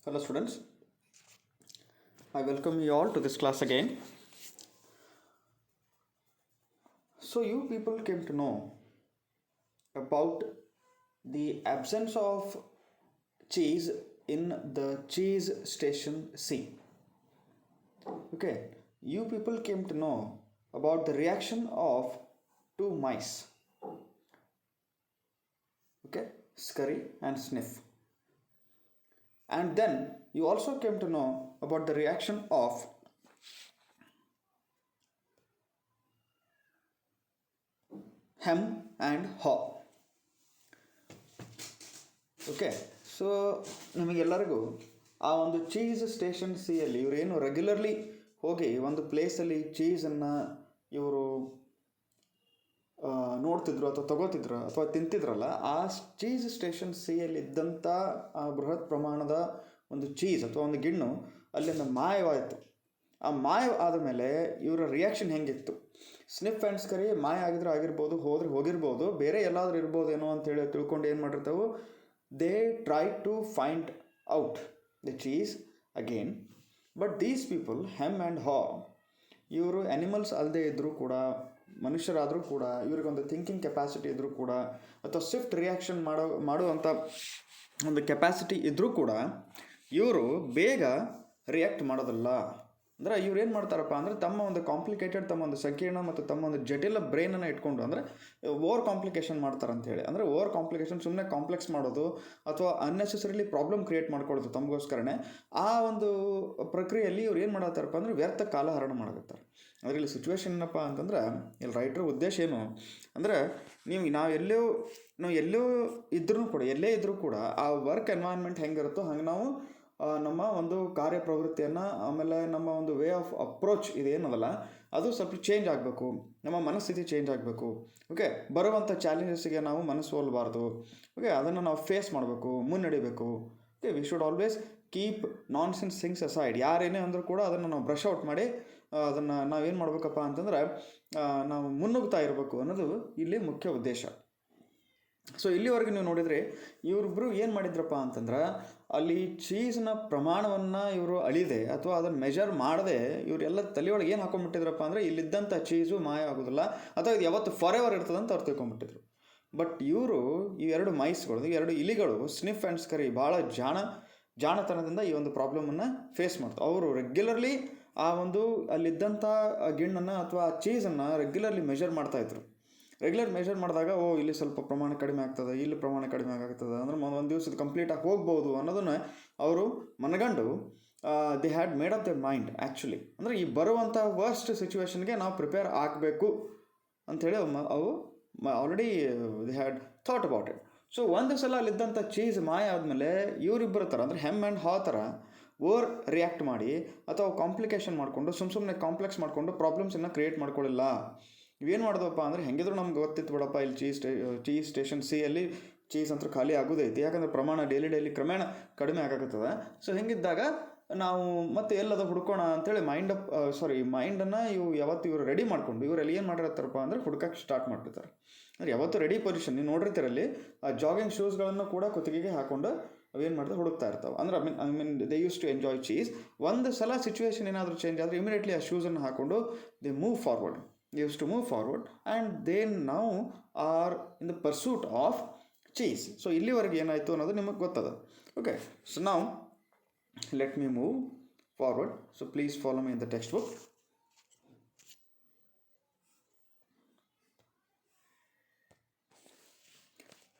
Hello students, I welcome you all to this class again. So you people came to know about the absence of cheese in the cheese station C. Okay, you people came to know about the reaction of two mice. Okay, scurry and sniff. And then you also came to know about the reaction of hem and haw. Okay, so ನಮಗೆಲ್ಲರಿಗೂ ಆ ಒಂದು cheese station ಸಿಯಲ್ಲಿ ಇವರೇನು regularly ಹೋಗಿ ಒಂದು ಪ್ಲೇಸಲ್ಲಿ ಚೀಸನ್ನು ಇವರು ನೋಡ್ತಿದ್ರು ಅಥವಾ ತಗೋತಿದ್ರು ಅಥವಾ ತಿಂತಿದ್ರಲ್ಲ, ಆ ಚೀಸ್ ಸ್ಟೇಷನ್ ಸಿಯಲ್ಲಿ ಇದ್ದಂಥ ಆ ಬೃಹತ್ ಪ್ರಮಾಣದ ಒಂದು ಚೀಸ್ ಅಥವಾ ಒಂದು ಗಿಣ್ಣು ಅಲ್ಲಿಂದ ಮಾಯವಾಯಿತು. ಆ ಮಾಯ ಆದ ಮೇಲೆ ಇವರ ರಿಯಾಕ್ಷನ್ ಹೆಂಗಿತ್ತು? ಸ್ನಿಫ್ ಆ್ಯಂಡ್ ಸ್ಕರಿ ಮಾಯ ಆಗಿದ್ರೆ ಆಗಿರ್ಬೋದು, ಹೋಗಿರ್ಬೋದು, ಬೇರೆ ಎಲ್ಲಾದ್ರೂ ಇರ್ಬೋದೇನೋ ಅಂತೇಳಿ ತಿಳ್ಕೊಂಡು ಏನು ಮಾಡಿರ್ತಾವೆ, they try to find out the cheese again. But these people, hem and haw, ಇವರು ಆ್ಯನಿಮಲ್ಸ್ ಅಲ್ಲದೆ ಇದ್ದರೂ ಕೂಡ, ಮನುಷ್ಯರಾದರೂ ಕೂಡ, ಇವ್ರಿಗೊಂದು ಥಿಂಕಿಂಗ್ ಕೆಪಾಸಿಟಿ ಇದ್ದರೂ ಕೂಡ, ಅಥವಾ ಸ್ವಿಫ್ಟ್ ರಿಯಾಕ್ಷನ್ ಮಾಡುವಂಥ ಒಂದು ಕೆಪಾಸಿಟಿ ಇದ್ದರೂ ಕೂಡ ಇವರು ಬೇಗ ರಿಯಾಕ್ಟ್ ಮಾಡೋದಲ್ಲ. ಅಂದರೆ ಇವ್ರು ಏನು ಮಾಡ್ತಾರಪ್ಪ ಅಂದರೆ ತಮ್ಮ ಒಂದು ಕಾಂಪ್ಲಿಕೇಟೆಡ್, ತಮ್ಮ ಒಂದು ಸಂಕೀರ್ಣ ಮತ್ತು ತಮ್ಮ ಒಂದು ಜಟಿಲ ಬ್ರೈನನ್ನು ಇಟ್ಕೊಂಡು, ಅಂದರೆ ಓವರ್ ಕಾಂಪ್ಲಿಕೇಶನ್ ಮಾಡ್ತಾರಂತೇಳಿ. ಅಂದರೆ ಓವರ್ ಕಾಂಪ್ಲಿಕೇಶನ್ ಸುಮ್ಮನೆ ಕಾಂಪ್ಲೆಕ್ಸ್ ಮಾಡೋದು ಅಥವಾ ಅನ್ನೆಸೆಸರಿಲಿ ಪ್ರಾಬ್ಲಮ್ ಕ್ರಿಯೇಟ್ ಮಾಡ್ಕೊಳ್ಳೋದು ತಮಗೋಸ್ಕರನೇ. ಆ ಒಂದು ಪ್ರಕ್ರಿಯೆಯಲ್ಲಿ ಇವ್ರು ಏನು ಮಾಡತ್ತಾರಪ್ಪ ಅಂದರೆ ವ್ಯರ್ಥ ಕಾಲಹರಣ ಮಾಡಕತ್ತಾರೆ. ಅಂದರೆ ಇಲ್ಲಿ ಸಿಚುವೇಶನ್ ಏನಪ್ಪ ಅಂತಂದ್ರೆ, ಇಲ್ಲಿ ರೈಟ್ರ್ ಉದ್ದೇಶ ಏನು ಅಂದರೆ, ನಾವು ಎಲ್ಲೋ ಇದ್ರೂ ಕೂಡ, ಎಲ್ಲೇ ಇದ್ದರೂ ಕೂಡ ಆ ವರ್ಕ್ ಎನ್ವೈರ್ನ್ಮೆಂಟ್ ಹೆಂಗಿರುತ್ತೋ ಹಂಗೆ ನಾವು ನಮ್ಮ ಒಂದು ಕಾರ್ಯಪ್ರವೃತ್ತಿಯನ್ನು, ಆಮೇಲೆ ನಮ್ಮ ಒಂದು ವೇ ಆಫ್ ಅಪ್ರೋಚ್ ಇದೇನದಲ್ಲ ಅದು ಸ್ವಲ್ಪ ಚೇಂಜ್ ಆಗಬೇಕು, ನಮ್ಮ ಮನಸ್ಥಿತಿ ಚೇಂಜ್ ಆಗಬೇಕು. ಓಕೆ, ಬರುವಂಥ ಚಾಲೆಂಜಸ್ಸಿಗೆ ನಾವು ಮನಸ್ಸು ಸೋಲ್ಬಾರ್ದು. ಓಕೆ, ಅದನ್ನು ನಾವು ಫೇಸ್ ಮಾಡಬೇಕು, ಮುನ್ನಡಿಬೇಕು. Okay, we should always keep nonsense things aside. ಯಾರೇನೇ ಅಂದರೂ ಕೂಡ ಅದನ್ನು ನಾವು ಬ್ರಷ್ ಔಟ್ ಮಾಡಿ ಅದನ್ನು ನಾವೇನು ಮಾಡಬೇಕಪ್ಪ ಅಂತಂದ್ರೆ ನಾವು ಮುನ್ನುಗ್ತಾ ಇರಬೇಕು ಅನ್ನೋದು ಇಲ್ಲಿ ಮುಖ್ಯ ಉದ್ದೇಶ. ಸೊ ಇಲ್ಲಿವರೆಗೆ ನೀವು ನೋಡಿದರೆ ಇವರಿಬ್ಬರು ಏನು ಮಾಡಿದ್ರಪ್ಪ ಅಂತಂದ್ರೆ, ಅಲ್ಲಿ ಚೀಸ್ನ ಪ್ರಮಾಣವನ್ನು ಇವರು ಅಳಿದೆ ಅಥವಾ ಅದನ್ನು ಮೆಜರ್ ಮಾಡದೆ ಇವರೆಲ್ಲ ತಲೆಯೊಳಗೆ ಏನು ಹಾಕೊಂಡ್ಬಿಟ್ಟಿದ್ರಪ್ಪ ಅಂದರೆ, ಇಲ್ಲಿದ್ದಂಥ ಚೀಸು ಮಾಯ ಆಗೋದಿಲ್ಲ ಅಥವಾ ಇದು ಯಾವತ್ತು ಫಾರ್ ಎವರ್ ಇರ್ತದಂತ ಅವ್ರು ತಿಳ್ಕೊಂಡ್ಬಿಟ್ಟಿದ್ರು. ಬಟ್ ಇವರು ಈ ಎರಡು ಮೈಸ್ಗಳು, ಈ ಎರಡು ಇಲಿಗಳು, ಸ್ನಿಫ್ ಆ್ಯಂಡ್ ಸ್ಕರಿ, ಭಾಳ ಜಾಣತನದಿಂದ ಈ ಒಂದು ಪ್ರಾಬ್ಲಮನ್ನು ಫೇಸ್ ಮಾಡ್ತಾರೆ. ಅವರು ರೆಗ್ಯುಲರ್ಲಿ ಆ ಒಂದು ಅಲ್ಲಿದ್ದಂಥ ಗಿಣ್ಣನ್ನು ಅಥವಾ ಆ ಚೀಸನ್ನು ರೆಗ್ಯುಲರ್ಲಿ ಮೆಜರ್ ಮಾಡ್ತಾಯಿದ್ರು. ರೆಗ್ಯುಲರ್ ಮೆಜರ್ ಮಾಡಿದಾಗ ಇಲ್ಲಿ ಸ್ವಲ್ಪ ಪ್ರಮಾಣ ಕಡಿಮೆ ಆಗ್ತದೆ, ಇಲ್ಲಿ ಪ್ರಮಾಣ ಕಡಿಮೆ ಆಗ್ತದೆ, ಅಂದರೆ ಒಂದು ದಿವಸದ ಕಂಪ್ಲೀಟಾಗಿ ಹೋಗ್ಬೋದು ಅನ್ನೋದನ್ನು ಅವರು ಮನಗಂಡು they had made up the mind actually. ಅಂದರೆ ಈ ಬರುವಂಥ ವರ್ಸ್ಟ್ ಸಿಚುವೇಶನ್ಗೆ ನಾವು ಪ್ರಿಪೇರ್ ಆಗಬೇಕು ಅಂಥೇಳಿ ಅವು already they had thought about it. So ಒಂದು ಸಲ ಅಲ್ಲಿದ್ದಂಥ ಚೀಸ್ ಮಾಯ ಆದಮೇಲೆ ಇವರಿಬ್ಬರ ಥರ, ಅಂದರೆ ಹೆಮ್ ಆ್ಯಂಡ್ ಹಾ ಥರ ಓವರ್ ರಿಯಾಕ್ಟ್ ಮಾಡಿ ಅಥವಾ ಕಾಂಪ್ಲಿಕೇಶನ್ ಮಾಡಿಕೊಂಡು ಸುಮ್ಮನೆ ಕಾಂಪ್ಲೆಕ್ಸ್ ಮಾಡಿಕೊಂಡು ಪ್ರಾಬ್ಲಮ್ಸನ್ನು ಕ್ರಿಯೇಟ್ ಮಾಡ್ಕೊಳ್ಳಿಲ್ಲ. ಇವೇನು ಮಾಡಿದವಪ್ಪ ಅಂದರೆ, ಹೆಂಗಿದ್ರು ನಮ್ಗೆ ಗೊತ್ತಿತ್ತು ಬಿಡಪ್ಪ, ಇಲ್ಲಿ ಚೀಸ್ ಸ್ಟೇಷನ್ ಸಿಯಲ್ಲಿ ಚೀಸ್ ಅಂತೂ ಖಾಲಿ ಆಗೋದೈತಿ, ಯಾಕಂದರೆ ಪ್ರಮಾಣ ಡೈಲಿ ಕ್ರಮೇಣ ಕಡಿಮೆ ಆಗಾಕತ್ತದ. ಸೊ ಹೆಂಗಿದ್ದಾಗ ನಾವು ಮತ್ತೆ ಎಲ್ಲದ ಹುಡ್ಕೋಣ ಅಂಥೇಳಿ ಮೈಂಡನ್ನು ಇವರು ರೆಡಿ ಮಾಡಿಕೊಂಡು ಇವರಲ್ಲಿ ಏನು ಮಾಡಿರ್ತಾರಪ್ಪ ಅಂದರೆ ಹುಡ್ಕಕ್ಕೆ ಸ್ಟಾರ್ಟ್ ಮಾಡಿರ್ತಾರೆ. ಅಂದರೆ ಯಾವತ್ತು ರೆಡಿ ಪೊಸಿಷನ್ ನೀವು ನೋಡಿರ್ತೀರಲ್ಲಿ ಆ ಜಾಗಿಂಗ್ ಶೂಸ್ಗಳನ್ನು ಕೂಡ ಕುತ್ತಿಗೆಗೆ ಹಾಕೊಂಡು ಅವೇನು ಮಾಡ್ತಾರೆ, ಹುಡುಕ್ತಾ ಇರ್ತಾವೆ. ಅಂದರೆ I mean they use to enjoy cheese. ಒಂದು ಸಲ ಸಿಚುವೇಶನ್ ಏನಾದರೂ ಚೇಂಜ್ ಆದರೆ ಇಮಿಡಿಯೇಟ್ಲಿ ಆ ಶೂಸನ್ನು ಹಾಕೊಂಡು they move forward, used to move forward, and they now are in the pursuit of cheese. So ಇಲ್ಲಿವರೆಗೆ ಏನಾಯಿತು ಅನ್ನೋದು ನಿಮಗೆ ಗೊತ್ತದ. Okay, so now let me move forward. So please follow me in the textbook.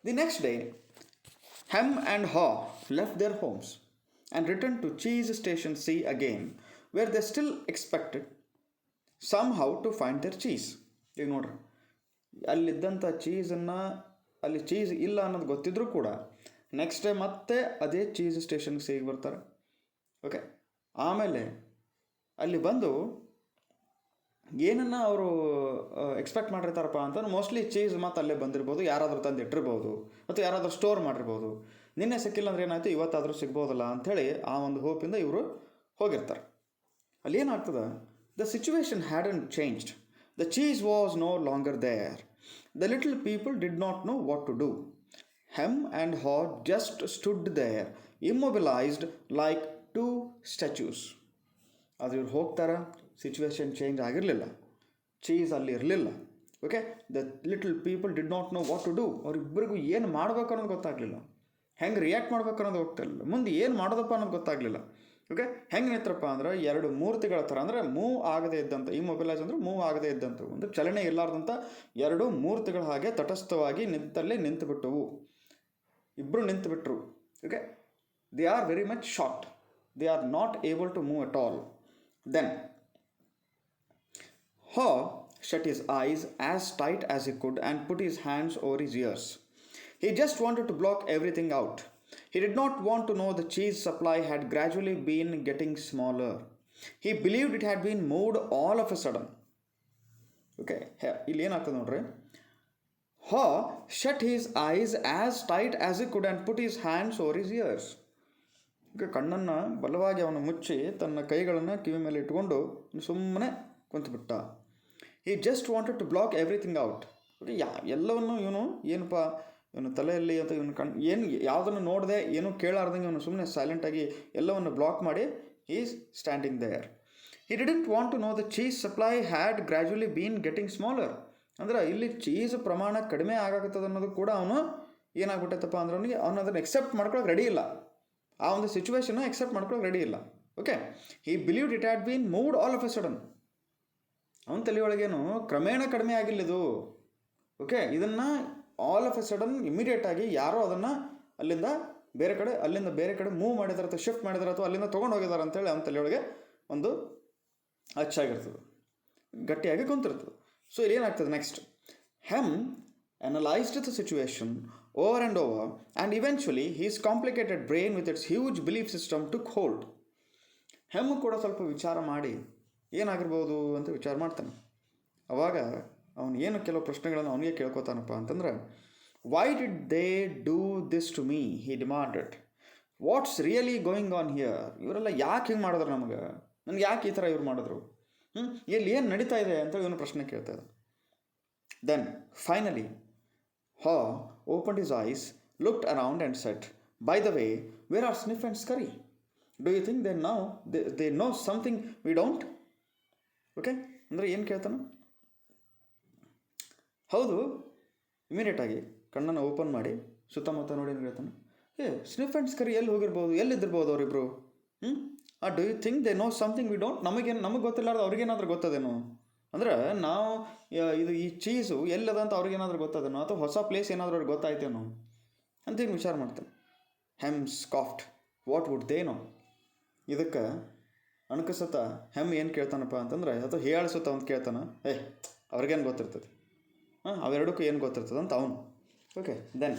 The next day, Hem and Haw left their homes and returned to cheese station C again, where they still expected somehow to find their cheese. ಈಗ ನೋಡ್ರಿ, ಅಲ್ಲಿದ್ದಂಥ ಚೀಸನ್ನು, ಅಲ್ಲಿ cheese ಇಲ್ಲ ಅನ್ನೋದು ಗೊತ್ತಿದ್ರೂ ಕೂಡ next day ಮತ್ತೆ ಅದೇ cheese ಸ್ಟೇಷನ್ಗೆ ಸಿಗಿ ಬರ್ತಾರೆ. ಓಕೆ, ಆಮೇಲೆ ಅಲ್ಲಿ ಬಂದು ಏನನ್ನು ಅವರು ಎಕ್ಸ್ಪೆಕ್ಟ್ ಮಾಡಿರ್ತಾರಪ್ಪ ಅಂತಂದ್ರೆ, ಮೋಸ್ಟ್ಲಿ ಚೀಸ್ ಮತ್ತು ಅಲ್ಲೇ ಬಂದಿರ್ಬೋದು, ಯಾರಾದರೂ ತಂದು ಇಟ್ಟಿರ್ಬೋದು ಅಥವಾ ಯಾರಾದರೂ ಸ್ಟೋರ್ ಮಾಡಿರ್ಬೋದು. ನಿನ್ನೆ ಸಿಕ್ಕಿಲ್ಲ ಅಂದ್ರೆ ಏನಾಯಿತು, ಇವತ್ತಾದರೂ ಸಿಗ್ಬೋದಲ್ಲ ಅಂಥೇಳಿ ಆ ಒಂದು ಹೋಪಿಂದ ಇವರು ಹೋಗಿರ್ತಾರೆ. ಅಲ್ಲಿ ಏನಾಗ್ತದೆ, the situation hadn't changed. The cheese was no longer there. The little people did not know what to do. Hem and Haw just stood there immobilized like two statues. ಅದು ಇವ್ರು ಹೋಗ್ತಾರೆ, ಸಿಚುವೇಶನ್ ಚೇಂಜ್ ಆಗಿರಲಿಲ್ಲ, cheese ಅಲ್ಲಿ ಇರಲಿಲ್ಲ. Okay, the little people did not know what to do. ಅವ್ರಿಬ್ಬರಿಗೂ ಏನು ಮಾಡ್ಬೇಕು ಅನ್ನೋದು ಗೊತ್ತಾಗಲಿಲ್ಲ, ಹೆಂಗೆ ರಿಯಾಕ್ಟ್ ಮಾಡ್ಬೇಕು ಅನ್ನೋದು ಹೋಗ್ತಿರಲಿಲ್ಲ, ಮುಂದೆ ಏನು ಮಾಡೋದಪ್ಪ ಅನ್ನೋದು ಗೊತ್ತಾಗಲಿಲ್ಲ. ಓಕೆ, ಹೆಂಗೆ ನಿಂತ್ರಪ್ಪ ಅಂದ್ರೆ ಎರಡು ಮೂರ್ತಿಗಳ ಥರ, ಅಂದರೆ ಮೂವ್ ಆಗದೇ ಇದ್ದಂಥ, ಇಮ್ಮೊಬಿಲೈಸ್ ಅಂದರೆ ಮೂವ್ ಆಗದೇ ಇದ್ದಂಥ, ಒಂದು ಚಲನೆ ಇರಲಾರ್ದಂಥ ಎರಡು ಮೂರ್ತಿಗಳ ಹಾಗೆ ತಟಸ್ಥವಾಗಿ ನಿಂತುಬಿಟ್ಟವು. ಇಬ್ಬರು ನಿಂತುಬಿಟ್ರು. Okay, they are very much shocked, they are not able to move at all. Then Haw shut his eyes as tight as he could and put his hands over his ears. He just wanted to block everything out. He did not want to know the cheese supply had gradually been getting smaller. He believed it had been moved all of a sudden. Okay, ಇಲ್ಲಿ ಏನಾಗ್ತದೆ ನೋಡ್ರಿ. Haw shut his eyes as tight as he could and put his hands over his ears. ಕಣ್ಣನ್ನು ಬಲವಾಗಿ ಅವನು ಮುಚ್ಚಿ ತನ್ನ ಕೈಗಳನ್ನು ಕಿವಿ ಮೇಲೆ ಇಟ್ಕೊಂಡು ಸುಮ್ಮನೆ ಕುಂತುಬಿಟ್ಟ. He just wanted to block everything out. Okay, ಎಲ್ಲವನ್ನು ಏನಪ್ಪ ಇವನು ತಲೆಯಲ್ಲಿ ಅಂತ ಏನು ಯಾವುದನ್ನು ನೋಡದೆ ಏನು ಕೇಳಾರ್ದಂಗೆ ಇವನು ಸುಮ್ಮನೆ ಸೈಲೆಂಟಾಗಿ ಎಲ್ಲವನ್ನು ಬ್ಲಾಕ್ ಮಾಡಿ is standing there. He didn't want to know the cheese supply had gradually been getting smaller. ಅಂದ್ರೆ ಇಲ್ಲಿ ಚೀಸ್ ಪ್ರಮಾಣ ಕಡಿಮೆ ಆಗಾಕತ್ತದ ಅನ್ನೋದು ಕೂಡ ಅವನು ಏನಾಗ್ಬಿಟ್ಟೈತಪ್ಪ ಅಂದ್ರೆ ಅವನು ಅದನ್ನು ಎಕ್ಸೆಪ್ಟ್ ಮಾಡ್ಕೊಳಕ್ಕೆ ರೆಡಿ ಇಲ್ಲ, ಆ ಒಂದು ಸಿಚುವೇಶನ್ನ ಎಕ್ಸೆಪ್ಟ್ ಮಾಡ್ಕೊಳ್ಳೋಕೆ ರೆಡಿ ಇಲ್ಲ. Okay, he believed it had been moved all of A sudden. ಅವನ ತಲೆಯೊಳಗೇನು ಕ್ರಮೇಣ ಕಡಿಮೆ ಆಗಿಲ್ಲಿದು. ಓಕೆ, ಇದನ್ನು ಆಲ್ ಆಫ್ ಎ ಸಡನ್ ಇಮಿಡಿಯೇಟಾಗಿ ಯಾರೋ ಅದನ್ನು ಅಲ್ಲಿಂದ ಬೇರೆ ಕಡೆ ಮೂವ್ ಮಾಡಿದಾರೆ ಅಥವಾ ಶಿಫ್ಟ್ ಮಾಡಿದಾರೆ ಅಥವಾ ಅಲ್ಲಿಂದ ತೊಗೊಂಡು ಹೋಗಿದ್ದಾರೆ ಅಂತೇಳಿ ಅವನ ತಲೆಯೊಳಗೆ ಒಂದು ಅಚ್ಚಾಗಿರ್ತದೆ, ಗಟ್ಟಿಯಾಗಿ ಕುಂತಿರ್ತದೆ. ಸೊ ಇಲ್ಲಿ ಏನಾಗ್ತದೆ next, him analyzed the situation over and over, and eventually his complicated brain with its huge belief system took hold. Hem ಕೂಡ ಸ್ವಲ್ಪ ವಿಚಾರ ಮಾಡಿ ಏನಾಗಿರ್ಬೋದು ಅಂತ ವಿಚಾರ ಮಾಡ್ತಾನೆ. ಅವಾಗ ಅವನು ಏನು ಕೆಲವು ಪ್ರಶ್ನೆಗಳನ್ನು ಅವನಿಗೆ ಕೇಳ್ಕೊತಾನಪ್ಪ ಅಂತಂದ್ರೆ, why did they do this to me, he demanded. What's really going on here. ಇವರೆಲ್ಲ ಯಾಕೆ ಹಿಂಗೆ ಮಾಡಿದ್ರು ನನಗೆ ಯಾಕೆ ಈ ಥರ ಇವ್ರು ಮಾಡಿದ್ರು, ಇಲ್ಲಿ ಏನು ನಡೀತಾ ಇದೆ ಅಂತೇಳಿ ಇವನು ಪ್ರಶ್ನೆ ಕೇಳ್ತಾ ಇದ್ದ. Then finally Haw opened his eyes, looked around and said, by the way, where are Sniff and Scurry? Do you think they know something we don't? Okay, ಅಂದರೆ ಏನು ಕೇಳ್ತಾನೆ? ಹೌದು, ಇಮಿಡಿಯೇಟಾಗಿ ಕಣ್ಣನ್ನು ಓಪನ್ ಮಾಡಿ ಸುತ್ತಮುತ್ತ ನೋಡಿ ಏನು ಹೇಳ್ತಾನೆ, ಸ್ನಿಫ್ ಆ್ಯಂಡ್ ಸ್ಕರಿ ಎಲ್ಲಿ ಹೋಗಿರ್ಬೋದು, ಎಲ್ಲಿದ್ದಿರ್ಬೋದು ಅವರಿಬ್ಬರು. Do you think they know something we don't? ನಮಗೆ ಗೊತ್ತಿಲ್ಲಾರ್ದು ಅವ್ರಿಗೇನಾದ್ರೂ ಗೊತ್ತದೇನೋ? ಅಂದ್ರೆ ನಾವು ಈ ಚೀಸು ಎಲ್ಲದ ಅಂತ ಅವ್ರಿಗೇನಾದ್ರೂ ಗೊತ್ತದೇನೋ, ಅಥವಾ ಹೊಸ ಪ್ಲೇಸ್ ಏನಾದರೂ ಅವ್ರಿಗೆ ಗೊತ್ತಾಯ್ತೇನೋ ಅಂತೇನು ವಿಚಾರ ಮಾಡ್ತಾನೆ. Hem scoffed, what would they know. ಇದಕ್ಕೆ ಅಣಕಸತ್ತ ಹೆಮ್ ಏನು ಕೇಳ್ತಾನಪ್ಪ ಅಂತಂದ್ರೆ, ಅಥವಾ ಹೇಳಸುತ್ತ ಅಂತ ಕೇಳ್ತಾನೆ, ಅವ್ರಿಗೇನು ಗೊತ್ತಿರ್ತದೆ, ಅವೆರಡಕ್ಕೂ ಏನು ಗೊತ್ತಿರ್ತದೆ ಅಂತ ಅವನು. Okay, then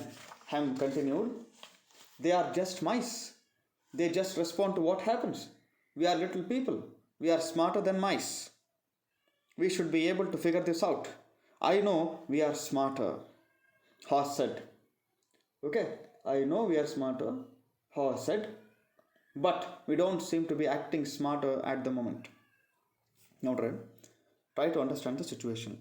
Hem continued, they are just mice, they just respond to what happens. We are little people, we are smarter than mice. We should be able to figure this out. I know we are smarter, Haw said. Okay, I know we are smarter, Haw said, but we don't seem to be acting smarter at the moment. ನೋಡ್ರಿ, try to understand the situation.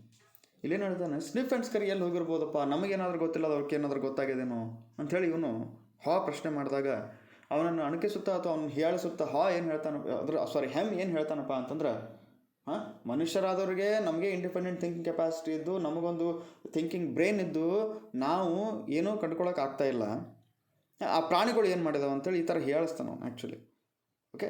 ಇಲ್ಲೇನು ಹೇಳ್ತಾನೆ, sniff and ಸ್ಕರಿ ಎಲ್ಲಿ ಹೋಗಿರ್ಬೋದಪ್ಪ, ನಮಗೇನಾದ್ರೂ ಗೊತ್ತಿಲ್ಲ, ಅವ್ರಿಗೆ ಏನಾದರೂ ಗೊತ್ತಾಗಿದೇನೋ ಅಂಥೇಳಿ ಇವನು ಹಾ ಪ್ರಶ್ನೆ ಮಾಡಿದಾಗ ಅವನನ್ನು ಅಣಕಿಸುತ್ತಾ ಅಥವಾ ಅವನು ಹೇಳಿಸುತ್ತಾ ಹಾ ಏನು ಹೇಳ್ತಾನೆ, ಹೆಮ್ ಏನು ಹೇಳ್ತಾನಪ್ಪ ಅಂತಂದ್ರೆ, ಮನುಷ್ಯರಾದವ್ರಿಗೆ ನಮಗೆ ಇಂಡಿಪೆಂಡೆಂಟ್ ಥಿಂಕಿಂಗ್ ಕೆಪಾಸಿಟಿ ಇದ್ದು, ನಮಗೊಂದು ಥಿಂಕಿಂಗ್ ಬ್ರೈನ್ ಇದ್ದು, ನಾವು ಏನೂ ಕಂಡುಕೊಳ್ಳೋಕೆ ಆಗ್ತಾ ಇಲ್ಲ, ಆ ಪ್ರಾಣಿಗಳು ಏನು ಮಾಡಿದಾವೆ ಅಂತೇಳಿ ಈ ಥರ ಹೇಳಿಸ್ತಾನೆ ಅವನು ಆ್ಯಕ್ಚುಲಿ. ಓಕೆ,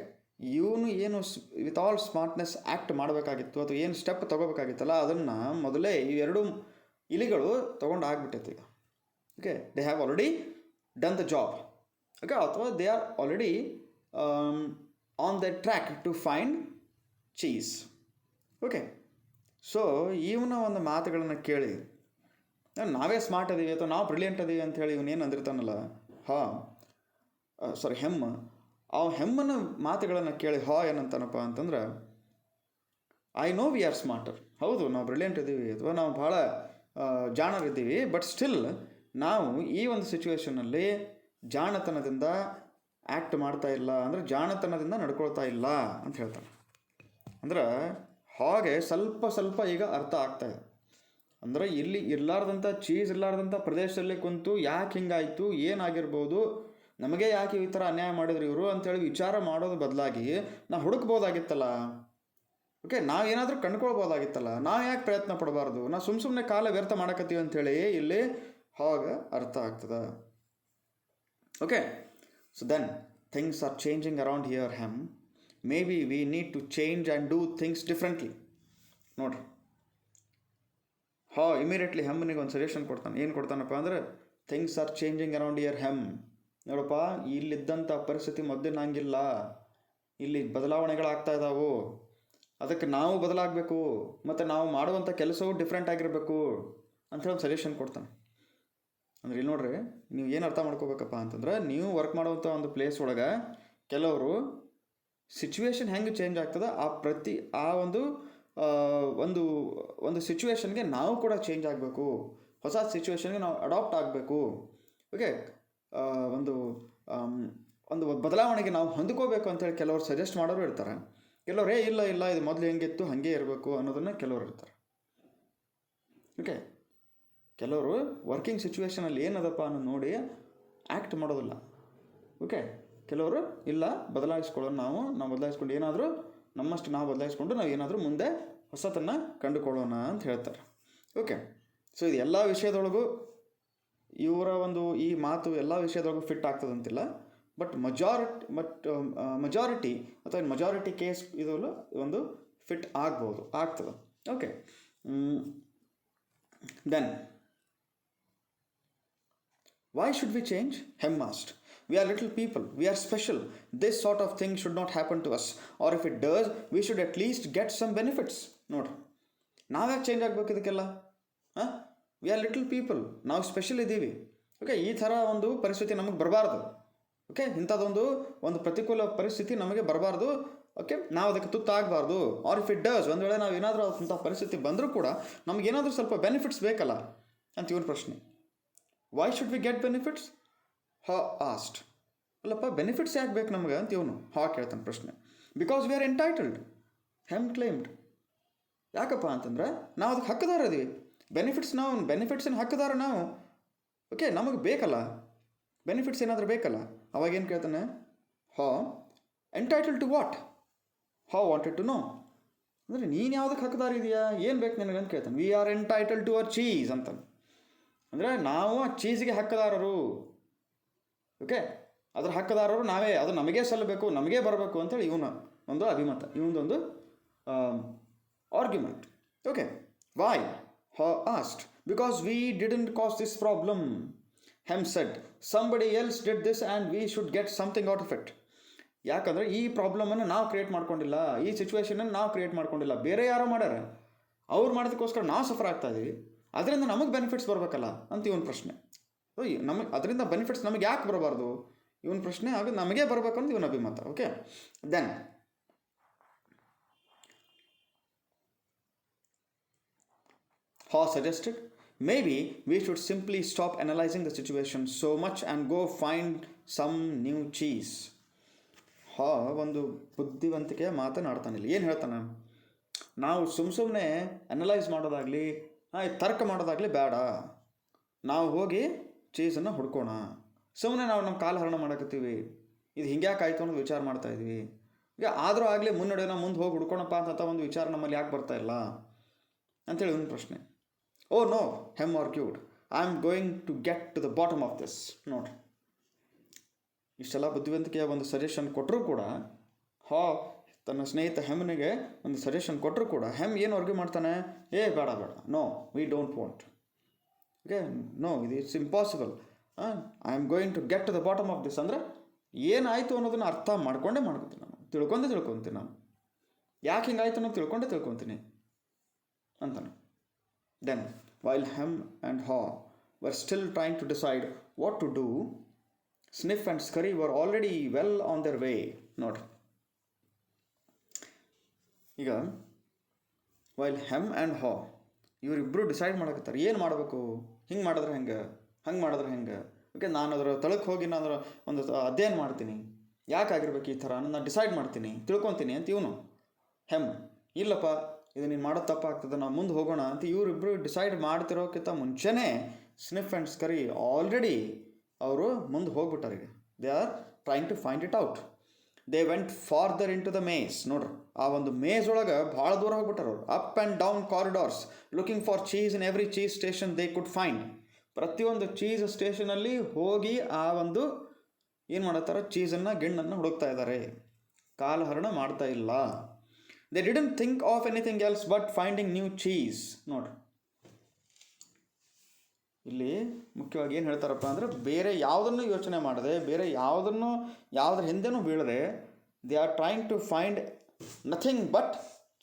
ಇವನು ಏನು ವಿತ್ ಆಲ್ ಸ್ಮಾರ್ಟ್ನೆಸ್ ಆ್ಯಕ್ಟ್ ಮಾಡಬೇಕಾಗಿತ್ತು ಅಥವಾ ಏನು ಸ್ಟೆಪ್ ತೊಗೋಬೇಕಾಗಿತ್ತಲ್ಲ, ಅದನ್ನು ಮೊದಲೇ ಇವೆರಡು ಇಲಿಗಳು ತೊಗೊಂಡು ಆಗ್ಬಿಟ್ಟೈತೆ ಈಗ. Okay, they have already done the job. Okay, ಅಥವಾ they are already on the track to find cheese. Okay, so ಇವನ ಒಂದು ಮಾತುಗಳನ್ನು ಕೇಳಿ ನಾವೇ ಸ್ಮಾರ್ಟ್ ಅದೀವಿ ಅಥವಾ ನಾವು ಬ್ರಿಲಿಯಂಟ್ ಅದೀವಿ ಅಂಥೇಳಿ ಇವನೇನು ಅಂದಿರ್ತಾನಲ್ಲ ಹೆಮ್, ಆ ಹೆಮ್ಮನ ಮಾತುಗಳನ್ನು ಕೇಳಿ ಏನಂತಾನಪ್ಪ ಅಂತಂದ್ರೆ, I know V are smarter. ಹೌದು, ನಾವು ಬ್ರಿಲಿಯಂಟ್ ಇದ್ದೀವಿ ಅಥವಾ ನಾವು ಭಾಳ ಜಾಣರಿದ್ದೀವಿ, ಬಟ್ ಸ್ಟಿಲ್ ನಾವು ಈ ಒಂದು ಸಿಚುವೇಶನಲ್ಲಿ ಜಾಣತನದಿಂದ ಆ್ಯಕ್ಟ್ ಮಾಡ್ತಾ ಇಲ್ಲ, ಅಂದರೆ ಜಾಣತನದಿಂದ ನಡ್ಕೊಳ್ತಾ ಇಲ್ಲ ಅಂತ ಹೇಳ್ತಾನೆ. ಅಂದ್ರೆ ಹಾಗೆ ಸ್ವಲ್ಪ ಈಗ ಅರ್ಥ ಆಗ್ತಾಯಿದೆ. ಅಂದರೆ ಇಲ್ಲಿ ಚೀಸ್ ಇರಲಾರ್ದಂಥ ಪ್ರದೇಶದಲ್ಲಿ ಕುಂತು ಯಾಕೆ ಹಿಂಗಾಯಿತು, ಏನಾಗಿರ್ಬೋದು ನಮಗೆ ಯಾಕೆ ಈ ಥರ ಅನ್ಯಾಯ ಮಾಡಿದ್ರು ಇವರು ಅಂತೇಳಿ ವಿಚಾರ ಮಾಡೋದು ಬದಲಾಗಿ ನಾವು ಹುಡುಕ್ಬೋದಾಗಿತ್ತಲ್ಲ. ಓಕೆ, ನಾವೇನಾದರೂ ಕಂಡುಕೊಳ್ಬೋದಾಗಿತ್ತಲ್ಲ. ನಾವು ಯಾಕೆ ಪ್ರಯತ್ನ ಪಡಬಾರ್ದು? ನಾವು ಸುಮ್ಮನೆ ಕಾಲ ವ್ಯರ್ಥ ಮಾಡಕತ್ತೀವಿ ಅಂಥೇಳಿ ಇಲ್ಲಿ ಹಾಗೆ ಅರ್ಥ ಆಗ್ತದೆ. Okay, so then things are changing around here Hem. Maybe we need to change and do things differently. ನೋಡ್ರಿ, ಇಮಿಡಿಯೇಟ್ಲಿ ಹೆಮ್ಮನಿಗೆ ಒಂದು ಸಜೆಷನ್ ಕೊಡ್ತಾನೆ. ಏನು ಕೊಡ್ತಾನಪ್ಪ ಅಂದರೆ, things are changing around here Hem. ನೋಡಪ್ಪ, ಇಲ್ಲಿದ್ದಂಥ ಪರಿಸ್ಥಿತಿ ಮೊದಲಿನಂಗಿಲ್ಲ, ಇಲ್ಲಿ ಬದಲಾವಣೆಗಳಾಗ್ತಾ ಇದ್ದಾವೆ. ಅದಕ್ಕೆ ನಾವು ಬದಲಾಗಬೇಕು, ಮತ್ತು ನಾವು ಮಾಡುವಂಥ ಕೆಲಸವು ಡಿಫ್ರೆಂಟ್ ಆಗಿರಬೇಕು ಅಂಥೇಳಿ ಒಂದು ಸಜೆಷನ್ ಕೊಡ್ತಾನೆ. ಅಂದರೆ ಇಲ್ಲಿ ನೋಡ್ರಿ, ನೀವು ಏನು ಅರ್ಥ ಮಾಡ್ಕೋಬೇಕಪ್ಪ ಅಂತಂದ್ರೆ, ನೀವು ವರ್ಕ್ ಮಾಡುವಂಥ ಒಂದು ಪ್ಲೇಸ್ ಒಳಗೆ ಕೆಲವರು ಸಿಚುವೇಶನ್ ಹೆಂಗೆ ಚೇಂಜ್ ಆಗ್ತದೆ, ಆ ಒಂದು ಸಿಚುವೇಶನ್ಗೆ ನಾವು ಕೂಡ ಚೇಂಜ್ ಆಗಬೇಕು, ಹೊಸ ಸಿಚುವೇಶನ್ಗೆ ನಾವು ಅಡಾಪ್ಟ್ ಆಗಬೇಕು. ಓಕೆ, ಒಂದು ಬದಲಾವಣೆಗೆ ನಾವು ಹೊಂದ್ಕೋಬೇಕು ಅಂತೇಳಿ ಕೆಲವರು ಸಜೆಸ್ಟ್ ಮಾಡೋರು ಇರ್ತಾರೆ. ಕೆಲವರು ಇಲ್ಲ ಇದು ಮೊದಲು ಹೆಂಗಿತ್ತು ಹಾಗೆ ಇರಬೇಕು ಅನ್ನೋದನ್ನು ಕೆಲವರು ಇರ್ತಾರೆ. ಓಕೆ, ಕೆಲವರು ವರ್ಕಿಂಗ್ ಸಿಚುವೇಶನಲ್ಲಿ ಏನದಪ್ಪ ಅನ್ನೋದು ನೋಡಿ ಆ್ಯಕ್ಟ್ ಮಾಡೋದಿಲ್ಲ. ಓಕೆ, ಕೆಲವರು ಇಲ್ಲ ಬದಲಾಯಿಸ್ಕೊಳ್ಳೋಣ, ನಾವು ಬದಲಾಯಿಸ್ಕೊಂಡು ಏನಾದರೂ ನಮ್ಮಷ್ಟು ನಾವು ಬದಲಾಯಿಸ್ಕೊಂಡು ನಾವು ಏನಾದರೂ ಮುಂದೆ ಹೊಸತನ್ನು ಕಂಡುಕೊಳ್ಳೋಣ ಅಂತ ಹೇಳ್ತಾರೆ. ಓಕೆ, ಸೊ ಇದು ಎಲ್ಲ ವಿಷಯದೊಳಗೂ ಇವರ ಈ ಮಾತು ಎಲ್ಲ ವಿಷಯದೊಳಗೂ ಫಿಟ್ ಆಗ್ತದಂತಿಲ್ಲ. ಬಟ್ ಮೆಜಾರಿಟಿ ಅಥವಾ ಮೆಜಾರಿಟಿ ಕೇಸ್ ಇದು ಒಂದು ಫಿಟ್ ಆಗ್ತದೆ. Okay, then why should we change? Hem asked. We are little people. We are special. This sort of thing should not happen to us. Or if it does, we should at least get some benefits. ನೋಡ್ರಿ, ನಾವ್ಯಾಕೆ change ಆಗಬೇಕು ಇದಕ್ಕೆಲ್ಲ? V are little people, ನಾವು special ಇದ್ದೀವಿ. Okay, ಈ ಥರ ಒಂದು ಪರಿಸ್ಥಿತಿ ನಮಗೆ ಬರಬಾರ್ದು. ಓಕೆ, ಒಂದು ಪ್ರತಿಕೂಲ ಪರಿಸ್ಥಿತಿ ನಮಗೆ ಬರಬಾರ್ದು. ಓಕೆ, ನಾವು ಅದಕ್ಕೆ ತುತ್ತಾಗಬಾರ್ದು. ಆರ್ ಇಫ್ ಇಟ್ ಡಸ್, ಒಂದು ವೇಳೆ ನಾವು ಏನಾದರೂ ಅಂಥ ಪರಿಸ್ಥಿತಿ ಬಂದರೂ ಕೂಡ ನಮಗೇನಾದರೂ ಸ್ವಲ್ಪ ಬೆನಿಫಿಟ್ಸ್ ಬೇಕಲ್ಲ ಅಂತ ಇವನ ಪ್ರಶ್ನೆ. Why should we get benefits? Asked. ಅಲ್ಲಪ್ಪ, ಬೆನಿಫಿಟ್ಸ್ ಯಾಕೆ ಬೇಕು ನಮಗೆ ಅಂತ ಇವನು ಕೇಳ್ತಾನೆ ಪ್ರಶ್ನೆ. Because we are entitled, him claimed. ಯಾಕಪ್ಪ ಅಂತಂದ್ರೆ ನಾವು ಅದಕ್ಕೆ ಹಕ್ಕದಾರ ಇದೀವಿ. ಬೆನಿಫಿಟ್ಸಿನ ಹಕ್ಕದಾರ ನಾವು. ಓಕೆ, ನಮಗೆ ಬೇಕಲ್ಲ ಬೆನಿಫಿಟ್ಸ್, ಏನಾದರೂ ಬೇಕಲ್ಲ. ಅವಾಗೇನು ಕೇಳ್ತಾನೆ? Entitled to what? Wanted to know. ಅಂದರೆ ನೀನು ಯಾವುದಕ್ಕೆ ಹಕ್ಕದಾರ ಇದೆಯಾ, ಏನು ಬೇಕು ನಿನಗಂತ ಕೇಳ್ತಾನೆ. We are entitled to our cheese ಅಂತ. ಅಂದರೆ ನಾವು ಆ ಚೀಸಿಗೆ ಹಕ್ಕದಾರರು. ಓಕೆ, ಅದರ ಹಕ್ಕದಾರರು ನಾವೇ, ಅದು ನಮಗೇ ಸಲ್ಲಬೇಕು, ನಮಗೇ ಬರಬೇಕು ಅಂತೇಳಿ ಇವನ ಒಂದು ಅಭಿಮತ, ಇವನದೊಂದು argument. Okay, why? Asked. Because we didn't cause this problem. Hem said somebody else did this and we should get something out of it. ಯಾಕಂದರೆ ಈ ಪ್ರಾಬ್ಲಮನ್ನು ನಾವು ಕ್ರಿಯೇಟ್ ಮಾಡ್ಕೊಂಡಿಲ್ಲ, ಈ ಸಿಚುವೇಶನನ್ನು ನಾವು ಕ್ರಿಯೇಟ್ ಮಾಡ್ಕೊಂಡಿಲ್ಲ, ಬೇರೆ ಯಾರೋ ಮಾಡ್ಯಾರ. ಅವ್ರು ಮಾಡೋದಕ್ಕೋಸ್ಕರ ನಾವು ಸಫರ್ ಆಗ್ತಾ ಇದ್ದೀವಿ, ಅದರಿಂದ ನಮಗೆ ಬೆನಿಫಿಟ್ಸ್ ಬರಬೇಕಲ್ಲ ಅಂತ ಇವನ ಪ್ರಶ್ನೆ. ಅದರಿಂದ ಬೆನಿಫಿಟ್ಸ್ ನಮಗೆ ಯಾಕೆ ಬರಬಾರ್ದು ಇವನ ಪ್ರಶ್ನೆ. ಆಗ ನಮಗೇ ಬರಬೇಕು ಅಂತ ಇವನ ಅಭಿಮತ. Okay, then suggested maybe we should simply stop analyzing the situation so much and go find some new cheese. ಒಂದು ಬುದ್ಧಿವಂತಿಕೆಯ ಮಾತನಾಡ್ತಾನಿಲ್ಲ. ಏನು ಹೇಳ್ತಾನೆ? ನಾವು ಸುಮ್ಮನೆ ಅನಲೈಸ್ ಮಾಡೋದಾಗಲಿ ತರ್ಕ ಮಾಡೋದಾಗಲಿ ಬೇಡ. ನಾವು ಹೋಗಿ ಚೀಸನ್ನು ಹುಡ್ಕೋಣ. ಸುಮ್ಮನೆ ನಾವು ನಮ್ಮ ಕಾಲ ಹರಣ ಮಾಡಕತ್ತೀವಿ, ಇದು ಹಿಂಗ್ಯಾಕಾಯ್ತು ಅನ್ನೋದು ವಿಚಾರ ಮಾಡ್ತಾಯಿದ್ವಿ. ಈಗ ಆದರೂ ಆಗಲಿ ಮುನ್ನಡೆಯೋಣ, ಮುಂದೆ ಹೋಗಿ ಹುಡ್ಕೋಣಪ್ಪ ಅಂತ ಒಂದು ವಿಚಾರ ನಮ್ಮಲ್ಲಿ ಯಾಕೆ ಬರ್ತಾ ಇಲ್ಲ ಅಂಥೇಳಿ ಒಂದು ಪ್ರಶ್ನೆ. Oh no, Hem argued, I am going to get to the bottom of this. ನೋಡ್ರಿ, ಇಷ್ಟೆಲ್ಲ ಬುದ್ಧಿವಂತಿಕೆಯ ಒಂದು ಸಜೆಷನ್ ಕೊಟ್ಟರೂ ಕೂಡ, ತನ್ನ ಸ್ನೇಹಿತ ಹೆಮ್ನಿಗೆ ಒಂದು ಸಜೆಷನ್ ಕೊಟ್ಟರು ಕೂಡ ಹೆಮ್ ಏನು ಆರ್ಗ್ಯೂ ಮಾಡ್ತಾನೆ? ಬೇಡ, no, we don't want. Okay, no, it's impossible. I am going to get to the bottom of this. ಅಂದರೆ ಏನಾಯಿತು ಅನ್ನೋದನ್ನು ಅರ್ಥ ಮಾಡ್ಕೊಂತೀನಿ ನಾನು, ತಿಳ್ಕೊಂತೀನಿ ನಾನು, ಯಾಕೆ ಹಿಂಗಾಯ್ತು ಅನ್ನೋದು ತಿಳ್ಕೊಂತೀನಿ ಅಂತಾನೆ. Then while Hem and were still trying to decide what to do, Sniff and Scurry were already well on their way. ನೋಡ್ರಿ, ಈಗ ವೈಲ್ ಹೆಮ್ ಆ್ಯಂಡ್ ಇವರಿಬ್ಬರು ಡಿಸೈಡ್ ಮಾಡಕತ್ತಾರೆ ಏನು ಮಾಡಬೇಕು, ಹಿಂಗೆ ಮಾಡಿದ್ರೆ ಹೆಂಗೆ. ಓಕೆ, ನಾನು ಅದರ ತಳಕ್ಕೆ ಹೋಗಿ ನಾನು ಒಂದು ಅಧ್ಯಯನ ಮಾಡ್ತೀನಿ, ಯಾಕಾಗಿರ್ಬೇಕು ಈ ಥರ ನಾನು ಡಿಸೈಡ್ ಮಾಡ್ತೀನಿ, ತಿಳ್ಕೊತೀನಿ ಅಂತ ಇವನು. ಹೆಮ್, ಇಲ್ಲಪ್ಪ ಇದು ನೀನು ಮಾಡೋದು ತಪ್ಪಾಗ್ತದೆ, ನಾವು ಮುಂದೆ ಹೋಗೋಣ ಅಂತ ಇವರಿಬ್ಬರು ಡಿಸೈಡ್ ಮಾಡ್ತಿರೋಕ್ಕಿಂತ ಮುಂಚೆನೇ ಸ್ನಿಫ್ ಆ್ಯಂಡ್ ಸ್ಕರಿ ಆಲ್ರೆಡಿ ಅವರು ಮುಂದೆ ಹೋಗ್ಬಿಟ್ಟಾರೆ. They are trying to find it out. They went farther into the maze. ನೋಡ್ರಿ, ಆ ಒಂದು ಮೇಸ್ ಒಳಗೆ ಭಾಳ ದೂರ ಹೋಗ್ಬಿಟ್ಟಾರ ಅವ್ರು. Up and down corridors looking for cheese in every cheese station they could find. ಪ್ರತಿಯೊಂದು ಚೀಸ್ ಸ್ಟೇಷನಲ್ಲಿ ಹೋಗಿ ಆ ಒಂದು ಏನು ಮಾಡತ್ತಾರ, ಚೀಸನ್ನು ಗಿಣ್ಣನ್ನು ಹುಡುಕ್ತಾ ಇದ್ದಾರೆ, ಕಾಲಹರಣ ಮಾಡ್ತಾ ಇಲ್ಲ. They didn't think of anything else but finding new cheese. ನೋಡ್ರಿ, ಇಲ್ಲಿ ಮುಖ್ಯವಾಗಿ ಏನು ಹೇಳ್ತಾರಪ್ಪ ಅಂದರೆ, ಬೇರೆ ಯಾವುದನ್ನು ಯೋಚನೆ ಮಾಡದೆ, ಬೇರೆ ಯಾವುದ್ರ ಹಿಂದೆನೂ ಬೀಳದೆ, they are trying to find nothing but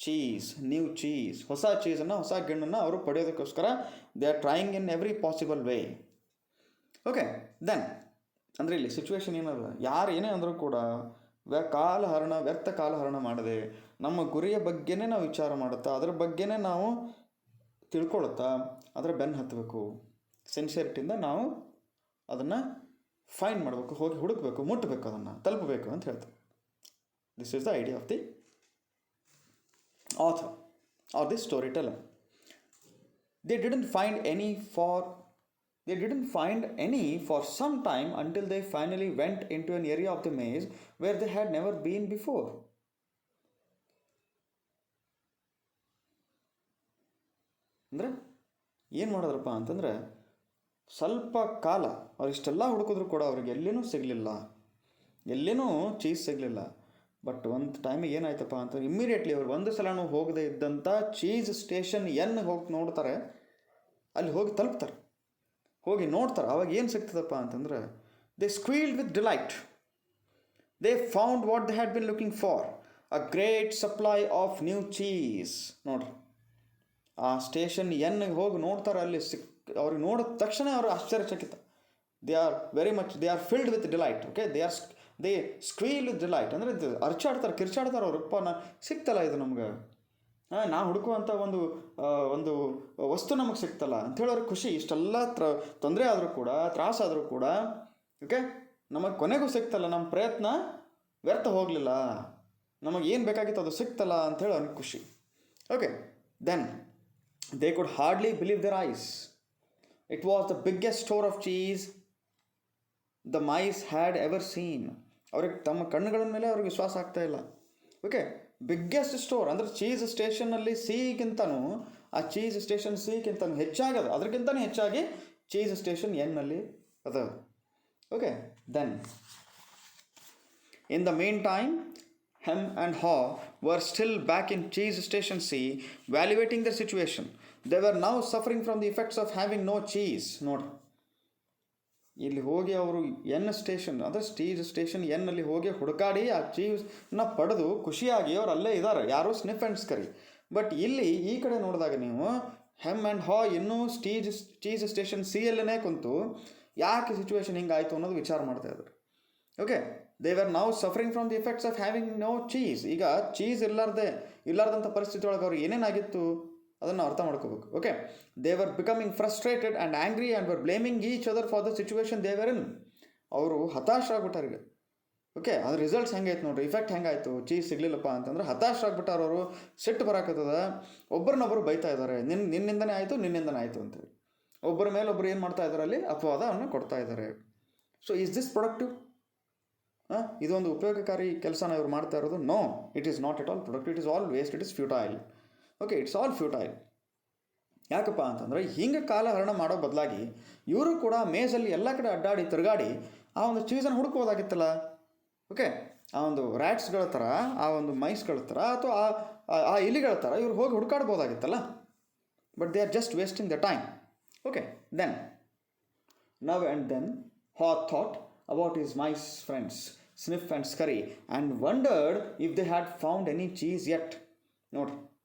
cheese, new cheese, ಹೊಸ ಚೀಸನ್ನು, ಹೊಸ ಗಿಣ್ಣನ್ನು ಅವರು ಪಡೆಯೋದಕ್ಕೋಸ್ಕರ they are trying in every possible way. Okay, then ಅಂದರೆ ಇಲ್ಲಿ ಸಿಚುವೇಶನ್ ಏನಲ್ಲ, ಯಾರು ಏನೇ ಅಂದರೂ ಕೂಡ ವ್ಯರ್ಥ ಕಾಲಹರಣ ಮಾಡದೆ ನಮ್ಮ ಗುರಿಯ ಬಗ್ಗೆನೇ ನಾವು ವಿಚಾರ ಮಾಡುತ್ತಾ, ಅದರ ಬಗ್ಗೆನೇ ನಾವು ತಿಳ್ಕೊಳುತ್ತಾ ಅದರ ಬೆನ್ನು ಹತ್ತಬೇಕು. ಸಿನ್ಸಿಯರಿಟಿಯಿಂದ ನಾವು ಅದನ್ನು ಫೈಂಡ್ ಮಾಡಬೇಕು, ಹೋಗಿ ಹುಡುಕಬೇಕು, ಮುಟ್ಟಬೇಕು, ಅದನ್ನು ತಲುಪಬೇಕು ಅಂತ ಹೇಳ್ತಾರೆ. This is the idea of the author R the story teller. They didn't find any for some time until they finally went into an area of the maze where they had never been before. ಅಂದರೆ ಏನು ಮಾಡಿದ್ರಪ್ಪ ಅಂತಂದರೆ, ಸ್ವಲ್ಪ ಕಾಲ ಅವ್ರು ಇಷ್ಟೆಲ್ಲ ಹುಡುಕಿದ್ರು ಕೂಡ ಅವ್ರಿಗೆ ಎಲ್ಲಿನೂ ಸಿಗಲಿಲ್ಲ, ಎಲ್ಲಿನೂ ಚೀಸ್ ಸಿಗಲಿಲ್ಲ. ಬಟ್ ಒಂದು ಟೈಮಿಗೆ ಏನಾಯ್ತಪ್ಪ ಅಂತಂದ್ರೆ, ಇಮ್ಮಿಡಿಯೇಟ್ಲಿ ಅವ್ರು ಒಂದು ಸಲನೂ ಹೋಗದೇ ಇದ್ದಂಥ ಚೀಸ್ ಸ್ಟೇಷನ್ ಹೋಗಿ ನೋಡ್ತಾರೆ, ಅಲ್ಲಿ ಹೋಗಿ ತಲುಪ್ತಾರೆ, ಹೋಗಿ ನೋಡ್ತಾರೆ. ಅವಾಗ ಏನು ಸಿಗ್ತದಪ್ಪ ಅಂತಂದ್ರೆ, they squealed with delight. They found what they had been looking for, a great supply of new cheese. ನೋಡ್ರಿ, ಆ ಸ್ಟೇಷನ್ ಹೋಗಿ ನೋಡ್ತಾರೆ, ಅಲ್ಲಿ ಅವ್ರಿಗೆ ನೋಡಿದ ತಕ್ಷಣ ಅವರು ಆಶ್ಚರ್ಯಚಕಿತ. They are filled with delight. Okay, they squeal with delight ಅಂದರೆ ಅರ್ಚಾಡ್ತಾರೆ, ಕಿರ್ಚಾಡ್ತಾರೆ ಅವ್ರಪ್ಪ, ಸಿಕ್ತಲ್ಲ ಇದು ನಮ್ಗೆ, ನಾವು ಹುಡುಕುವಂಥ ಒಂದು ವಸ್ತು ನಮಗೆ ಸಿಕ್ತಲ್ಲ ಅಂಥೇಳಿ ಅವ್ರಿಗೆ ಖುಷಿ. ಇಷ್ಟೆಲ್ಲ ತೊಂದರೆ ಆದರೂ ಕೂಡ, ತ್ರಾಸಾದರೂ ಕೂಡ, ಓಕೆ, ನಮಗೆ ಕೊನೆಗೂ ಸಿಕ್ತಲ್ಲ, ನಮ್ಮ ಪ್ರಯತ್ನ ವ್ಯರ್ಥ ಹೋಗಲಿಲ್ಲ, ನಮಗೆ ಏನು ಬೇಕಾಗಿತ್ತು ಅದು ಸಿಕ್ತಲ್ಲ ಅಂಥೇಳಿ ಅವ್ನಿಗೆ ಖುಷಿ. Okay, then they could hardly believe their eyes. It was the biggest store of cheese the mice had ever seen. ಅವ್ರಿಗೆ ತಮ್ಮ ಕಣ್ಣುಗಳ ಮೇಲೆ ಅವ್ರಿಗೆ ವಿಶ್ವಾಸ ಆಗ್ತಾ ಇಲ್ಲ. ಓಕೆ, ಬಿಗ್ಗೆಸ್ಟ್ ಸ್ಟೋರ್ ಅಂದರೆ ಚೀಸ್ ಸ್ಟೇಷನ್ನಲ್ಲಿ ಸಿಗಿಂತನೂ, ಆ ಚೀಸ್ ಸ್ಟೇಷನ್ ಸಿಗಿಂತನೂ ಹೆಚ್ಚಾಗದ, ಅದಕ್ಕಿಂತಲೂ ಹೆಚ್ಚಾಗಿ ಚೀಸ್ ಸ್ಟೇಷನ್ ನಲ್ಲಿ ಅದ. Okay, then in the meantime Hem and Haw were still back in cheese station C, evaluating their situation. They were now suffering from the effects of having no cheese. ನೋಡ್ರಿ, ಇಲ್ಲಿ ಹೋಗಿ ಅವರು station ಅಂದರೆ cheese station ನಲ್ಲಿ ಹೋಗಿ ಹುಡುಕಾಡಿ ಆ ಚೀಸ್ನ ಪಡೆದು ಖುಷಿಯಾಗಿ ಅವ್ರು ಅಲ್ಲೇ ಇದ್ದಾರೆ, ಯಾರೋ ಸ್ನಿಫ್ ಆ್ಯಂಡ್ ಸ್ಕರಿ. ಬಟ್ ಇಲ್ಲಿ ಈ ಕಡೆ ನೋಡಿದಾಗ ನೀವು ಹೆಮ್ ಆ್ಯಂಡ್ ಹಾ ಇನ್ನೂ ಚೀಸ್ ಸ್ಟೇಷನ್ ಸಿಯಲ್ಲೇ ಕುಂತು ಯಾಕೆ ಸಿಚುವೇಶನ್ ಹಿಂಗಾಯಿತು ಅನ್ನೋದು ವಿಚಾರ ಮಾಡ್ತಾ ಇದ್ದಾರೆ. Okay, they were now suffering from the effects of having no cheese. ಈಗ ಚೀಸ್ ಇಲ್ಲಾರ್ದಂಥ ಪರಿಸ್ಥಿತಿ ಒಳಗೆ ಅವ್ರಿಗೆ ಏನೇನಾಗಿತ್ತು ಅದನ್ನು ಅರ್ಥ ಮಾಡ್ಕೋಬೇಕು. Okay, they were becoming frustrated and angry and were blaming each other for the situation they were in. ಅವರು ಹತಾಶರಾಗ್ಬಿಟ್ಟಾರ ಈಗ. ಓಕೆ, ಅದ್ರ ರಿಸಲ್ಟ್ಸ್ ಹೆಂಗಾಯ್ತು ನೋಡ್ರಿ, ಇಫೆಕ್ಟ್ ಹೆಂಗಾಯ್ತು, ಚೀಸ್ ಸಿಗ್ಲಿಲ್ಲಪ್ಪ ಅಂತಂದ್ರೆ ಹತಾಶರಾಗ್ಬಿಟ್ಟಾರ ಅವರು, ಸಿಟ್ಟು ಬರಾಕತ್ತದ, ಒಬ್ಬರನ್ನೊಬ್ಬರು ಬೈತಾ ಇದ್ದಾರೆ, ನಿನ್ನಿಂದನೇ ಆಯಿತು ಅಂತೇಳಿ ಒಬ್ಬರ ಮೇಲೆ ಒಬ್ಬರು ಏನು ಮಾಡ್ತಾ ಇದ್ದಾರೆ, ಅಲ್ಲಿ ಅಪವಾದವನ್ನು ಕೊಡ್ತಾ ಇದ್ದಾರೆ. So is this productive? ಇದೊಂದು ಉಪಯೋಗಕಾರಿ ಕೆಲಸನ ಇವ್ರು ಮಾಡ್ತಾ ಇರೋದು? No, it is not at all productive, it is all waste, it is futile. Okay, it's all futile. ಯಾಕಪ್ಪ ಅಂತಂದರೆ ಹಿಂಗೆ ಕಾಲಹರಣ ಮಾಡೋ ಬದಲಾಗಿ ಇವರು ಕೂಡ ಮೇಜಲ್ಲಿ ಎಲ್ಲ ಕಡೆ ಅಡ್ಡಾಡಿ ತಿರುಗಾಡಿ ಆ ಒಂದು ಚೀಸನ್ನು ಹುಡುಕೋದಾಗಿತ್ತಲ್ಲ. ಓಕೆ, ಆ ಒಂದು ರ್ಯಾಟ್ಸ್ಗಳ ಥರ, ಆ ಒಂದು ಮೈಸ್ಗಳ ಥರ, ಅಥವಾ ಆ ಇಲಿಗಳ ಥರ ಇವ್ರು ಹೋಗಿ ಹುಡುಕಾಡ್ಬೋದಾಗಿತ್ತಲ್ಲ. But they are just wasting the time. Okay, then now and then Haw thought about his mice friends, Sniff and Scurry, and wondered if they had found any cheese yet. ನೋಡ್ರಿ,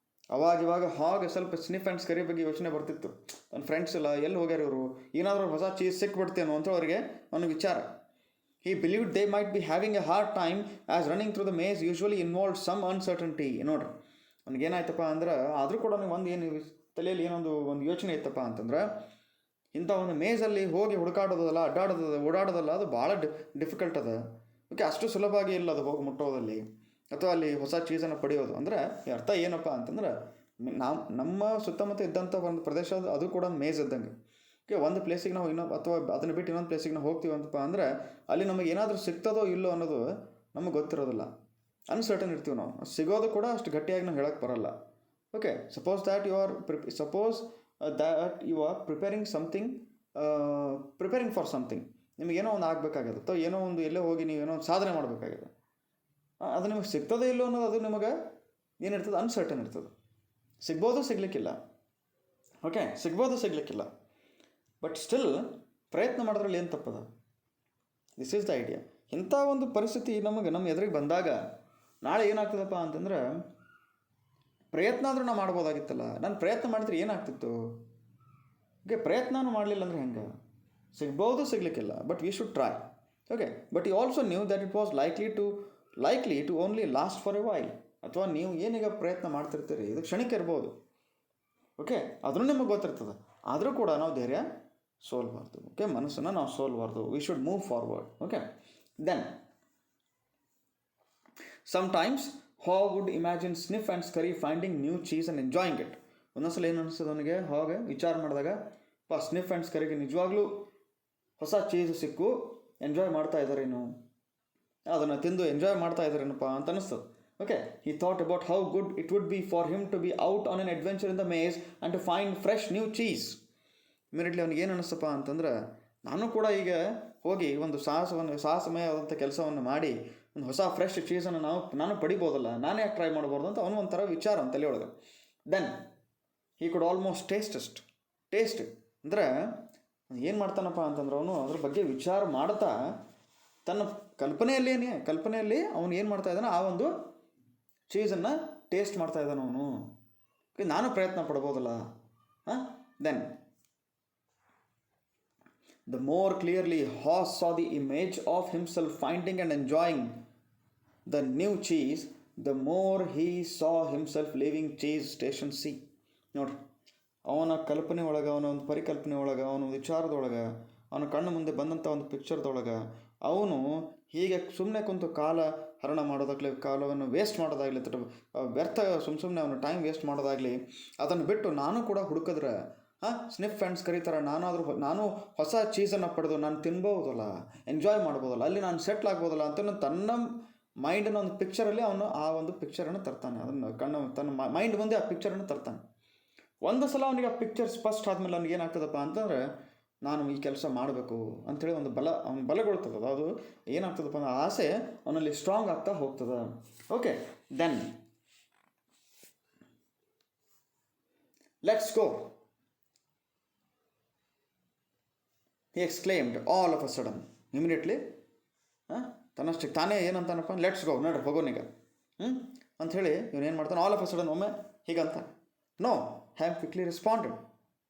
ಅವಾಗಿವಾಗ ಹಾಗೆ ಸ್ವಲ್ಪ ಸ್ನಿಫ್ ಆ್ಯಂಡ್ ಸ್ಕರಿ ಬಗ್ಗೆ ಯೋಚನೆ ಬರ್ತಿತ್ತು. ನನ್ನ friends ಎಲ್ಲ ಎಲ್ಲಿ ಹೋಗ್ಯಾರ ಇವರು, ಏನಾದರೂ ಹೊಸ ಚೀಸ್ ಸಿಕ್ಬಿಡ್ತೇನೋ ಅಂತ ಅವರಿಗೆ ಅವನ ವಿಚಾರ. He believed they might be having a hard time as running through the maze usually involved some uncertainty. ನೋಡ್ರಿ, ನನಗೇನಾಯ್ತಪ್ಪ ಅಂದ್ರೆ, ಆದರೂ ಕೂಡ ಏನು ತಲೆಯಲ್ಲಿ ಒಂದು ಯೋಚನೆ ಇತ್ತಪ್ಪ ಅಂತಂದ್ರೆ, ಇಂಥ ಒಂದು ಮೇಜಲ್ಲಿ ಹೋಗಿ ಹುಡುಕಾಡೋದಲ್ಲ, ಓಡಾಡೋದಲ್ಲ, ಅದು ಭಾಳ ಡಿಫಿಕಲ್ಟ್ ಅದ. ಓಕೆ, ಅಷ್ಟು ಸುಲಭವಾಗಿ ಇಲ್ಲ ಅದು ಹೋಗಿ ಮುಟ್ಟೋದಲ್ಲಿ, ಅಥವಾ ಅಲ್ಲಿ ಹೊಸ ಚೀಸನ್ನು ಪಡೆಯೋದು. ಅಂದರೆ ಅರ್ಥ ಏನಪ್ಪ ಅಂತಂದ್ರೆ, ನಮ್ಮ ಸುತ್ತಮುತ್ತ ಇದ್ದಂಥ ಒಂದು ಪ್ರದೇಶ ಅದು ಕೂಡ ಮೇಜ್ ಇದ್ದಂಗೆ. ಓಕೆ, ಒಂದು ಪ್ಲೇಸಿಗೆ ನಾವು ಅಥವಾ ಅದನ್ನು ಬಿಟ್ಟು ಇನ್ನೊಂದು ಪ್ಲೇಸಿಗೆ ನಾವು ಹೋಗ್ತೀವಿ ಅಂತಪ್ಪ ಅಂದರೆ ಅಲ್ಲಿ ನಮಗೆ ಏನಾದರೂ ಸಿಗ್ತದೋ ಇಲ್ಲೋ ಅನ್ನೋದು ನಮಗೆ ಗೊತ್ತಿರೋದಿಲ್ಲ. ಅನ್ಸರ್ಟನ್ ಇರ್ತೀವಿ ನಾವು. ಸಿಗೋದು ಕೂಡ ಅಷ್ಟು ಗಟ್ಟಿಯಾಗಿ ನಾವು ಹೇಳೋಕ್ಕೆ ಬರೋಲ್ಲ. Okay, suppose that you are preparing something, preparing for something. ನಿಮಗೇನೋ ಒಂದು ಆಗಬೇಕಾಗಿದೆ ಅಥವಾ ಏನೋ ಒಂದು ಎಲ್ಲೇ ಹೋಗಿ ನೀವೇನೋ ಒಂದು ಸಾಧನೆ ಮಾಡಬೇಕಾಗಿದೆ. ಅದು ನಿಮಗೆ ಸಿಗ್ತದೆ ಇಲ್ಲೋ ಅನ್ನೋದು ಅದು ನಿಮಗೆ ಏನಿರ್ತದೆ, ಅನ್ಸರ್ಟನ್ ಇರ್ತದೆ. ಸಿಗ್ಬೋದು, ಸಿಗಲಿಕ್ಕಿಲ್ಲ. ಓಕೆ, ಸಿಗ್ಬೋದು, ಸಿಗಲಿಕ್ಕಿಲ್ಲ. ಬಟ್ ಸ್ಟಿಲ್ ಪ್ರಯತ್ನ ಮಾಡೋದ್ರಲ್ಲಿ ಏನು ತಪ್ಪದ? This is the idea. ಇಂಥ ಒಂದು ಪರಿಸ್ಥಿತಿ ನಮ್ಮ ಎದುರಿಗೆ ಬಂದಾಗ ನಾಳೆ ಏನಾಗ್ತದಪ್ಪ ಅಂತಂದ್ರೆ, ಪ್ರಯತ್ನ ಆದರೂ ನಾವು ಮಾಡ್ಬೋದಾಗಿತ್ತಲ್ಲ. ನಾನು ಪ್ರಯತ್ನ ಮಾಡಿದ್ರೆ ಏನಾಗ್ತಿತ್ತು? ಓಕೆ, ಪ್ರಯತ್ನನೂ ಮಾಡಲಿಲ್ಲ ಅಂದರೆ ಹೆಂಗೆ? ಸಿಗ್ಬೋದು, ಸಿಗಲಿಕ್ಕಿಲ್ಲ. But we should try. Okay, but you also knew that it was likely to only last for a while. ಅಥವಾ ನೀವು ಏನೀಗ ಪ್ರಯತ್ನ ಮಾಡ್ತಿರ್ತೀರಿ ಇದು ಕ್ಷಣಿಕ ಇರ್ಬೋದು. ಓಕೆ, ಅದನ್ನು ನಿಮಗೆ ಗೊತ್ತಿರ್ತದೆ. ಆದರೂ ಕೂಡ ನಾವು ಧೈರ್ಯ ಸೋಲ್ಬಾರ್ದು. ಓಕೆ, ಮನಸ್ಸನ್ನು ನಾವು ಸೋಲ್ಬಾರ್ದು. We should move forward. Okay, then sometimes Haw would imagine Sniff and Scurry finding new cheese and enjoying it. ಒಂದೊಂದ್ಸಲ ಏನು ಅನಿಸ್ತದೆ ಅವನಿಗೆ, ಹಾಗೆ ವಿಚಾರ ಮಾಡಿದಾಗ ಸ್ನಿಫ್ ಆ್ಯಂಡ್ ಸ್ಕರಿಗೆ ನಿಜವಾಗ್ಲೂ ಹೊಸ ಚೀಸ್ ಸಿಕ್ಕು ಎಂಜಾಯ್ ಮಾಡ್ತಾ ಇದ್ದಾರೇನು, ಅದನ್ನು ತಿಂದು ಎಂಜಾಯ್ ಮಾಡ್ತಾ ಇದ್ದಾರೇನಪ್ಪ ಅಂತ ಅನಿಸ್ತದೆ. Okay, he thought about how good it would be for him to be out on an adventure in the maze and to find fresh new cheese. Immediately ಅವ್ನಿಗೆ ಏನು ಅನಿಸ್ತಪ್ಪ ಅಂತಂದ್ರೆ, ನಾನು ಕೂಡ ಈಗ ಹೋಗಿ ಒಂದು ಸಾಹಸಮಯವಾದಂಥ ಕೆಲಸವನ್ನು ಮಾಡಿ ಒಂದು ಹೊಸ ಫ್ರೆಶ್ ಚೀಸನ್ನು ನಾನು ಪಡಿಬೋದಲ್ಲ, ನಾನೇ ಯಾಕೆ ಟ್ರೈ ಮಾಡ್ಬೋದು ಅಂತ ಅವನು ಒಂಥರ ವಿಚಾರ ಅಂತ ತಲೆಯೊಳಗೆ. Then he could almost taste ಅಂದರೆ ಏನು ಮಾಡ್ತಾನಪ್ಪ ಅಂತಂದ್ರೆ, ಅವನು ಅದ್ರ ಬಗ್ಗೆ ವಿಚಾರ ಮಾಡ್ತಾ ತನ್ನ ಕಲ್ಪನೆಯಲ್ಲಿ ಅವನು ಏನು ಮಾಡ್ತಾ ಇದ್ದಾನೆ, ಆ ಒಂದು ಚೀಸನ್ನು ಟೇಸ್ಟ್ ಮಾಡ್ತಾ ಇದ್ದಾನೆ ಅವನು. ನಾನು ಪ್ರಯತ್ನ ಪಡ್ಬೋದಲ್ಲ. Then the more clearly Haw saw the image of himself finding and enjoying the new cheese, the more he saw himself leaving cheese station C. ನೋಡ್ರಿ, ಅವನ ಕಲ್ಪನೆ ಒಳಗೆ, ಅವನ ಒಂದು ಪರಿಕಲ್ಪನೆ ಒಳಗೆ, ಅವನ ವಿಚಾರದೊಳಗೆ, ಅವನ ಕಣ್ಣು ಮುಂದೆ ಬಂದಂಥ ಒಂದು ಪಿಕ್ಚರ್ದೊಳಗೆ ಅವನು ಹೀಗೆ ಸುಮ್ಮನೆ ಕುಂತು ಕಾಲ ಹರಣ ಮಾಡೋದಾಗಲಿ, ಕಾಲವನ್ನು ವೇಸ್ಟ್ ಮಾಡೋದಾಗಲಿ, ವ್ಯರ್ಥ ಸುಮ್ಮನೆ ಅವನು ಟೈಮ್ ವೇಸ್ಟ್ ಮಾಡೋದಾಗಲಿ, ಅದನ್ನು ಬಿಟ್ಟು ನಾನು ಕೂಡ ಹುಡುಕಿದ್ರೆ ಸ್ನಿಫ್ ಆ್ಯಂಡ್ ಸ್ಕರಿ ಥರ ನಾನು ಹೊಸ ಚೀಸನ್ನು ಪಡೆದು ನಾನು ತಿನ್ಬೋದಲ್ಲ, ಎಂಜಾಯ್ ಮಾಡ್ಬೋದಲ್ಲ, ಅಲ್ಲಿ ನಾನು ಸೆಟ್ಲ್ ಆಗ್ಬೋದಲ್ಲ ಅಂತ ತನ್ನ ಮೈಂಡಿನ ಒಂದು ಪಿಕ್ಚರಲ್ಲಿ ಅವನು ಆ ಒಂದು ಪಿಕ್ಚರನ್ನು ತರ್ತಾನೆ. ಅದನ್ನು ತನ್ನ ಮೈಂಡ್ ಮುಂದೆ ಆ ಪಿಕ್ಚರನ್ನು ತರ್ತಾನೆ. ಒಂದು ಸಲ ಅವನಿಗೆ ಆ ಪಿಕ್ಚರ್ ಸ್ಪಷ್ಟ ಆದಮೇಲೆ ಅವ್ನಿಗೆ ಏನಾಗ್ತದಪ್ಪ ಅಂತಂದರೆ, ನಾನು ಈ ಕೆಲಸ ಮಾಡಬೇಕು ಅಂಥೇಳಿ ಒಂದು ಅವನು ಬಲಗೊಳ್ತದೆ. ಅದು ಏನಾಗ್ತದಪ್ಪ ಅಂದ್ರೆ, ಆಸೆ ಅವನಲ್ಲಿ ಸ್ಟ್ರಾಂಗ್ ಆಗ್ತಾ ಹೋಗ್ತದೆ. Okay, then let's go, he exclaimed all of a sudden. Immediately ತನ್ನಷ್ಟಕ್ಕೆ ತಾನೇ ಏನಂತಾನಪ್ಪ, ಲೆಟ್ಸ್ ಗೋ, ನೋಡ್ರಿ ಹೋಗೋನೀಗ ಅಂಥೇಳಿ ಇವನೇನು ಮಾಡ್ತಾನೆ, ಆಲ್ ಆಫ್ ಅ ಸಡನ್ ಒಮ್ಮೆ ಹೀಗಂತ. No, Hem quickly responded,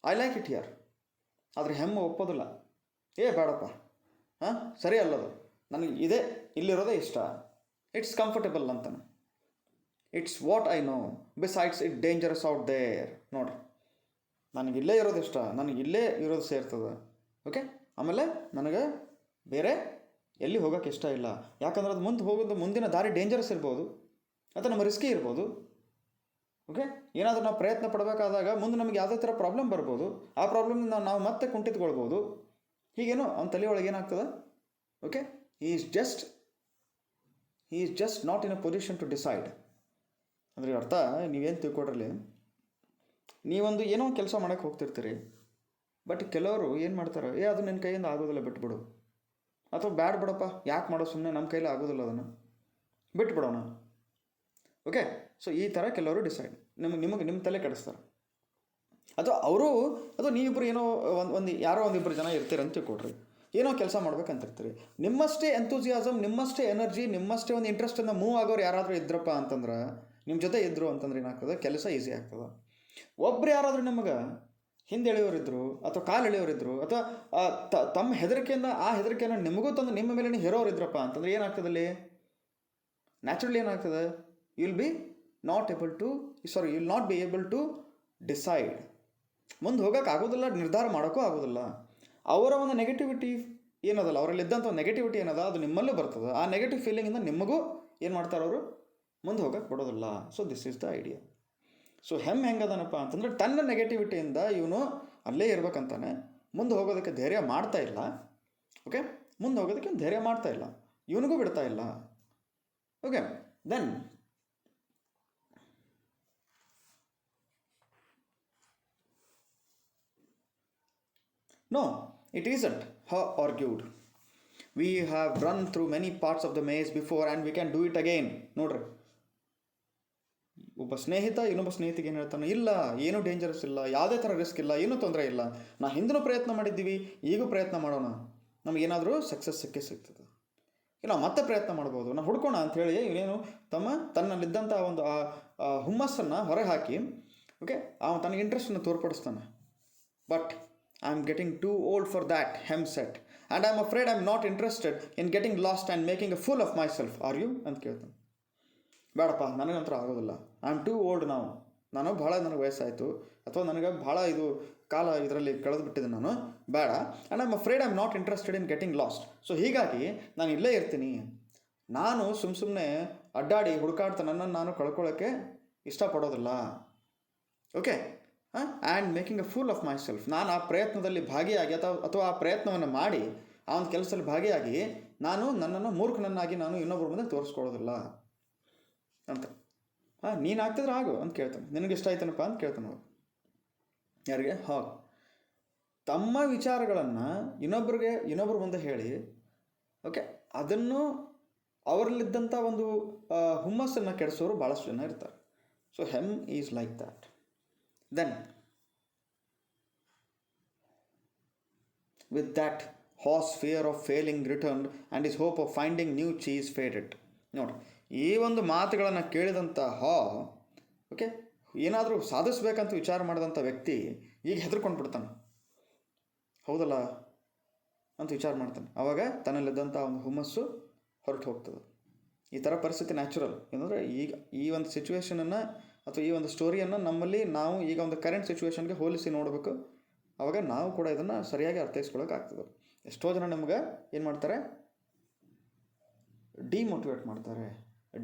I like it here. ಆದರೆ ಹೆಮ್ಮೆ ಒಪ್ಪೋದಿಲ್ಲ. ಬೇಡಪ್ಪ, ಸರಿ ಅಲ್ಲದು, ನನಗೆ ಇಲ್ಲಿರೋದೇ ಇಷ್ಟ, ಇಟ್ಸ್ ಕಂಫರ್ಟೇಬಲ್ ಅಂತಾನೆ. It's what I know, besides it dangerous out there. ನೋಡ್ರಿ, ನನಗಿಲ್ಲೇ ಇರೋದು ಇಷ್ಟ, ನನಗಿಲ್ಲೇ ಇರೋದು ಸೇರ್ತದೆ. ಓಕೆ, ಆಮೇಲೆ ನನಗೆ ಬೇರೆ ಎಲ್ಲಿ ಹೋಗೋಕ್ಕೆ ಇಷ್ಟ ಇಲ್ಲ. ಯಾಕಂದ್ರೆ ಅದು ಮುಂದಿನ ದಾರಿ ಡೇಂಜರಸ್ ಇರ್ಬೋದು ಅಥವಾ ನಮ್ಮ ರಿಸ್ಕಿ ಇರ್ಬೋದು. ಓಕೆ, ಏನಾದರೂ ನಾವು ಪ್ರಯತ್ನ ಪಡಬೇಕಾದಾಗ ಮುಂದೆ ನಮಗೆ ಯಾವುದೇ ಥರ ಪ್ರಾಬ್ಲಮ್ ಬರ್ಬೋದು. ಆ ಪ್ರಾಬ್ಲಮ್ನಿಂದ ನಾವು ಮತ್ತೆ ಕುಂಠಿತಗೊಳ್ಬೋದು. ಹೀಗೇನೋ ಅವನ ತಲೆಯೊಳಗೆ ಏನಾಗ್ತದೆ, okay, he is just not in a position to decide. ಅಂದರೆ ಅರ್ಥ ನೀವೇನು ತಿಳ್ಕೊಡ್ರಲ್ಲಿ, ನೀವೊಂದು ಏನೋ ಒಂದು ಕೆಲಸ ಮಾಡೋಕ್ಕೆ ಹೋಗ್ತಿರ್ತೀರಿ. ಬಟ್ ಕೆಲವರು ಏನು ಮಾಡ್ತಾರೆ, ಅದು ನಿನ್ನ ಕೈಯಿಂದ ಆಗೋದಿಲ್ಲ, ಬಿಟ್ಬಿಡು, ಅಥವಾ ಬ್ಯಾಡ್ ಬಿಡಪ್ಪ, ಯಾಕೆ ಮಾಡೋ, ಸುಮ್ಮನೆ ನಮ್ಮ ಕೈಲಿ ಆಗೋದಿಲ್ಲ, ಅದನ್ನು ಬಿಟ್ಬಿಡೋಣ. ಓಕೆ, ಸೊ ಈ ಥರ ಕೆಲವರು ಡಿಸೈಡ್ ನಿಮ್ಮ ತಲೆ ಕೆಡಿಸ್ತಾರೆ. ಅಥವಾ ನೀವಿಬ್ಬರು ಏನೋ ಯಾರೋ ಒಂದಿಬ್ಬರು ಜನ ಇರ್ತೀರಂತ ತಿಳ್ಕೊಡ್ರಿ, ಏನೋ ಕೆಲಸ ಮಾಡ್ಬೇಕಂತಿರ್ತೀರಿ. ನಿಮ್ಮಷ್ಟೇ ಎಂತೂಸಿಯಾಸಮ್, ನಿಮ್ಮಷ್ಟೇ ಎನರ್ಜಿ, ನಿಮ್ಮಷ್ಟೇ ಒಂದು ಇಂಟ್ರೆಸ್ಟಿಂದ ಮೂವ್ ಆಗೋರು ಯಾರಾದರೂ ಇದ್ರಪ್ಪ ಅಂತಂದ್ರೆ, ನಿಮ್ಮ ಜೊತೆ ಇದ್ದರು ಅಂತಂದ್ರೆ ಏನಾಗ್ತದೆ, ಕೆಲಸ ಈಸಿ ಆಗ್ತದೆ. ಒಬ್ರು ಯಾರಾದರೂ ನಿಮಗೆ ಹಿಂದೆ ಎಳೆಯೋರಿದ್ರು ಅಥವಾ ಕಾಲು ಎಳೆಯೋರಿದ್ರು ಅಥವಾ ತಮ್ಮ ಹೆದರಿಕೆಯಿಂದ ಆ ಹೆದರಿಕೆಯನ್ನು ನಿಮಗೂ ತಂದು ನಿಮ್ಮ ಮೇಲೆ ಹೇರೋರಿದ್ರಪ್ಪ ಅಂತಂದ್ರೆ ಏನಾಗ್ತದಲ್ಲಿ, ನ್ಯಾಚುರಲಿ ಏನಾಗ್ತದೆ, you will not be able to decide. ಮುಂದೆ ಹೋಗೋಕೆ ಆಗೋದಿಲ್ಲ, ನಿರ್ಧಾರ ಮಾಡೋಕ್ಕೂ ಆಗೋದಿಲ್ಲ. ಅವರ ಒಂದು ನೆಗೆಟಿವಿಟಿ ಏನದಲ್ಲ, ಅವರಲ್ಲಿದ್ದಂಥ ಒಂದು ನೆಗೆಟಿವಿಟಿ ಏನದ ಅದು ನಿಮ್ಮಲ್ಲೂ ಬರ್ತದೆ. ಆ ನೆಗೆಟಿವ್ ಫೀಲಿಂಗಿಂದ ನಿಮಗೂ ಏನು ಮಾಡ್ತಾರೆ, ಅವರು ಮುಂದೆ ಹೋಗೋಕೆ ಬಿಡೋದಿಲ್ಲ. So this is the idea. So ಹೆಂಗದನಪ್ಪ ಅಂತಂದ್ರೆ, ತನ್ನ ನೆಗೆಟಿವಿಟಿಯಿಂದ ಇವನು ಅಲ್ಲೇ ಇರ್ಬೇಕಂತಾನೆ, ಮುಂದೆ ಹೋಗೋದಕ್ಕೆ ಧೈರ್ಯ ಮಾಡ್ತಾ ಇಲ್ಲ. ಓಕೆ, ಮುಂದೆ ಹೋಗೋದಕ್ಕೆ ಧೈರ್ಯ ಮಾಡ್ತಾ ಇಲ್ಲ, ಇವನಿಗೂ ಬಿಡ್ತಾ ಇಲ್ಲ. Okay, then no, it isn't, her argued. We have run through many parts of the maze before and we can do it again. ನೋಡ್ರಿ, ಒಬ್ಬ ಸ್ನೇಹಿತ ಇನ್ನೊಬ್ಬ ಸ್ನೇಹಿತಿಗೆ ಏನು ಹೇಳ್ತಾನೆ, ಇಲ್ಲ ಏನೂ ಡೇಂಜರಸ್ ಇಲ್ಲ, ಯಾವುದೇ ಥರ ರಿಸ್ಕ್ ಇಲ್ಲ, ಏನೂ ತೊಂದರೆ ಇಲ್ಲ, ನಾ ಹಿಂದೂ ಪ್ರಯತ್ನ ಮಾಡಿದ್ದೀವಿ, ಈಗೂ ಪ್ರಯತ್ನ ಮಾಡೋಣ, ನಮಗೇನಾದರೂ ಸಕ್ಸಸ್ ಸಿಗ್ತದೆ, ನಾವು ಮತ್ತೆ ಪ್ರಯತ್ನ ಮಾಡ್ಬೋದು, ನಾವು ಹುಡ್ಕೋಣ ಅಂಥೇಳಿ ಇವನೇನು ತನ್ನಲ್ಲಿದ್ದಂಥ ಒಂದು ಹುಮ್ಮಸ್ಸನ್ನು ಹೊರಗೆ ಹಾಕಿ, ಓಕೆ, ಅವನು ತನಗೆ ಇಂಟ್ರೆಸ್ಟನ್ನು ತೋರ್ಪಡಿಸ್ತಾನೆ. But I am getting too old for that, Hem said, and I am afraid I am not interested in getting lost and making a fool of myself. Are you ಅಂತ ಕೇಳ್ತಾನೆ. ಬೇಡಪ್ಪ, ನನಗಂತರ ಆಗೋದಿಲ್ಲ, I am two old ನಾವು, ನನಗೆ ವಯಸ್ಸಾಯಿತು, ಅಥವಾ ನನಗೆ ಭಾಳ ಇದು ಕಾಲ ಇದರಲ್ಲಿ ಕಳೆದುಬಿಟ್ಟಿದೆ ನಾನು, ಬೇಡ. And I am afraid I am not interested in getting last. So ಹೀಗಾಗಿ ನಾನು ಇಲ್ಲೇ ಇರ್ತೀನಿ, ನಾನು ಸುಮ್ಮನೆ ಅಡ್ಡಾಡಿ ಹುಡುಕಾಡ್ತಾ ನನ್ನನ್ನು ನಾನು ಕಳ್ಕೊಳ್ಳೋಕ್ಕೆ ಇಷ್ಟಪಡೋದಿಲ್ಲ. Okay, and making a fool of my self, ನಾನು ಆ ಪ್ರಯತ್ನದಲ್ಲಿ ಭಾಗಿಯಾಗಿ ಅಥವಾ ಆ ಪ್ರಯತ್ನವನ್ನು ಮಾಡಿ ಆ ಒಂದು ಕೆಲಸದಲ್ಲಿ ಭಾಗಿಯಾಗಿ ನನ್ನನ್ನು ಮೂರ್ಖನನ್ನಾಗಿ ನಾನು ಇನ್ನೊಬ್ಬರ ಮುಂದೆ ತೋರಿಸ್ಕೊಳ್ಳೋದಿಲ್ಲ ಅಂತ. ನೀನು ಆಗ್ತಿದ್ರೆ ಆಗು ಅಂತ ಕೇಳ್ತಾನೆ. ನಿನಗೆ ಇಷ್ಟ ಆಯ್ತನಪ್ಪ ಅಂತ ಕೇಳ್ತಾನೆ ಅವರು. ಯಾರಿಗೆ? ಹಾಗೆ ತಮ್ಮ ವಿಚಾರಗಳನ್ನು ಇನ್ನೊಬ್ಬರ ಮುಂದೆ ಹೇಳಿ, ಓಕೆ, ಅದನ್ನು ಅವರಲ್ಲಿದ್ದಂಥ ಒಂದು ಹುಮ್ಮಸ್ಸನ್ನು ಕೆಡಿಸೋರು ಭಾಳಷ್ಟು ಜನ ಇರ್ತಾರೆ. So him is like that. Then, with that, Haw's fear of failing returned and his hope of finding new cheese faded. ನೋಡಿ, ಈ ಒಂದು ಮಾತುಗಳನ್ನು ಕೇಳಿದಂಥ ಓಕೆ, ಏನಾದರೂ ಸಾಧಿಸ್ಬೇಕಂತ ವಿಚಾರ ಮಾಡಿದಂಥ ವ್ಯಕ್ತಿ ಈಗ ಹೆದರ್ಕೊಂಡು ಬಿಡ್ತಾನೆ, ಹೌದಲ್ಲ ಅಂತ ವಿಚಾರ ಮಾಡ್ತಾನೆ. ಆವಾಗ ತನ್ನಲ್ಲಿದ್ದಂಥ ಒಂದು ಹುಮ್ಮಸ್ಸು ಹೊರಟು ಹೋಗ್ತದೆ. ಈ ಥರ ಪರಿಸ್ಥಿತಿ ನ್ಯಾಚುರಲ್. ಏನಂದರೆ ಈಗ ಈ ಒಂದು ಸಿಚುವೇಶನನ್ನು ಅಥವಾ ಈ ಒಂದು ಸ್ಟೋರಿಯನ್ನು ನಾವು ಈಗ ಒಂದು ಕರೆಂಟ್ ಸಿಚುವೇಶನ್ಗೆ ಹೋಲಿಸಿ ನೋಡಬೇಕು. ಆವಾಗ ನಾವು ಕೂಡ ಇದನ್ನು ಸರಿಯಾಗಿ ಅರ್ಥೈಸ್ಕೊಳ್ಳೋಕ್ಕಾಗ್ತದೆ. ಎಷ್ಟೋ ಜನ ನಮ್ಗೆ ಏನು ಮಾಡ್ತಾರೆ, ಡಿಮೋಟಿವೇಟ್ ಮಾಡ್ತಾರೆ,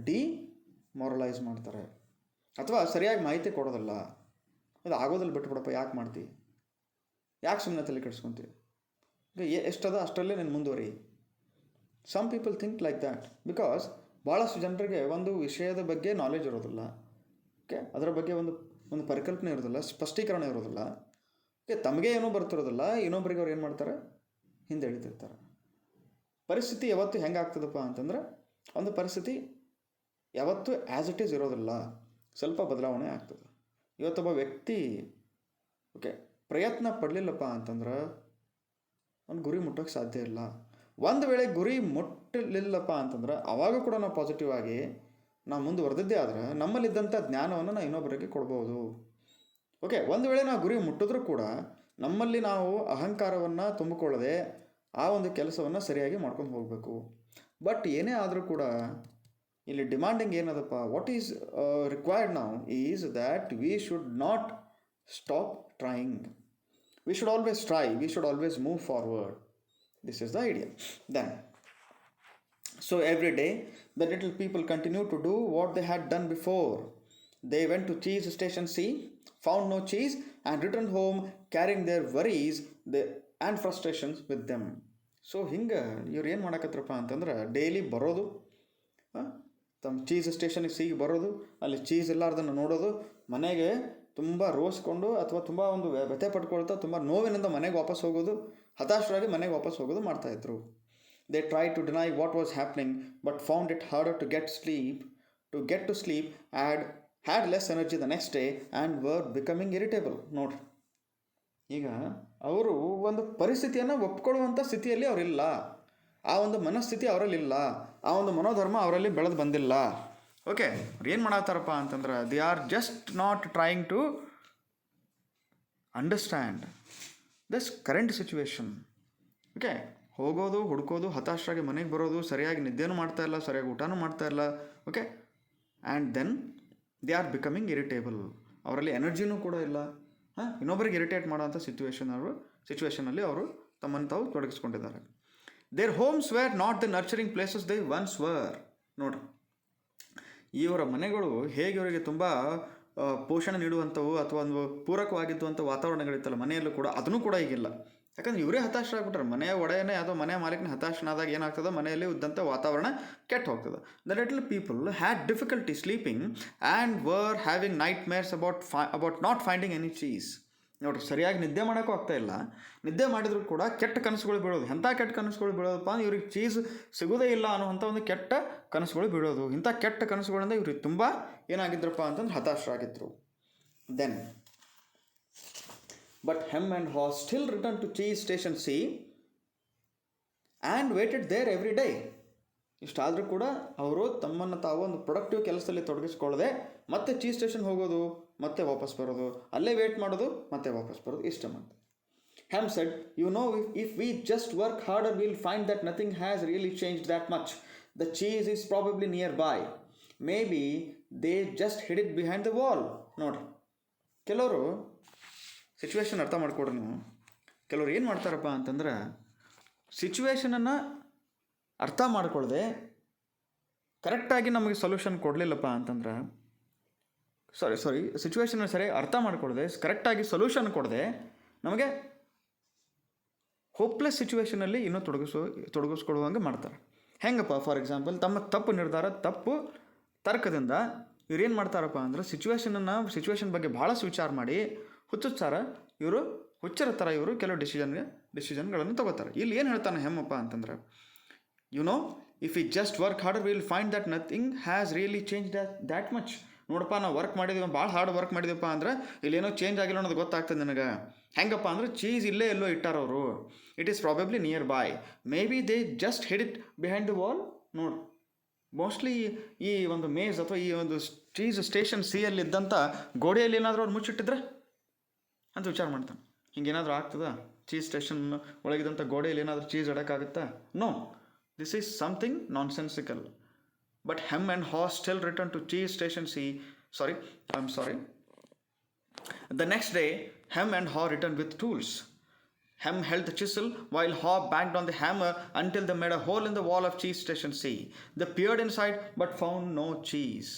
ಡಿಮಾರಲೈಸ್ ಮಾಡ್ತಾರೆ, ಅಥವಾ ಸರಿಯಾಗಿ ಮಾಹಿತಿ ಕೊಡೋದಿಲ್ಲ. ಇದು ಆಗೋದಲ್ಲಿ ಬಿಟ್ಬಿಡಪ್ಪ, ಯಾಕೆ ಮಾಡ್ತೀವಿ, ಯಾಕೆ ಸುಮ್ಮನೆ ತಲೆ ಕೆಡಿಸ್ಕೊತೀವಿ, ಎಷ್ಟದ ಅಷ್ಟರಲ್ಲೇ ನೀನು ಮುಂದುವರಿ. Some people think like that because ಭಾಳಷ್ಟು ಜನರಿಗೆ ಒಂದು ವಿಷಯದ ಬಗ್ಗೆ ನಾಲೆಜ್ ಇರೋದಿಲ್ಲ. ಓಕೆ, ಅದರ ಬಗ್ಗೆ ಒಂದು ಪರಿಕಲ್ಪನೆ ಇರೋದಿಲ್ಲ, ಸ್ಪಷ್ಟೀಕರಣ ಇರೋದಿಲ್ಲ. ಓಕೆ, ತಮಗೆ ಏನೂ ಬರ್ತಿರೋದಿಲ್ಲ, ಇನ್ನೊಬ್ಬರಿಗೆ ಅವ್ರು ಏನು ಮಾಡ್ತಾರೆ, ಹಿಂದೆ ಎಳಿತಿರ್ತಾರೆ. ಪರಿಸ್ಥಿತಿ ಯಾವತ್ತು ಹೆಂಗೆ ಆಗ್ತದಪ್ಪ ಅಂತಂದ್ರೆ, ಒಂದು ಪರಿಸ್ಥಿತಿ ಯಾವತ್ತೂ ಆ್ಯಸ್ ಇಟ್ ಈಸ್ ಇರೋದಿಲ್ಲ, ಸ್ವಲ್ಪ ಬದಲಾವಣೆ ಆಗ್ತದೆ. ಇವತ್ತೊಬ್ಬ ವ್ಯಕ್ತಿ ಓಕೆ ಪ್ರಯತ್ನ ಪಡಲಿಲ್ಲಪ್ಪ ಅಂತಂದ್ರೆ ಒಂದು ಗುರಿ ಮುಟ್ಟೋಕ್ಕೆ ಸಾಧ್ಯ ಇಲ್ಲ. ಒಂದು ವೇಳೆ ಗುರಿ ಮುಟ್ಟಲಿಲ್ಲಪ್ಪ ಅಂತಂದ್ರೆ ಅವಾಗ ಕೂಡ ನಾವು ಪಾಸಿಟಿವ್ ಆಗಿ ನಾವು ಮುಂದುವರೆದಿದ್ದೇ ಆದರೆ ನಮ್ಮಲ್ಲಿದ್ದಂಥ ಜ್ಞಾನವನ್ನು ನಾವು ಇನ್ನೊಬ್ಬರಿಗೆ ಕೊಡ್ಬೋದು. ಓಕೆ, ಒಂದು ವೇಳೆ ನಾವು ಗುರಿ ಮುಟ್ಟಿದ್ರೂ ಕೂಡ ನಮ್ಮಲ್ಲಿ ನಾವು ಅಹಂಕಾರವನ್ನು ತುಂಬಿಕೊಳ್ಳದೆ ಆ ಒಂದು ಕೆಲಸವನ್ನು ಸರಿಯಾಗಿ ಮಾಡ್ಕೊಂಡು ಹೋಗಬೇಕು. ಬಟ್ ಏನೇ ಆದರೂ ಕೂಡ ಇಲ್ಲಿ ಡಿಮಾಂಡಿಂಗ್ ಏನದಪ್ಪ, what is required now is that we should not stop trying. We should always try, we should always move forward. This is the idea. Then, so every day the little people continued to do what they had done before. They went to cheese station C, found no cheese, and returned home carrying their worries and frustrations with them. So ಹಿಂಗೆ ಇವ್ರು ಏನು ಮಾಡಕತ್ರಪ್ಪ ಅಂತಂದ್ರೆ daily ಬರೋದು, ತಮ್ಮ cheese ಸ್ಟೇಷನಿಗೆ ಸಿಗಿ ಬರೋದು, ಅಲ್ಲಿ cheese ಇಲ್ಲಾರ್ದನ್ನು ನೋಡೋದು, ಮನೆಗೆ ತುಂಬ ರೋಸ್ಕೊಂಡು ಅಥವಾ ತುಂಬ ಒಂದು ವ್ಯಥೆ ಪಡ್ಕೊಳ್ತಾ ತುಂಬ ನೋವಿನಿಂದ ಮನೆಗೆ ವಾಪಸ್ ಹೋಗೋದು, ಹತಾಶರಾಗಿ ಮನೆಗೆ ವಾಪಸ್ ಹೋಗೋದು ಮಾಡ್ತಾಯಿದ್ರು. They try to deny what was happening but found it harder to get to sleep and had less energy the next day and were becoming irritable. ನೋಡ್ರಿ, ಈಗ ಅವರು ಒಂದು ಪರಿಸ್ಥಿತಿಯನ್ನು ಒಪ್ಕೊಳ್ಳುವಂಥ ಸ್ಥಿತಿಯಲ್ಲಿ ಅವರಿಲ್ಲ, ಆ ಒಂದು ಮನಸ್ಥಿತಿ ಅವರಲ್ಲಿಲ್ಲ, ಆ ಒಂದು ಮನೋಧರ್ಮ ಅವರಲ್ಲಿ ಬೆಳೆದು ಬಂದಿಲ್ಲ. ಓಕೆ, ಅವ್ರು ಏನು ಮಾಡತ್ತಾರಪ್ಪ ಅಂತಂದ್ರೆ they are just not trying to understand this current situation. Okay, ಹೋಗೋದು, ಹುಡ್ಕೋದು, ಹತಾಶರಾಗಿ ಮನೆಗೆ ಬರೋದು, ಸರಿಯಾಗಿ ನಿದ್ದೆನೂ ಮಾಡ್ತಾ ಇಲ್ಲ, ಸರಿಯಾಗಿ ಊಟನೂ ಮಾಡ್ತಾ ಇಲ್ಲ. Okay, and then they are becoming irritable. ಅವರಲ್ಲಿ ಎನರ್ಜಿನೂ ಕೂಡ ಇಲ್ಲ. ಇನ್ನೊಬ್ಬರಿಗೆ ಇರಿಟೇಟ್ ಮಾಡೋಂಥ ಸಿಚುವೇಶನಲ್ಲಿ ಅವರು ತಮ್ಮನ್ನು ತಾವು ತೊಡಗಿಸ್ಕೊಂಡಿದ್ದಾರೆ. Their homes were not the nurturing places they once were. ನೋಡ್ರಿ, ಇವರ ಮನೆಗಳು ಹೇಗೆ ಇವರಿಗೆ ತುಂಬ ಪೋಷಣೆ ನೀಡುವಂಥವು ಅಥವಾ ಒಂದು ಪೂರಕವಾಗಿದ್ದುವಂಥ ವಾತಾವರಣಗಳಿತ್ತಲ್ಲ ಮನೆಯಲ್ಲೂ ಕೂಡ, ಅದನ್ನು ಕೂಡ ಈಗಿಲ್ಲ. ಯಾಕಂದ್ರೆ ಇವರೇ ಹತಾಶರಾಗ್ಬಿಟ್ರೆ, ಮನೆಯ ಒಡೆಯನೇ ಅಥವಾ ಮನೆಯ ಮಾಲೀಕನೇ ಹತಾಶನಾದಾಗ ಏನಾಗ್ತದೆ, ಮನೆಯಲ್ಲಿ ಇದ್ದಂಥ ವಾತಾವರಣ ಕೆಟ್ಟು ಹೋಗ್ತದೆ. The little people had difficulty sleeping and var having night mares about not finding any cheese. ನೋಡ್ರಿ, ಸರಿಯಾಗಿ ನಿದ್ದೆ ಮಾಡೋಕ್ಕೂ ಆಗ್ತಾ ಇಲ್ಲ. ನಿದ್ದೆ ಮಾಡಿದ್ರು ಕೂಡ ಕೆಟ್ಟ ಕನಸುಗಳು ಬೀಳೋದು. ಎಂಥ ಕೆಟ್ಟ ಕನಸುಗಳು ಬೀಳೋದಪ್ಪ ಅಂದ್ರೆ ಇವ್ರಿಗೆ ಚೀಸ್ ಸಿಗೋದೇ ಇಲ್ಲ ಅನ್ನುವಂಥ ಒಂದು ಕೆಟ್ಟ ಕನಸುಗಳು ಬೀಳೋದು. ಇಂಥ ಕೆಟ್ಟ ಕನಸುಗಳಿಂದ ಇವ್ರಿಗೆ ತುಂಬ ಏನಾಗಿದ್ರಪ್ಪ ಅಂತಂದ್ರೆ ಹತಾಶರಾಗಿದ್ದರು. Then but Hem and Haw still return to cheese station C and waited there every day. ಇಷ್ಟಾದರೂ ಕೂಡ ಅವರು ತಮ್ಮನ್ನು ತಾವು ಒಂದು ಪ್ರೊಡಕ್ಟಿವ್ ಕೆಲಸದಲ್ಲಿ ತೊಡಗಿಸ್ಕೊಳ್ಳದೆ ಮತ್ತೆ ಚೀಸ್ ಸ್ಟೇಷನ್ ಹೋಗೋದು, ಮತ್ತೆ ವಾಪಸ್ ಬರೋದು, ಅಲ್ಲೇ ವೇಟ್ ಮಾಡೋದು, ಮತ್ತೆ ವಾಪಸ್ ಬರೋದು, ಇಷ್ಟ ಮಾಡ್ತಾರೆ. Ham said, you know, if we just work harder, we'll find that nothing has really changed that much. The cheese is probably nearby. Maybe they just hid it behind the wall. ನೋಡ್ರಿ, ಕೆಲವರು situation ಅರ್ಥ ಮಾಡ್ಕೊಡ್ರಿ ನೀವು. ಕೆಲವ್ರು ಏನು ಮಾಡ್ತಾರಪ್ಪ ಅಂತಂದ್ರೆ, ಸಿಚುವೇಶನನ್ನು ಅರ್ಥ ಮಾಡ್ಕೊಳ್ದೆ ಕರೆಕ್ಟಾಗಿ ನಮಗೆ ಸೊಲ್ಯೂಷನ್ ಕೊಡಲಿಲ್ಲಪ್ಪ ಅಂತಂದ್ರೆ, ಸಿಚುವೇಶನ್ ಸರಿ ಅರ್ಥ ಮಾಡ್ಕೊಳ್ದೆ ಕರೆಕ್ಟಾಗಿ ಸೊಲ್ಯೂಷನ್ ಕೊಡದೆ ನಮಗೆ ಹೋಪ್ಲೆಸ್ ಸಿಚುವೇಷನಲ್ಲಿ ಇನ್ನೂ ತೊಡಗಿಸ್ಕೊಳ್ಳುವಂಗೆ ಮಾಡ್ತಾರೆ. ಹೆಂಗಪ್ಪ? ಫಾರ್ ಎಕ್ಸಾಂಪಲ್, ತಮ್ಮ ತಪ್ಪು ತರ್ಕದಿಂದ ಇವ್ರೇನು ಮಾಡ್ತಾರಪ್ಪ ಅಂದ್ರೆ, ಸಿಚುವೇಶನ್ ಬಗ್ಗೆ ಭಾಳಷ್ಟು ವಿಚಾರ ಮಾಡಿ ಹುಚ್ಚರ ಥರ ಇವರು ಕೆಲವು ಡಿಸಿಷನ್ಗಳನ್ನು ತಗೋತಾರೆ. ಇಲ್ಲಿ ಏನು ಹೇಳ್ತಾನೆ ಹೆಮ್ಮಪ್ಪ ಅಂತಂದ್ರೆ, you know, if you just work harder will find that nothing has really change that much. ನೋಡಪ್ಪ, ನಾವು ವರ್ಕ್ ಮಾಡಿದ್ದೀವಿ, ಭಾಳ ಹಾರ್ಡ್ ವರ್ಕ್ ಮಾಡಿದೀವಪ್ಪ ಅಂದ್ರೆ ಇಲ್ಲೇನೋ ಚೇಂಜ್ ಆಗಿಲ್ಲ ಅನ್ನೋದು ಗೊತ್ತಾಗ್ತದೆ ನನಗೆ. ಹೆಂಗಪ್ಪ ಅಂದ್ರೆ, ಚೀಸ್ ಇಲ್ಲೇ ಎಲ್ಲೋ ಇಟ್ಟಾರವರು. It is probably nearby. Maybe they just hid it behind the wall. ನೋಡಿ, ಮೋಸ್ಟ್ಲಿ ಈ ಒಂದು ಮೇಜ್ ಅಥವಾ ಈ ಒಂದು ಚೀಸ್ ಸ್ಟೇಷನ್ ಸಿಯಲ್ಲಿ ಇದ್ದಂಥ ಗೋಡೆಯಲ್ಲಿ ಏನಾದರೂ ಅವ್ರು ಮುಚ್ಚಿಟ್ಟಿದ್ರೆ ಅಂತ ವಿಚಾರ ಮಾಡ್ತಾನೆ. ಹಿಂಗೇನಾದರೂ ಆಗ್ತದಾ? ಚೀಸ್ ಸ್ಟೇಷನ್ ಒಳಗಿದಂಥ ಗೋಡೆಯಲ್ಲಿ ಏನಾದರೂ ಚೀಸ್ ಇಡೋಕ್ಕಾಗುತ್ತಾ? No, this is something nonsensical. But Hem and Haw still returned to cheese station C. The next day, Hem and Haw returned with tools. Hem held the chisel while Haw banged on the hammer until they made a hole in the wall of cheese station C. They peered inside but found no cheese.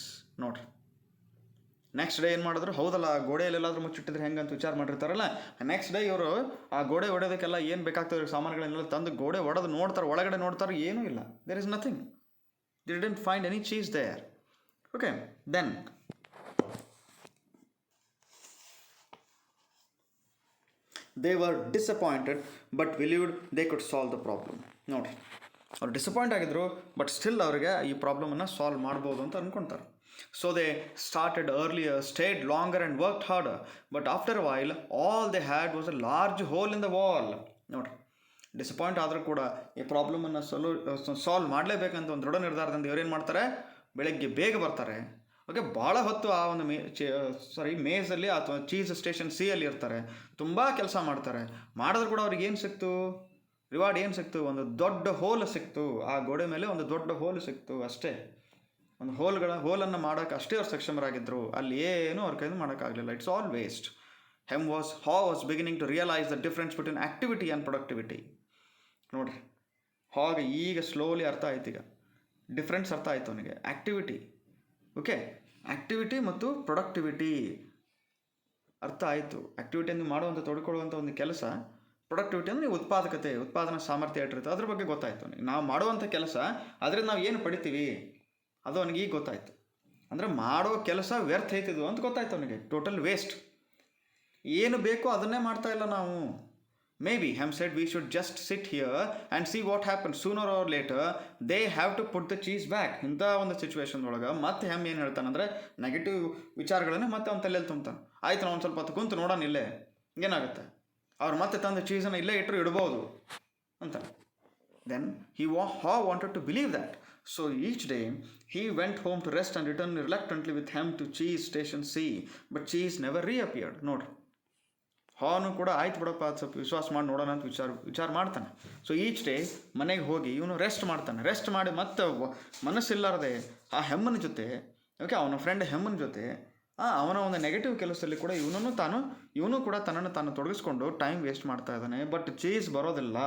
ನೋಡ್ರಿ, next day ಏನು ಮಾಡಿದ್ರು? ಹೌದಲ್ಲ, ಗೋಡೆಯಲ್ಲಿ ಎಲ್ಲಾದರೂ ಮುಚ್ಚಿಟ್ಟಿದ್ರೆ ಹೆಂಗಂತ ವಿಚಾರ ಮಾಡಿರ್ತಾರಲ್ಲ. Next day ಇವರು ಆ ಗೋಡೆ ಹೊಡೆಯೋದಕ್ಕೆಲ್ಲ ಏನು ಬೇಕಾಗ್ತದೆ ಸಾಮಾನುಗಳನ್ನೆಲ್ಲ ತಂದು ಗೋಡೆ ಹೊಡೆದು ನೋಡ್ತಾರೆ. ಒಳಗಡೆ ನೋಡ್ತಾರೆ, ಏನೂ ಇಲ್ಲ. There is nothing. They didn't find any cheese there. Okay, then they were disappointed but believed they could solve the problem. ನೋಡ್ರಿ, ಅವ್ರು ಡಿಸಪಾಯಿಂಟ್ ಆಗಿದ್ರು, ಬಟ್ ಸ್ಟಿಲ್ ಅವರಿಗೆ ಈ ಪ್ರಾಬ್ಲಮನ್ನು ಸಾಲ್ವ್ ಮಾಡ್ಬೋದು ಅಂತ ಅಂದ್ಕೊಳ್ತಾರೆ. So they started earlier, stayed longer and worked harder, but after a while all they had was a large hole in the wall. ನೋಡ್ರಿ, disappoint ಆದರೂ ಕೂಡ ಈ ಪ್ರಾಬ್ಲಮನ್ನು ಸಾಲ್ವ್ ಮಾಡಲೇಬೇಕಂತ ಒಂದು ದೃಢ ನಿರ್ಧಾರದಿಂದ ಇವರೇನು ಮಾಡ್ತಾರೆ? ಬೆಳಗ್ಗೆ ಬೇಗ ಬರ್ತಾರೆ. ಓಕೆ, ಭಾಳ ಹೊತ್ತು ಆ ಒಂದು ಮೇಜಲ್ಲಿ ಅಥವಾ ಚೀಸ್ ಸ್ಟೇಷನ್ ಸಿಯಲ್ಲಿ ಇರ್ತಾರೆ. ತುಂಬ ಕೆಲಸ ಮಾಡ್ತಾರೆ. ಮಾಡಿದ್ರು ಕೂಡ ಅವ್ರಿಗೆ ಏನು ಸಿಕ್ತು? ರಿವಾರ್ಡ್ ಏನು ಸಿಕ್ತು? ಒಂದು ದೊಡ್ಡ ಹೋಲ್ ಸಿಕ್ತು. ಆ ಗೋಡೆ ಮೇಲೆ ಒಂದು ದೊಡ್ಡ ಹೋಲ್ ಸಿಕ್ತು ಅಷ್ಟೇ. ಒಂದು ಹೋಲನ್ನು ಮಾಡೋಕ್ಕೆ ಅಷ್ಟೇ ಅವ್ರು ಸಕ್ಷಮರಾಗಿದ್ದರು. ಅಲ್ಲಿ ಏನೂ ಅವ್ರ ಕೈಯಿಂದ ಮಾಡೋಕ್ಕಾಗಲಿಲ್ಲ. It's all waste. Haw was beginning to realize the difference between activity and productivity. ನೋಡ್ರಿ, ಹಾಗೆ ಈಗ ಸ್ಲೋಲಿ ಅರ್ಥ ಆಯ್ತು. ಈಗ ಡಿಫ್ರೆನ್ಸ್ ಅರ್ಥ ಆಯಿತು ಅವನಿಗೆ. ಆ್ಯಕ್ಟಿವಿಟಿ, ಓಕೆ, ಆ್ಯಕ್ಟಿವಿಟಿ ಮತ್ತು ಪ್ರೊಡಕ್ಟಿವಿಟಿ ಅರ್ಥ ಆಯಿತು. ಆ್ಯಕ್ಟಿವಿಟಿ ಅಂದರೆ ಮಾಡುವಂಥ ತೊಡ್ಕೊಳ್ಳುವಂಥ ಒಂದು ಕೆಲಸ. ಪ್ರೊಡಕ್ಟಿವಿಟಿ ಅಂದರೆ ಉತ್ಪಾದನಾ ಸಾಮರ್ಥ್ಯ ಇಟ್ಟಿರುತ್ತೆ, ಅದ್ರ ಬಗ್ಗೆ ಗೊತ್ತಾಯಿತು ಅವನಿಗೆ. ನಾವು ಮಾಡುವಂಥ ಕೆಲಸ ಅದರಿಂದ ನಾವು ಏನು ಪಡಿತೀವಿ ಅದು ಅವನಿಗೆ ಈಗ ಗೊತ್ತಾಯಿತು. ಅಂದರೆ ಮಾಡೋ ಕೆಲಸ ವ್ಯರ್ಥ ಐತಿದ್ವು ಅಂತ ಗೊತ್ತಾಯ್ತು ಅವನಿಗೆ. Total waste. ಏನು ಬೇಕೋ ಅದನ್ನೇ ಮಾಡ್ತಾ ಇಲ್ಲ ನಾವು. Maybe, Ham said, we should just sit here and see what happens. Sooner or later, they have to put the cheese back. ಇಂಥ ಒಂದು ಸಿಚುವೇಶನ್ ಒಳಗೆ ಮತ್ತೆ ಹೆಮ್ ಏನು ಹೇಳ್ತಾನಂದರೆ, ನೆಗೆಟಿವ್ ವಿಚಾರಗಳನ್ನೇ ಮತ್ತೆ ಅವ್ನ ತಲೆಯಲ್ಲಿ ತುಂಬ್ತಾನೆ. ಆಯ್ತು, ನಾವು ಒಂದು ಸ್ವಲ್ಪ ಹೊತ್ತು ಕುಂತು ನೋಡೋಣ ಇಲ್ಲೇ ಏನಾಗುತ್ತೆ. ಅವ್ರು ಮತ್ತೆ ತಂದು ಚೀಸನ್ನು ಇಲ್ಲೇ ಇಟ್ಟರು ಇಡ್ಬೋದು ಅಂತ. Then Haw wanted to believe that. So each day, he went home to rest and returned reluctantly with Ham to cheese station C. But cheese never reappeared. ನೋಡ್ರಿ, ಹಾನು ಕೂಡ ಆಯ್ತು ಬಿಡಪ್ಪ, ಅದು ಸ್ವಲ್ಪ ವಿಶ್ವಾಸ ಮಾಡಿ ನೋಡೋಣ ಅಂತ ವಿಚಾರ ಮಾಡ್ತಾನೆ. ಸೊ ಈಚ್ ಡೇ ಮನೆಗೆ ಹೋಗಿ ಇವನು ರೆಸ್ಟ್ ಮಾಡ್ತಾನೆ. ರೆಸ್ಟ್ ಮಾಡಿ ಮತ್ತೆ ಮನಸ್ಸಿಲ್ಲಾರದೆ ಆ ಹೆಮ್ಮನ ಜೊತೆ, ಓಕೆ, ಅವನ ಫ್ರೆಂಡ್ ಹೆಮ್ಮನ ಜೊತೆ ಅವನ ಒಂದು ನೆಗೆಟಿವ್ ಕೆಲಸದಲ್ಲಿ ಕೂಡ ಇವನು ಕೂಡ ತನ್ನನ್ನು ತಾನು ತೊಡಗಿಸ್ಕೊಂಡು ಟೈಮ್ ವೇಸ್ಟ್ ಮಾಡ್ತಾ ಇದ್ದಾನೆ. ಬಟ್ ಚೀಸ್ ಬರೋದಿಲ್ಲ.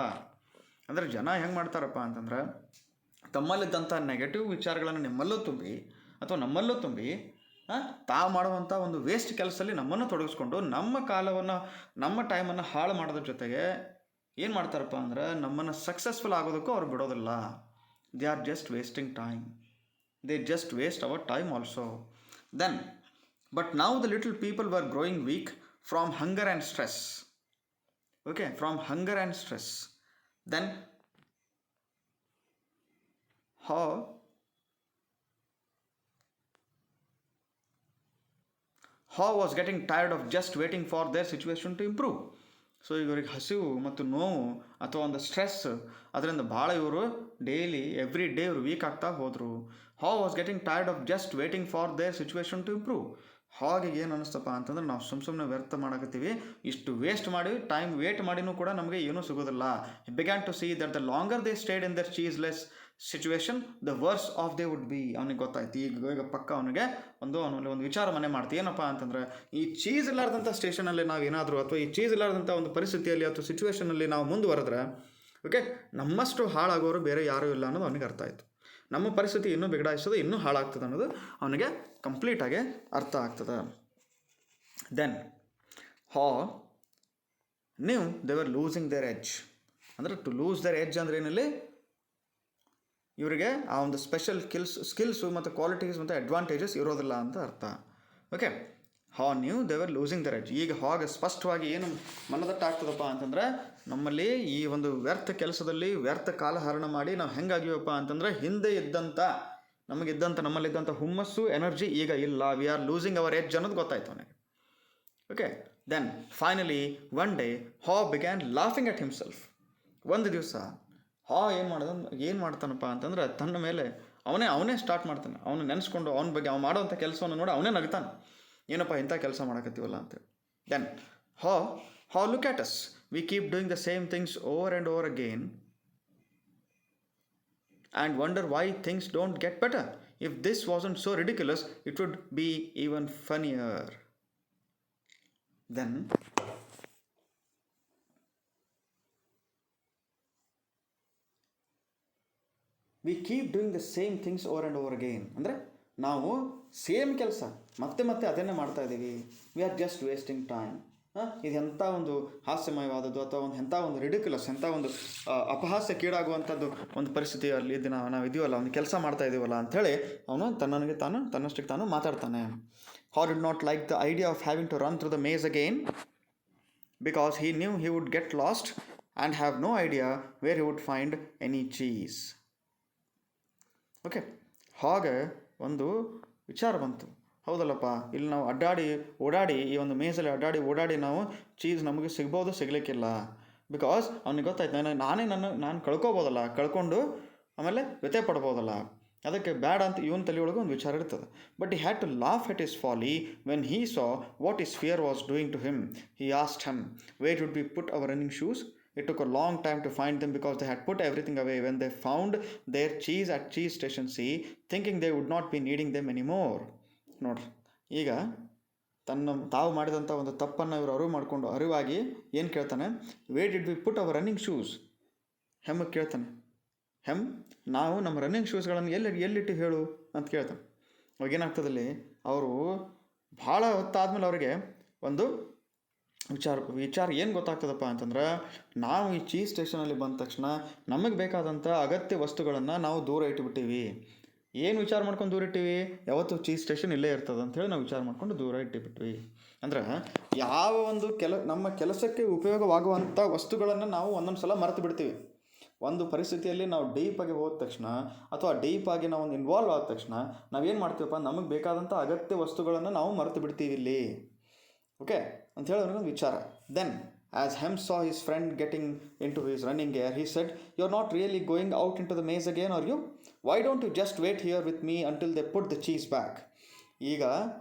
ಅಂದರೆ ಜನ ಹೆಂಗೆ ಮಾಡ್ತಾರಪ್ಪ ಅಂತಂದ್ರೆ, ತಮ್ಮಲ್ಲಿದ್ದಂಥ ನೆಗೆಟಿವ್ ವಿಚಾರಗಳನ್ನು ನಮ್ಮಲ್ಲೂ ತುಂಬಿ ತಾವು ಮಾಡುವಂಥ ಒಂದು ವೇಸ್ಟ್ ಕೆಲಸದಲ್ಲಿ ನಮ್ಮನ್ನು ತೊಡಗಿಸ್ಕೊಂಡು ನಮ್ಮ ಕಾಲವನ್ನು, ನಮ್ಮ ಟೈಮನ್ನು ಹಾಳು ಮಾಡೋದ್ರ ಜೊತೆಗೆ ಏನು ಮಾಡ್ತಾರಪ್ಪ ಅಂದ್ರೆ ನಮ್ಮನ್ನು ಸಕ್ಸಸ್ಫುಲ್ ಆಗೋದಕ್ಕೂ ಅವ್ರು ಬಿಡೋದಿಲ್ಲ. They are just wasting time. They just waste our time also. Then but now the little people were growing weak from hunger and stress. Okay, from hunger and stress. Then How was getting tired of just waiting for their situation to improve. So ಇವರಿಗೆ ಹಸಿವು ಮತ್ತು ನೋವು ಅಥವಾ ಒಂದು stress, ಅದರಿಂದ ಭಾಳ ಇವರು daily every day ಇವರು ವೀಕ್ ಆಗ್ತಾ ಹೋದರು. Haw was getting tired of just waiting for their situation to improve. ಹಾಗೆ ಏನು ಅನ್ನಿಸ್ತಪ್ಪ ಅಂತಂದ್ರೆ ನಾವು ಸುಮ್ಮನೆ ವ್ಯರ್ಥ ಮಾಡಕತ್ತೀವಿ, ಇಷ್ಟು ವೇಸ್ಟ್ ಮಾಡಿ ಟೈಮ್ ವೇಟ್ ಮಾಡಿನೂ ಕೂಡ ನಮಗೆ ಏನೂ ಸಿಗೋದಿಲ್ಲ. Began to see that the longer they stayed in their cheeseless situation the worse off they would be. ಅವನಿಗೆ ಗೊತ್ತಾಯ್ತು ಈಗ ಪಕ್ಕ ಅವನಿಗೆ ಅವನಲ್ಲಿ ಒಂದು ವಿಚಾರ ಮನೆ ಮಾಡ್ತೀವಿ. ಏನಪ್ಪ ಅಂತಂದರೆ ಈ ಚೀಸ್ ಇಲ್ಲಾರ್ದಂಥ ಸ್ಟೇಷನಲ್ಲಿ ನಾವು ಏನಾದರೂ ಅಥವಾ ಈ ಚೀಸ್ ಇಲ್ಲಾರ್ದಂಥ ಒಂದು ಪರಿಸ್ಥಿತಿಯಲ್ಲಿ ಅಥವಾ ಸಿಚುವೇಷನಲ್ಲಿ ನಾವು ಮುಂದುವರೆದ್ರೆ ಓಕೆ, ನಮ್ಮಷ್ಟು ಹಾಳಾಗೋರು ಬೇರೆ ಯಾರೂ ಇಲ್ಲ ಅನ್ನೋದು ಅವನಿಗೆ ಅರ್ಥ ಆಯಿತು. ನಮ್ಮ ಪರಿಸ್ಥಿತಿ ಇನ್ನೂ ಬಿಗಡಾಯಿಸೋದು ಇನ್ನೂ ಹಾಳಾಗ್ತದೆ ಅನ್ನೋದು ಅವನಿಗೆ ಕಂಪ್ಲೀಟಾಗಿ ಅರ್ಥ ಆಗ್ತದೆ. ದೆನ್ ನೀವು they were losing their edge. ಅಂದರೆ ಟು ಲೂಸ್ ದೇರ್ ಎಡ್ಜ್ ಅಂದ್ರೆ ಏನಲ್ಲಿ ಇವರಿಗೆ ಆ ಒಂದು ಸ್ಪೆಷಲ್ ಸ್ಕಿಲ್ಸು ಮತ್ತು ಕ್ವಾಲಿಟೀಸ್ ಮತ್ತು ಅಡ್ವಾಂಟೇಜಸ್ ಇರೋದಿಲ್ಲ ಅಂತ ಅರ್ಥ. ಓಕೆ, ನೀವು they were losing their edge. ಈಗ ಹಾಗೆ ಸ್ಪಷ್ಟವಾಗಿ ಏನು ಮನದಟ್ಟಾಗ್ತದಪ್ಪ ಅಂತಂದರೆ ನಮ್ಮಲ್ಲಿ ಈ ಒಂದು ವ್ಯರ್ಥ ಕೆಲಸದಲ್ಲಿ ವ್ಯರ್ಥ ಕಾಲಹರಣ ಮಾಡಿ ನಾವು ಹೆಂಗಾಗಿವಪ್ಪ ಅಂತಂದರೆ ಹಿಂದೆ ಇದ್ದಂಥ ನಮ್ಮಲ್ಲಿದ್ದಂಥ ಹುಮ್ಮಸ್ಸು ಎನರ್ಜಿ ಈಗ ಇಲ್ಲ. We are losing our edge ಅನ್ನೋದು ಗೊತ್ತಾಯ್ತು ಅವನಿಗೆ. Okay, then finally one day began laughing at himself. ಒಂದು ದಿವಸ ಏನು ಮಾಡ್ತಾನಪ್ಪ ಅಂತಂದ್ರೆ ತನ್ನ ಮೇಲೆ ಅವನೇ ಸ್ಟಾರ್ಟ್ ಮಾಡ್ತಾನೆ. ಅವನು ನೆನೆಸ್ಕೊಂಡು ಅವನ ಬಗ್ಗೆ ಅವ್ನು ಮಾಡೋವಂಥ ಕೆಲಸವನ್ನು ನೋಡಿ ಅವನೇ ನಗ್ತಾನೆ, ಏನಪ್ಪ ಇಂಥ ಕೆಲಸ ಮಾಡಕತ್ತೀವಲ್ಲ ಅಂತೇಳಿ. Then look at us, we keep doing the same things over and over again and wonder why things don't get better. If this wasn't so ridiculous it would be even funnier. Then we keep doing the same things over and over again. ಅಂದರೆ ನಾವು same ಕೆಲಸ ಮತ್ತೆ ಅದನ್ನೇ ಮಾಡ್ತಾ ಇದ್ದೀವಿ. We are just wasting time. ಇದು ಎಂಥ ಒಂದು ಹಾಸ್ಯಮಯವಾದದ್ದು ಅಥವಾ ಎಂಥ ಒಂದು ರಿಡಿಕ್ಯುಲಸ್, ಎಂಥ ಒಂದು ಅಪಹಾಸ್ಯಕ್ಕೀಡಾಗುವಂಥದ್ದು ಒಂದು ಪರಿಸ್ಥಿತಿಯಲ್ಲಿ ನಾವು ಇದೀವಲ್ಲ, ಒಂದು ಕೆಲಸ ಮಾಡ್ತಾ ಇದ್ದೀವಲ್ಲ ಅಂಥೇಳಿ ಅವನು ತನ್ನಷ್ಟಕ್ಕೆ ತಾನು ಮಾತಾಡ್ತಾನೆ. Haw did not like the idea of having to run through the maze again because he knew he would get lost and have no idea where he would find any cheese. Okay, ಹಾಗೆ ಒಂದು ವಿಚಾರ ಬಂತು, ಹೌದಲ್ಲಪ್ಪ ಇಲ್ಲಿ ನಾವು ಓಡಾಡಿ ಈ ಒಂದು ಮೇಸಲ್ಲಿ ಓಡಾಡಿ ನಾವು ಚೀಸ್ ನಮಗೆ ಸಿಗ್ಬೋದು, ಸಿಗಲಿಕ್ಕಿಲ್ಲ. ಬಿಕಾಸ್ ಅವನಿಗೆ ಗೊತ್ತಾಯ್ತು ನಾನು ಕಳ್ಕೊಂಡು ಆಮೇಲೆ ವ್ಯಥೆ ಪಡ್ಬೋದಲ್ಲ, ಅದಕ್ಕೆ ಬ್ಯಾಡ ಅಂತ ಇವನ ತಲೆಯೊಳಗೆ ಒಂದು ವಿಚಾರ ಇರ್ತದೆ. But he had to laugh at his folly when he saw what his fear was doing to him. He asked him where would be put our running shoes. It took a long time to find them because they had put everything away when they found their cheese at cheese station C, thinking they would not be needing them anymore. ನೋಡ್ರಿ, ಈಗ ತಾವು ಮಾಡಿದಂಥ ಒಂದು ತಪ್ಪನ್ನು ಇವರು ಅರಿವಾಗಿ ಏನು ಕೇಳ್ತಾನೆ, where did we put our running shoes. ಹೆಮ್ಮಗೆ ಕೇಳ್ತಾನೆ, ನಾವು ನಮ್ಮ ರನ್ನಿಂಗ್ ಶೂಸ್ಗಳನ್ನು ಎಲ್ಲಿಟ್ಟು ಹೇಳು ಅಂತ ಕೇಳ್ತಾನೆ. ಅವಾಗ ಏನಾಗ್ತದಲ್ಲಿ ಅವರು ಭಾಳ ಹೊತ್ತಾದ್ಮೇಲೆ ಅವರಿಗೆ ಒಂದು ವಿಚಾರ ಏನು ಗೊತ್ತಾಗ್ತದಪ್ಪ ಅಂತಂದ್ರೆ, ನಾವು ಈ ಚೀಸ್ ಸ್ಟೇಷನಲ್ಲಿ ಬಂದ ತಕ್ಷಣ ನಮಗೆ ಬೇಕಾದಂಥ ಅಗತ್ಯ ವಸ್ತುಗಳನ್ನು ನಾವು ದೂರ ಇಟ್ಟುಬಿಟ್ಟಿವಿ. ಏನು ವಿಚಾರ ಮಾಡ್ಕೊಂಡು ದೂರ ಇಟ್ಟಿವಿ, ಯಾವತ್ತು ಚೀಸ್ ಸ್ಟೇಷನ್ ಇಲ್ಲೇ ಇರ್ತದೆ ಅಂಥೇಳಿ ನಾವು ವಿಚಾರ ಮಾಡ್ಕೊಂಡು ದೂರ ಇಟ್ಟುಬಿಟ್ವಿ. ಅಂದ್ರೆ ಯಾವ ಒಂದು ನಮ್ಮ ಕೆಲಸಕ್ಕೆ ಉಪಯೋಗವಾಗುವಂಥ ವಸ್ತುಗಳನ್ನು ನಾವು ಒಂದೊಂದು ಸಲ ಮರೆತು ಬಿಡ್ತೀವಿ. ಒಂದು ಪರಿಸ್ಥಿತಿಯಲ್ಲಿ ನಾವು ಡೀಪಾಗಿ ಹೋದ ತಕ್ಷಣ ಅಥವಾ ಡೀಪಾಗಿ ನಾವು ಒಂದು ಇನ್ವಾಲ್ವ್ ಆದ ತಕ್ಷಣ ನಾವೇನು ಮಾಡ್ತೀವಪ್ಪ, ನಮಗೆ ಬೇಕಾದಂಥ ಅಗತ್ಯ ವಸ್ತುಗಳನ್ನು ನಾವು ಮರೆತು ಬಿಡ್ತೀವಿ ಇಲ್ಲಿ. ಓಕೆ ಅಂತ ಹೇಳಿ ಅವನಿಗೊಂದು ವಿಚಾರ. Then as Hem saw his friend getting into his running gear, he said, "You're not really going out into the maze again, are you? Why don't you just wait here with me until they put the cheese back?" ಈಗ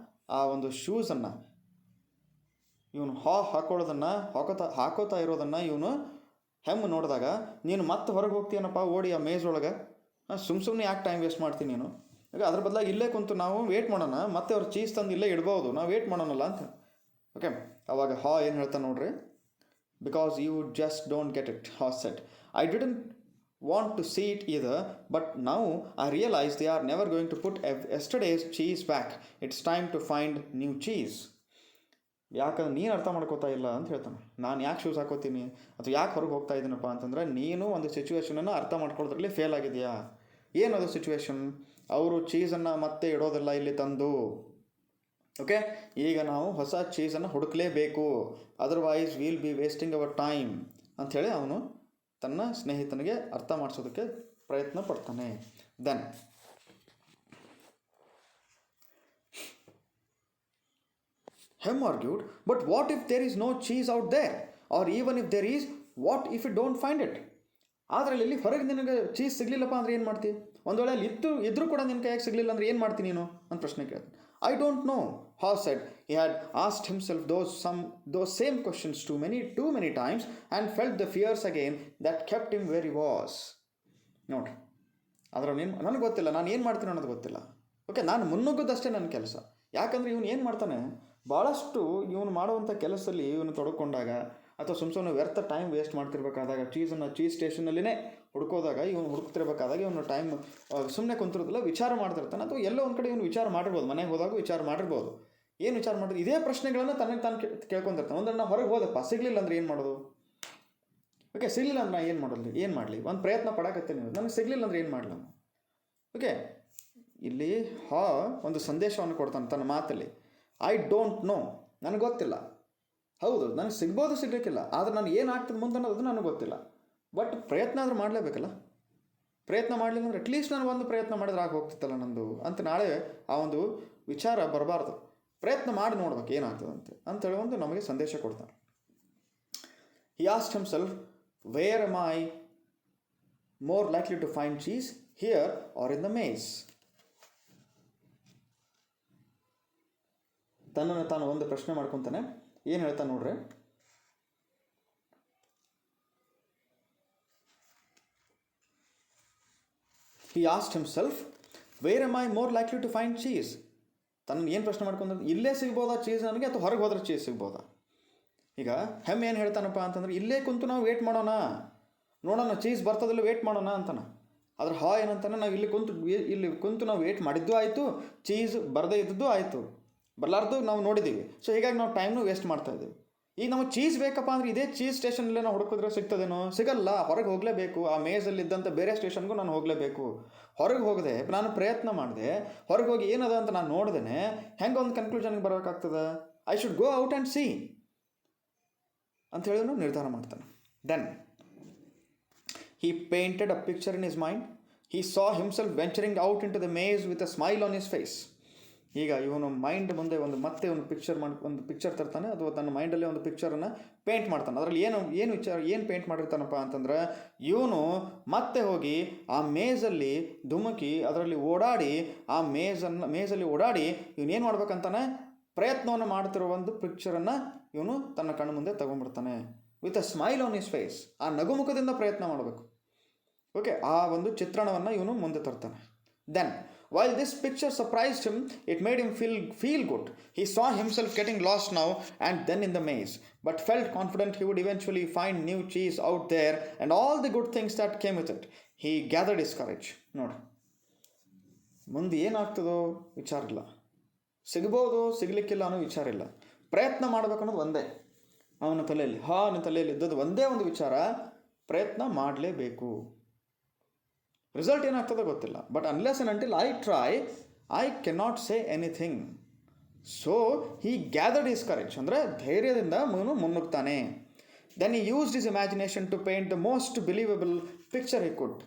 ಆ ಒಂದು ಶೂಸನ್ನು ಇವನು ಹಾಕೋತಾ ಇರೋದನ್ನು ಇವನು ನೋಡಿದಾಗ, ನೀನು ಮತ್ತೆ ಹೊರಗೆ ಹೋಗ್ತೀಯನಪ್ಪ ಓಡಿ ಆ ಮೇಜ್ ಒಳಗೆ, ಸುಮ್ಮನೆ ಯಾಕೆ ಟೈಮ್ ವೇಸ್ಟ್ ಮಾಡ್ತೀನಿ ನೀನು, ಈಗ ಅದ್ರ ಬದಲಾಗಿ ಇಲ್ಲೇ ಕುಂತು ನಾವು ವೇಟ್ ಮಾಡೋಣ, ಮತ್ತೆ ಅವ್ರು ಚೀಸ್ ತಂದು ಇಲ್ಲೇ ಇಡ್ಬೋದು, ನಾವು ವೇಟ್ ಮಾಡೋಣಲ್ಲ ಅಂತ. ಓಕೆ, ಅವಾಗ ಏನು ಹೇಳ್ತಾನೆ ನೋಡ್ರಿ, because you just don't get it. Said, I didn't want to see it either, but now I realize they are never going to put yesterday's cheese back. It's time to find new cheese. ಯಾಕಂದ್ರೆ ನೀನು ಅರ್ಥ ಮಾಡ್ಕೋತಾ ಇಲ್ಲ ಅಂತ ಹೇಳ್ತಾನೆ. ನಾನು ಯಾಕೆ shoes ಹಾಕೋತೀನಿ ಅಥವಾ ಯಾಕೆ ಹೊರಗೆ ಹೋಗ್ತಾ ಇದ್ದೀನಪ್ಪ ಅಂತಂದರೆ ನೀನು ಒಂದು ಸಿಚುವೇಶನನ್ನು ಅರ್ಥ ಮಾಡ್ಕೊಳ್ಳೋದ್ರಲ್ಲಿ ಫೇಲ್ ಆಗಿದೆಯಾ. ಏನದು ಸಿಚುವೇಶನ್? ಅವರು ಚೀಸನ್ನು ಮತ್ತೆ ಇಡೋದಿಲ್ಲ ಇಲ್ಲಿ ತಂದು. ಓಕೆ, ಈಗ ನಾವು ಹೊಸ ಚೀಸನ್ನು ಹುಡುಕಲೇಬೇಕು, otherwise will be wasting our time ಅಂಥೇಳಿ ಅವನು ತನ್ನ ಸ್ನೇಹಿತನಿಗೆ ಅರ್ಥ ಮಾಡಿಸೋದಕ್ಕೆ ಪ್ರಯತ್ನ ಪಡ್ತಾನೆ. Then Hem argued, but what if there is no cheese out there? Or even if there is, what if you don't find it? ಆದರೆ ಇಲ್ಲಿ ಹೊರಗೆ ನಿನಗೆ ಚೀಸ್ ಸಿಗಲಿಲ್ಲಪ್ಪ ಅಂದರೆ ಏನು ಮಾಡ್ತೀವಿ? ಒಂದು ವೇಳೆ ಅಲ್ಲಿ ಇದ್ರೂ ಕೂಡ ನಿನ್ನ ಕೈಯಾಗಿ ಸಿಗಲಿಲ್ಲ ಅಂದರೆ ಏನು ಮಾಡ್ತೀನಿ ನೀನು ಅಂತ ಪ್ರಶ್ನೆ ಕೇಳ್ತಾನೆ. I don't know, Haw said. He had asked himself those same questions too many times and felt the fears again that kept him where he was. ನೋಡ್ರಿ, ಅದರ ನನಗೆ ಗೊತ್ತಿಲ್ಲ, ನಾನು ಏನು ಮಾಡ್ತೀನಿ ಅನ್ನೋದು ಗೊತ್ತಿಲ್ಲ. ಓಕೆ, ನಾನು ಮುನ್ನುಗ್ಗೋದಷ್ಟೇ ನನ್ನ ಕೆಲಸ. ಯಾಕಂದರೆ ಇವನು ಏನು ಮಾಡ್ತಾನೆ, ಭಾಳಷ್ಟು ಇವನು ಮಾಡುವಂಥ ಕೆಲಸದಲ್ಲಿ ಇವನು ತೊಡ್ಕೊಂಡಾಗ ಅಥವಾ ಸುಮ್ಮನೆ ವ್ಯರ್ಥ ಟೈಮ್ ವೇಸ್ಟ್ ಮಾಡ್ತಿರ್ಬೇಕಾದಾಗ, ಚೀಸ್ ಸ್ಟೇಷನಲ್ಲಿನೇ ಹುಡ್ಕೋದಾಗ, ಇವನು ಹುಡುಕ್ತಿರ್ಬೇಕಾದಾಗ ಇವನು ಟೈಮ್ ಸುಮ್ಮನೆ ಕುಂತಿರೋದಿಲ್ಲ, ವಿಚಾರ ಮಾಡ್ತಿರ್ತಾನೆ. ಅಥವಾ ಎಲ್ಲೋ ಒಂದು ಕಡೆ ಇವನು ವಿಚಾರ ಮಾಡಿರ್ಬೋದು, ಮನೆಗೆ ಹೋದಾಗ ವಿಚಾರ ಮಾಡಿರ್ಬೋದು. ಏನು ವಿಚಾರ ಮಾಡಿದ್ರೆ ಇದೇ ಪ್ರಶ್ನೆಗಳನ್ನು ತನಗೆ ತಾನು ಕೇಳ್ಕೊಂಡಿರ್ತಾನೆ. ಒಂದ್ರೆ ನಾನು ಹೊರಗೆ ಹೋದಪ್ಪ, ಸಿಗಲಿಲ್ಲ ಅಂದರೆ ಏನು ಮಾಡೋದು? ಓಕೆ, ಸಿಗಲಿಲ್ಲ ಅಂದ್ರೆ ನಾನು ಏನು ಮಾಡಲಿ? ಒಂದು ಪ್ರಯತ್ನ ಪಡಕತ್ತೀನಿ, ನನಗೆ ಸಿಗಲಿಲ್ಲ ಅಂದರೆ ಏನು ಮಾಡಲಿ? ಓಕೆ, ಇಲ್ಲಿ ಒಂದು ಸಂದೇಶವನ್ನು ಕೊಡ್ತಾನೆ ತನ್ನ ಮಾತಲ್ಲಿ. ಐ ಡೋಂಟ್ ನೋ, ನನಗೆ ಗೊತ್ತಿಲ್ಲ. ಹೌದು, ನನಗೆ ಸಿಗ್ಬೋದು, ಸಿಗಲಿಕ್ಕಿಲ್ಲ. ಆದರೆ ನಾನು ಏನಾಗ್ತದೆ ಮುಂದೆ ಅನ್ನೋದು ನನಗೆ ಗೊತ್ತಿಲ್ಲ. ಬಟ್ ಪ್ರಯತ್ನ ಆದರೂ ಮಾಡಲೇಬೇಕಲ್ಲ. ಪ್ರಯತ್ನ ಮಾಡಲಿಲ್ಲ ಅಂದರೆ ಅಟ್ಲೀಸ್ಟ್ ನಾನು ಒಂದು ಪ್ರಯತ್ನ ಮಾಡಿದ್ರೆ ಆಗಿ ಹೋಗ್ತಿತ್ತಲ್ಲ ನಂದು ಅಂತ ನಾಳೆ ಆ ಒಂದು ವಿಚಾರ ಬರಬಾರ್ದು. ಪ್ರಯತ್ನ ಮಾಡಿ ನೋಡ್ಬೇಕು ಏನಾಗ್ತದಂತೆ ಅಂತೇಳಿ ಒಂದು ನಮಗೆ ಸಂದೇಶ ಕೊಡ್ತಾನೆ. He asked himself, where am I more likely to find cheese, here or in the maze? ತನ್ನನ್ನು ತಾನು ಒಂದು ಪ್ರಶ್ನೆ ಮಾಡ್ಕೊತಾನೆ. ಏನು ಹೇಳ್ತಾನೆ ನೋಡ್ರಿ, he asked himself, where am I more likely to find cheese? ತನ್ನ ಏನು ಪ್ರಶ್ನೆ ಮಾಡ್ಕೊಂಡ್ರೆ, ಇಲ್ಲೇ ಸಿಗ್ಬೋದಾ ಚೀಸ್ ನನಗೆ, ಅಥವಾ ಹೊರಗೆ ಹೋದ್ರೆ ಚೀಸ್ ಸಿಗ್ಬೋದಾ? ಈಗ ಹೆಮ್ ಏನು ಹೇಳ್ತಾನಪ್ಪ ಅಂತಂದ್ರೆ, ಇಲ್ಲೇ ಕುಂತು ನಾವು ವೇಟ್ ಮಾಡೋಣ, ನೋಡೋಣ ಚೀಸ್ ಬರ್ತದಿಲ್ಲ, ವೇಟ್ ಮಾಡೋಣ ಅಂತಾನೆ. ಆದ್ರೆ ಏನಂತಾನೆ, ನಾವು ಇಲ್ಲಿ ಕುಂತು ನಾವು ವೇಟ್ ಮಾಡಿದ್ದು ಆಯಿತು, ಚೀಸ್ ಬರದೇ ಇದ್ದದ್ದು ಆಯಿತು, ಬರಲಾರ್ದು ನಾವು ನೋಡಿದ್ದೀವಿ. ಸೊ ಹೀಗಾಗಿ ನಾವು ಟೈಮ್ನು ವೇಸ್ಟ್ ಮಾಡ್ತಾ ಇದ್ದೀವಿ. ಈಗ ನಮಗೆ ಚೀಸ್ ಬೇಕಪ್ಪ ಅಂದರೆ ಇದೇ ಚೀಸ್ ಸ್ಟೇಷನಲ್ಲೇ ನಾವು ಹುಡುಕಿದ್ರೆ ಸಿಗ್ತದೇನೋ? ಸಿಗಲ್ಲ, ಹೊರಗೆ ಹೋಗಲೇಬೇಕು. ಆ ಮೇಜಲ್ಲಿದ್ದಂಥ ಬೇರೆ ಸ್ಟೇಷನ್ಗೂ ನಾನು ಹೋಗಲೇಬೇಕು. ಹೊರಗೆ ಹೋಗದೆ ನಾನು ಪ್ರಯತ್ನ ಮಾಡಿದೆ, ಹೊರಗೆ ಹೋಗಿ ಏನದ ಅಂತ ನಾನು ನೋಡ್ದೇನೆ ಹೆಂಗೆ ಒಂದು ಕನ್ಕ್ಲೂಷನ್ಗೆ ಬರಬೇಕಾಗ್ತದೆ? I should go out and see ಅಂತ ಹೇಳಿ ನಿರ್ಧಾರ ಮಾಡ್ತಾನೆ. Then he painted a picture in his mind. He saw himself venturing out into the maze with a smile on his face. ಈಗ ಇವನು ಮೈಂಡ್ ಮುಂದೆ ಒಂದು ಪಿಕ್ಚರ್ ತರ್ತಾನೆ, ಅಥವಾ ತನ್ನ ಮೈಂಡಲ್ಲೇ ಒಂದು ಪಿಕ್ಚರನ್ನು ಪೇಂಟ್ ಮಾಡ್ತಾನೆ. ಅದರಲ್ಲಿ ಏನು ಪೇಂಟ್ ಮಾಡಿರ್ತಾನಪ್ಪ ಅಂತಂದ್ರೆ, ಇವನು ಮತ್ತೆ ಹೋಗಿ ಆ ಮೇಜಲ್ಲಿ ಧುಮುಕಿ ಅದರಲ್ಲಿ ಓಡಾಡಿ, ಆ ಮೇಜಲ್ಲಿ ಓಡಾಡಿ ಇವನೇನು ಮಾಡ್ಬೇಕಂತಾನೆ, ಪ್ರಯತ್ನವನ್ನು ಮಾಡ್ತಿರೋ ಒಂದು ಪಿಕ್ಚರನ್ನು ಇವನು ತನ್ನ ಕಣ್ಣು ಮುಂದೆ ತಗೊಂಡ್ಬಿಡ್ತಾನೆ. With a smile on his face, ಆ ನಗುಮುಖದಿಂದ ಪ್ರಯತ್ನ ಮಾಡಬೇಕು. ಓಕೆ, ಆ ಒಂದು ಚಿತ್ರಣವನ್ನು ಇವನು ಮುಂದೆ ತರ್ತಾನೆ. Then while this picture surprised him, it made him feel good. He saw himself getting lost now and then in the maze, but felt confident he would eventually find new cheese out there and all the good things that came with it. He gathered his courage. ನೋಡಿ, ಮುಂದೆ ಏನಾಗ್ತದೋ ವಿಚಾರ ಇಲ್ಲ, ಸಿಗ್ಬೋದು ಸಿಗಲಿಕ್ಕಿಲ್ಲ ಅನ್ನೋ ವಿಚಾರ ಇಲ್ಲ, ಪ್ರಯತ್ನ ಮಾಡಬೇಕನ್ನೋದು ಒಂದೇ ಅವನ ತಲೆಯಲ್ಲಿ ಇದ್ದದ್ದು ಒಂದೇ ಒಂದು ವಿಚಾರ, ಪ್ರಯತ್ನ ಮಾಡಲೇಬೇಕು. ರಿಸಲ್ಟ್ ಏನಾಗ್ತದೋ ಗೊತ್ತಿಲ್ಲ, but unless and until I try I cannot say anything. So he gathered his courage, ಅಂದರೆ ಧೈರ್ಯದಿಂದ ಮುನ್ನುಗ್ತಾನೆ. Then he used his imagination to paint the most believable picture he could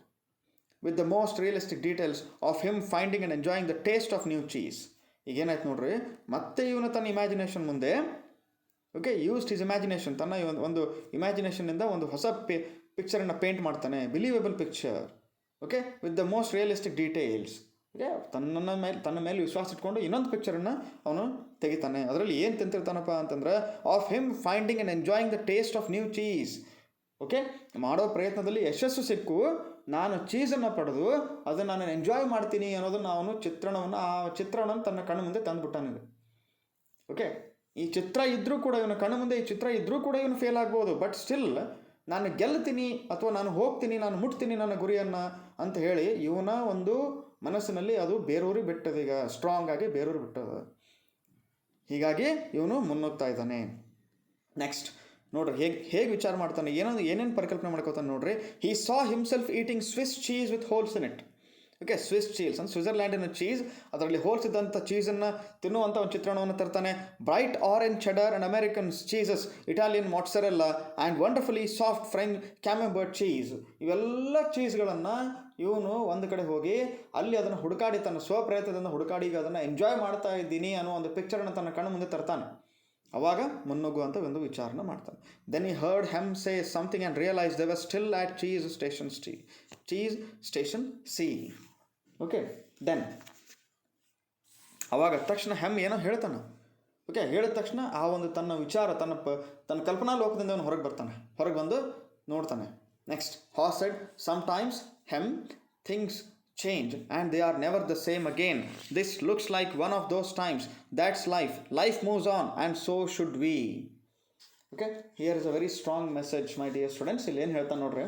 with the most realistic details of him finding and enjoying the taste of new cheese. ಈಗೇನಾಯ್ತು ನೋಡ್ರಿ, ಮತ್ತೆ ಇವನು ತನ್ನ imagination ಮುಂದೆ okay used his imagination, ತನ್ನ ಒಂದು ಇಮ್ಯಾಜಿನೇಷನ್ನಿಂದ ಒಂದು ಹೊಸ ಪಿಕ್ಚರನ್ನು ಪೇಂಟ್ ಮಾಡ್ತಾನೆ, believable picture. Okay, with the most realistic details. Okay, ತನ್ನ ಮೇಲೆ ವಿಶ್ವಾಸ ಇಟ್ಕೊಂಡು ಇನ್ನೊಂದು ಪಿಕ್ಚರನ್ನು ಅವನು ತೆಗಿತಾನೆ. ಅದರಲ್ಲಿ ಏನು ತಿಂತಿರ್ತಾನಪ್ಪ ಅಂತಂದ್ರೆ, of him finding and enjoying the taste of new cheese. Okay, ಮಾಡೋ ಪ್ರಯತ್ನದಲ್ಲಿ ಯಶಸ್ಸು ಸಿಕ್ಕು ನಾನು ಚೀಸನ್ನು ಪಡೆದು ಅದನ್ನು ನಾನು ಎಂಜಾಯ್ ಮಾಡ್ತೀನಿ ಅನ್ನೋದನ್ನು ಅವನು ಚಿತ್ರಣವನ್ನು ತನ್ನ ಕಣ್ಣು ಮುಂದೆ ತಂದುಬಿಟ್ಟಾನಿದೆ. ಓಕೆ, ಈ ಚಿತ್ರ ಇದ್ದರೂ ಕೂಡ ಇವನ ಕಣ್ಣು ಮುಂದೆ ಈ ಚಿತ್ರ ಇದ್ದರೂ ಕೂಡ ಇವನು ಫೇಲ್ ಆಗ್ಬೋದು, ಬಟ್ ಸ್ಟಿಲ್ ನಾನು ಗೆಲ್ತೀನಿ ಅಥವಾ ನಾನು ಹೋಗ್ತೀನಿ, ನಾನು ಮುಟ್ತೀನಿ ನನ್ನ ಗುರಿಯನ್ನು ಅಂತ ಹೇಳಿ ಇವನ ಒಂದು ಮನಸ್ಸಿನಲ್ಲಿ ಅದು ಬೇರೂರಿ ಬಿಟ್ಟದ, ಈಗ ಸ್ಟ್ರಾಂಗ್ ಆಗಿ ಬೇರೂರಿ ಬಿಟ್ಟದ. ಹೀಗಾಗಿ ಇವನು ಮುನ್ನುಗ್ತಾ ಇದ್ದಾನೆ. ನೆಕ್ಸ್ಟ್ ನೋಡ್ರಿ ಹೇಗೆ ವಿಚಾರ ಮಾಡ್ತಾನೆ, ಏನೇನು ಪರಿಕಲ್ಪನೆ ಮಾಡ್ಕೋತಾನೆ ನೋಡ್ರಿ. ಹಿ ಸಾ himself eating Swiss cheese with holes in it. Okay, Swiss cheese ಅಂದ್ರೆ ಸ್ವಿಟ್ಜರ್ಲ್ಯಾಂಡಿನ ಚೀಸ್, ಅದರಲ್ಲಿ ಹೋಲ್ಸ್ ಇದ್ದಂಥ ಚೀಸನ್ನು ತಿನ್ನುವಂಥ ಒಂದು ಚಿತ್ರಣವನ್ನು ತರ್ತಾನೆ. Bright orange cheddar and American cheeses, Italian mozzarella and wonderfully soft French camembert cheese, ಇವೆಲ್ಲ ಚೀಸ್ಗಳನ್ನು ಇವನು ಒಂದು ಕಡೆ ಹೋಗಿ ಅಲ್ಲಿ ಅದನ್ನು ಹುಡುಕಾಡಿ ತನ್ನ ಸ್ವಪ್ರಯತ್ನದಿಂದ ಹುಡುಕಾಡಿ ಅದನ್ನು ಎಂಜಾಯ್ ಮಾಡ್ತಾ ಇದ್ದೀನಿ ಅನ್ನೋ ಒಂದು ಪಿಕ್ಚರನ್ನು ತನ್ನ ಕಣ್ಣು ಮುಂದೆ ತರ್ತಾನೆ. ಅವಾಗ ಮುನ್ನುಗ್ಗುವಂಥ ಒಂದು ವಿಚಾರನ ಮಾಡ್ತಾನೆ. Then he heard Hem say something and realize they were still at cheese station C. Okay, then ಅವಾಗ ತಕ್ಷಣ ಹೆಮ್ ಏನೋ ಹೇಳ್ತಾನೆ. ಓಕೆ, ಹೇಳಿದ ತಕ್ಷಣ ಆ ಒಂದು ತನ್ನ ವಿಚಾರ ತನ್ನ ಕಲ್ಪನಾ ಲೋಕದಿಂದ ಅವನು ಹೊರಗೆ ಬಂದು ನೋಡ್ತಾನೆ. Next Haw's said sometimes Hem things change and they are never the same again. This looks like one of those times. That's life moves on and so should we. Okay, here is a very strong message my dear students. ಇಲ್ಲಿ ಏನು ಹೇಳ್ತಾನೆ ನೋಡ್ರಿ,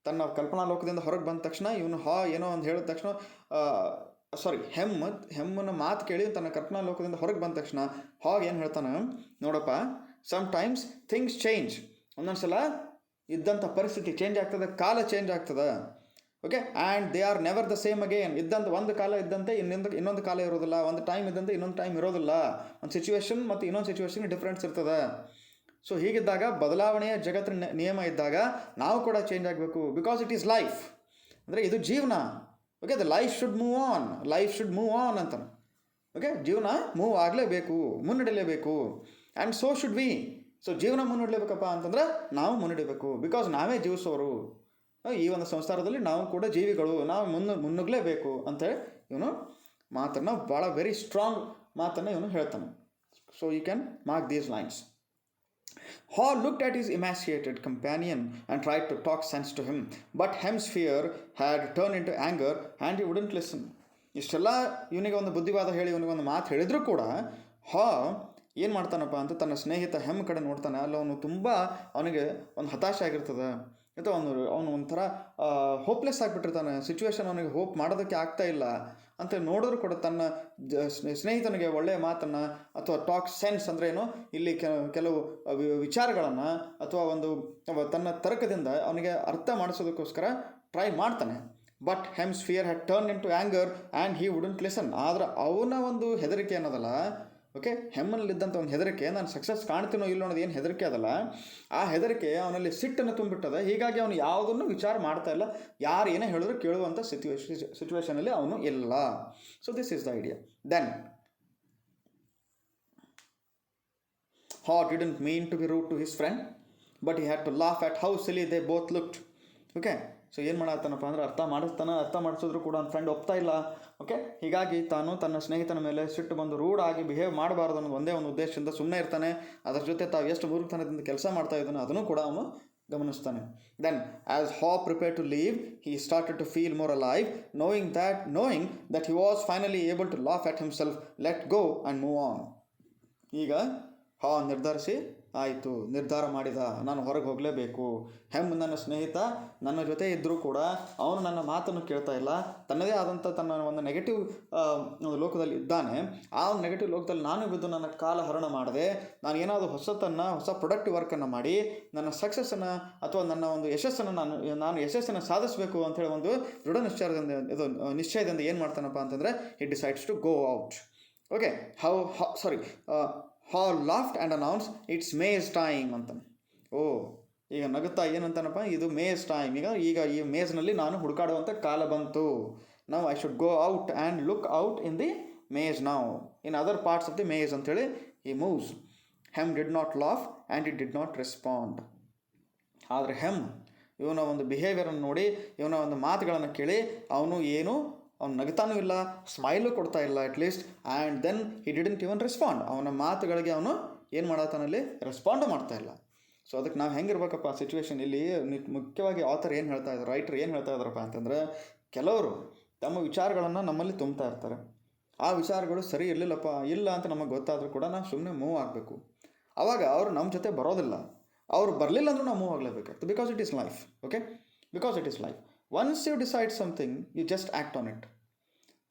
ತನ್ನ ಕಲ್ಪನಾ ಲೋಕದಿಂದ ಹೊರಗೆ ಬಂದ ತಕ್ಷಣ ಇವನು ಏನೋ ಒಂದು ಹೇಳಿದ ತಕ್ಷಣ ಹೆಮ್ಮನ ಮಾತು ಕೇಳಿ ತನ್ನ ಕಲ್ಪನಾ ಲೋಕದಿಂದ ಹೊರಗೆ ಬಂದ ತಕ್ಷಣ ಏನು ಹೇಳ್ತಾನೆ ನೋಡಪ್ಪ, ಸಮ್ ಟೈಮ್ಸ್ ಥಿಂಗ್ಸ್ ಚೇಂಜ್, ಒಂದೊಂದ್ಸಲ ಇದ್ದಂಥ ಪರಿಸ್ಥಿತಿ ಚೇಂಜ್ ಆಗ್ತದೆ, ಕಾಲ ಚೇಂಜ್ ಆಗ್ತದೆ. Okay, and they are never the same again. ಒಂದು ಕಾಲ ಇದ್ದಂತೆ ಇನ್ನೊಂದು ಕಾಲ ಇರೋದಿಲ್ಲ, ಒಂದು ಟೈಮ್ ಇದ್ದಂತೆ ಇನ್ನೊಂದು ಟೈಮ್ ಇರೋದಿಲ್ಲ, ಒಂದು ಸಿಚುವೇಶನ್ ಮತ್ತು ಇನ್ನೊಂದು ಸಿಚುವೇಶನ್ಗೆ ಡಿಫ್ರೆನ್ಸ್ ಇರ್ತದೆ. ಸೊ ಹೀಗಿದ್ದಾಗ ಬದಲಾವಣೆಯ ಜಗತ್ತಿನ ನಿಯಮ ಇದ್ದಾಗ ನಾವು ಕೂಡ ಚೇಂಜ್ ಆಗಬೇಕು, ಬಿಕಾಸ್ ಇಟ್ ಈಸ್ ಲೈಫ್, ಅಂದರೆ ಇದು ಜೀವನ. Okay, the life should move on ಅಂತಾನೆ. ಓಕೆ, ಜೀವನ ಮೂವ್ ಆಗಲೇಬೇಕು, ಮುನ್ನಡೆಯಲೇಬೇಕು. And so should we. So ಜೀವನ ಮುನ್ನಡೆಯಲೇಬೇಕಪ್ಪ ಅಂತಂದ್ರೆ ನಾವು ಮುನ್ನಡಿಬೇಕು, ಬಿಕಾಸ್ ನಾವೇ ಜೀವಿಸೋರು, ಈ ಒಂದು ಸಂಸಾರದಲ್ಲಿ ನಾವು ಕೂಡ ಜೀವಿಗಳು, ನಾವು ಮುನ್ನುಗ್ಲೇಬೇಕು ಅಂತೇಳಿ ಇವನು ಮಾತನ್ನು ಭಾಳ ವೆರಿ ಸ್ಟ್ರಾಂಗ್ ಮಾತನ್ನು ಇವನು ಹೇಳ್ತಾನೆ. So you can mark these lines. Hall looked at his emaciated companion and tried to talk sense to him, but Hem's fear had turned into anger and he wouldn't listen. ಇಷ್ಟೆಲ್ಲ ಇವನಿಗೆ ಒಂದು ಬುದ್ಧಿವಾದ ಹೇಳಿ ಇವನಿಗೆ ಒಂದು ಮಾತು ಹೇಳಿದರೂ ಕೂಡ ಏನು ಮಾಡ್ತಾನಪ್ಪ ಅಂತ ತನ್ನ ಸ್ನೇಹಿತ ಹೆಮ್ ಕಡೆ ನೋಡ್ತಾನೆ. ಅಲ್ಲಿ ಅವನಿಗೆ ಒಂದು ಹತಾಶೆ ಆಗಿರ್ತದೆ, ಅಥವಾ ಅವನು ಒಂಥರ ಹೋಪ್ಲೆಸ್ ಆಗಿಬಿಟ್ಟಿರ್ತಾನೆ. ಸಿಚುವೇಶನ್ ಅವನಿಗೆ ಹೋಪ್ ಮಾಡೋದಕ್ಕೆ ಆಗ್ತಾ ಇಲ್ಲ ಅಂತ ನೋಡಿದ್ರು ಕೂಡ ತನ್ನ ಸ್ನೇಹಿತನಿಗೆ ಒಳ್ಳೆಯ ಮಾತನ್ನು ಅಥವಾ ಟಾಕ್ ಸೆನ್ಸ್ ಅಂದರೆ ಏನು, ಇಲ್ಲಿ ಕೆಲವು ವಿಚಾರಗಳನ್ನು ಅಥವಾ ಒಂದು ತನ್ನ ತರ್ಕದಿಂದ ಅವನಿಗೆ ಅರ್ಥ ಮಾಡಿಸೋದಕ್ಕೋಸ್ಕರ ಟ್ರೈ ಮಾಡ್ತಾನೆ. But Hem's fear had turn into anger and he wouldn't listen. ಆದರೆ ಅವನ ಒಂದು ಹೆದರಿಕೆ ಅನ್ನೋದಲ್ಲ, ಓಕೆ, ಹೆಮ್ಮನಲ್ಲಿದ್ದಂಥ ಒಂದು ಹೆದರಿಕೆ, ನಾನು ಸಕ್ಸಸ್ ಕಾಣ್ತೀನೋ ಇಲ್ಲೋ ಅನ್ನೋದು ಏನು ಹೆದರಿಕೆ ಅದಲ್ಲ, ಆ ಹೆದರಿಕೆ ಅವನಲ್ಲಿ ಸಿಟ್ಟನ್ನು ತುಂಬಿಟ್ಟದೆ. ಹೀಗಾಗಿ ಅವನು ಯಾವುದನ್ನು ವಿಚಾರ ಮಾಡ್ತಾ ಇಲ್ಲ, ಯಾರು ಏನೇ ಹೇಳಿದ್ರು ಕೇಳುವಂಥ ಸಿಚುವೇಶನಲ್ಲಿ ಅವನು ಇಲ್ಲ. So this is the idea. Then Haw didn't mean to be rude to his friend, but he had to laugh at how silly they both looked. Okay, so ಏನು ಮಾಡತ್ತಾನಪ್ಪ ಅಂದ್ರೆ ಅರ್ಥ ಮಾಡಿಸಿದ್ರು ಕೂಡ ನನ್ನ ಫ್ರೆಂಡ್ ಒಪ್ತಾ ಇಲ್ಲ. ಓಕೆ, ಹೀಗಾಗಿ ತಾನು ತನ್ನ ಸ್ನೇಹಿತನ ಮೇಲೆ ಸಿಟ್ಟು ಬಂದು ರೂಡ್ ಆಗಿ ಬಿಹೇವ್ ಮಾಡಬಾರ್ದು ಅನ್ನೋದು ಒಂದೇ ಒಂದು ಉದ್ದೇಶದಿಂದ ಸುಮ್ಮನೆ ಇರ್ತಾನೆ. ಅದರ ಜೊತೆ ತಾವು ಎಷ್ಟು ಮೂರ್ಖತನದಿಂದ ಕೆಲಸ ಮಾಡ್ತಾ ಇದ್ದಾನೆ ಅದನ್ನು ಕೂಡ ಅವನು ಗಮನಿಸ್ತಾನೆ. Then as Haw prepared to leave, he started to feel more alive, knowing that he was finally able to laugh at himself, let go and move on. ಈಗ Haw ನಿರ್ಧಾರ ಮಾಡಿದ, ನಾನು ಹೊರಗೆ ಹೋಗಲೇಬೇಕು. ಹೆಮ್ ನನ್ನ ಸ್ನೇಹಿತ ನನ್ನ ಜೊತೆ ಇದ್ದರೂ ಕೂಡ ಅವನು ನನ್ನ ಮಾತನ್ನು ಕೇಳ್ತಾ ಇಲ್ಲ, ತನ್ನದೇ ಆದಂಥ ತನ್ನ ಒಂದು ನೆಗೆಟಿವ್ ಒಂದು ಲೋಕದಲ್ಲಿ ಇದ್ದಾನೆ. ಆ ಒಂದು ನೆಗೆಟಿವ್ ಲೋಕದಲ್ಲಿ ನಾನು ಬಿದ್ದು ನನ್ನ ಕಾಲ ಹರಣ ಮಾಡಿದೆ. ನಾನು ಏನಾದರೂ ಹೊಸ ಪ್ರೊಡಕ್ಟಿವ್ ವರ್ಕನ್ನು ಮಾಡಿ ನನ್ನ ಸಕ್ಸಸ್ಸನ್ನು ಅಥವಾ ನನ್ನ ಒಂದು ಯಶಸ್ಸನ್ನು ನಾನು ಯಶಸ್ಸನ್ನು ಸಾಧಿಸಬೇಕು ಅಂಥೇಳಿ ಒಂದು ದೃಢ ನಿಶ್ಚಯದಿಂದ ಏನು ಮಾಡ್ತಾನಪ್ಪ ಅಂತಂದರೆ he decides to go out. Okay, Haw laughed and announced, "It's May's time" ಅಂತ. ಈಗ ನಗುತ್ತಾ ಏನಂತಾನಪ್ಪ, ಇದು ಮೇಸ್ ಟೈಮ್, ಈಗ ಈ ಮೇಸ್ನಲ್ಲಿ ನಾನು ಹುಡುಕಾಡುವಂಥ ಕಾಲ ಬಂತು. Now I should go out and look out in the maze now in other parts of the maze ಅಂಥೇಳಿ ಈ moves. Hem did not laugh and it did not respond. ಆದರೆ ಹೆಮ್ ಇವನ ಒಂದು ಬಿಹೇವಿಯರನ್ನು ನೋಡಿ, ಇವನ ಒಂದು ಮಾತುಗಳನ್ನು ಕೇಳಿ ಅವನು ನಗ್ತಾನೂ ಇಲ್ಲ, ಸ್ಮೈಲು ಕೊಡ್ತಾ ಇಲ್ಲ at least. And then he didn't even respond. ಅವನ ಮಾತುಗಳಿಗೆ ಅವನು ಏನು ಮಾಡತ್ತಾನಲ್ಲಿ ರೆಸ್ಪಾಂಡು ಮಾಡ್ತಾ ಇಲ್ಲ. ಸೊ ಅದಕ್ಕೆ ನಾವು ಹೆಂಗಿರ್ಬೇಕಪ್ಪ ಸಿಚುವೇಶನ್, ಇಲ್ಲಿ ಮುಖ್ಯವಾಗಿ ರೈಟರ್ ಏನು ಹೇಳ್ತಾ ಇದ್ದಾರಪ್ಪ ಅಂತಂದರೆ, ಕೆಲವರು ತಮ್ಮ ವಿಚಾರಗಳನ್ನು ನಮ್ಮಲ್ಲಿ ತುಂಬ್ತಾ ಇರ್ತಾರೆ. ಆ ವಿಚಾರಗಳು ಸರಿ ಇಲ್ಲ ಅಂತ ನಮಗೆ ಗೊತ್ತಾದರೂ ಕೂಡ ನಾವು ಸುಮ್ಮನೆ ಮೂವ್ ಆಗಬೇಕು. ಆವಾಗ ಅವರು ನಮ್ಮ ಜೊತೆ ಬರೋದಿಲ್ಲ, ಅವ್ರು ಬರಲಿಲ್ಲ ಅಂದರೂ ನಾವು ಮೂವ್ ಆಗಲೇಬೇಕಾಗ್ತದೆ. Because it is life. Okay, because it is life. Once you decide something, you just act on it.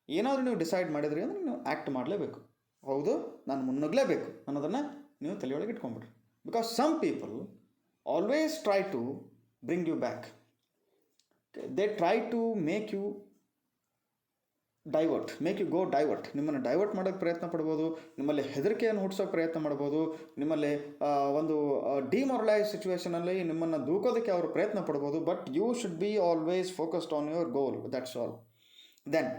ಏನಾದರೂ ನೀವು ಡಿಸೈಡ್ ಮಾಡಿದ್ರಿ ಅಂದರೆ ನೀವು ಆ್ಯಕ್ಟ್ ಮಾಡಲೇಬೇಕು. ಹೌದು, ನಾನು ಮುನ್ನುಗ್ಗಲೇಬೇಕು ಅನ್ನೋದನ್ನು ನೀವು ತಲೆಯೊಳಗೆ ಇಟ್ಕೊಂಡ್ಬಿಡ್ರಿ. Because some people always try to bring you back. They try to make you divert, ನಿಮ್ಮನ್ನು ಡೈವರ್ಟ್ ಮಾಡೋಕ್ಕೆ ಪ್ರಯತ್ನ ಪಡ್ಬೋದು, ನಿಮ್ಮಲ್ಲಿ ಹೆದರಿಕೆಯನ್ನು ಹುಟ್ಟಿಸೋಕೆ ಪ್ರಯತ್ನ ಮಾಡ್ಬೋದು, ನಿಮ್ಮಲ್ಲಿ ಒಂದು ಡಿಮೊರಲೈಸ್ ಸಿಚುವೇಷನಲ್ಲಿ ನಿಮ್ಮನ್ನು ದೂಕೋದಕ್ಕೆ ಅವರು ಪ್ರಯತ್ನ ಪಡ್ಬೋದು. But you should be always focused on your goal, that's all. Then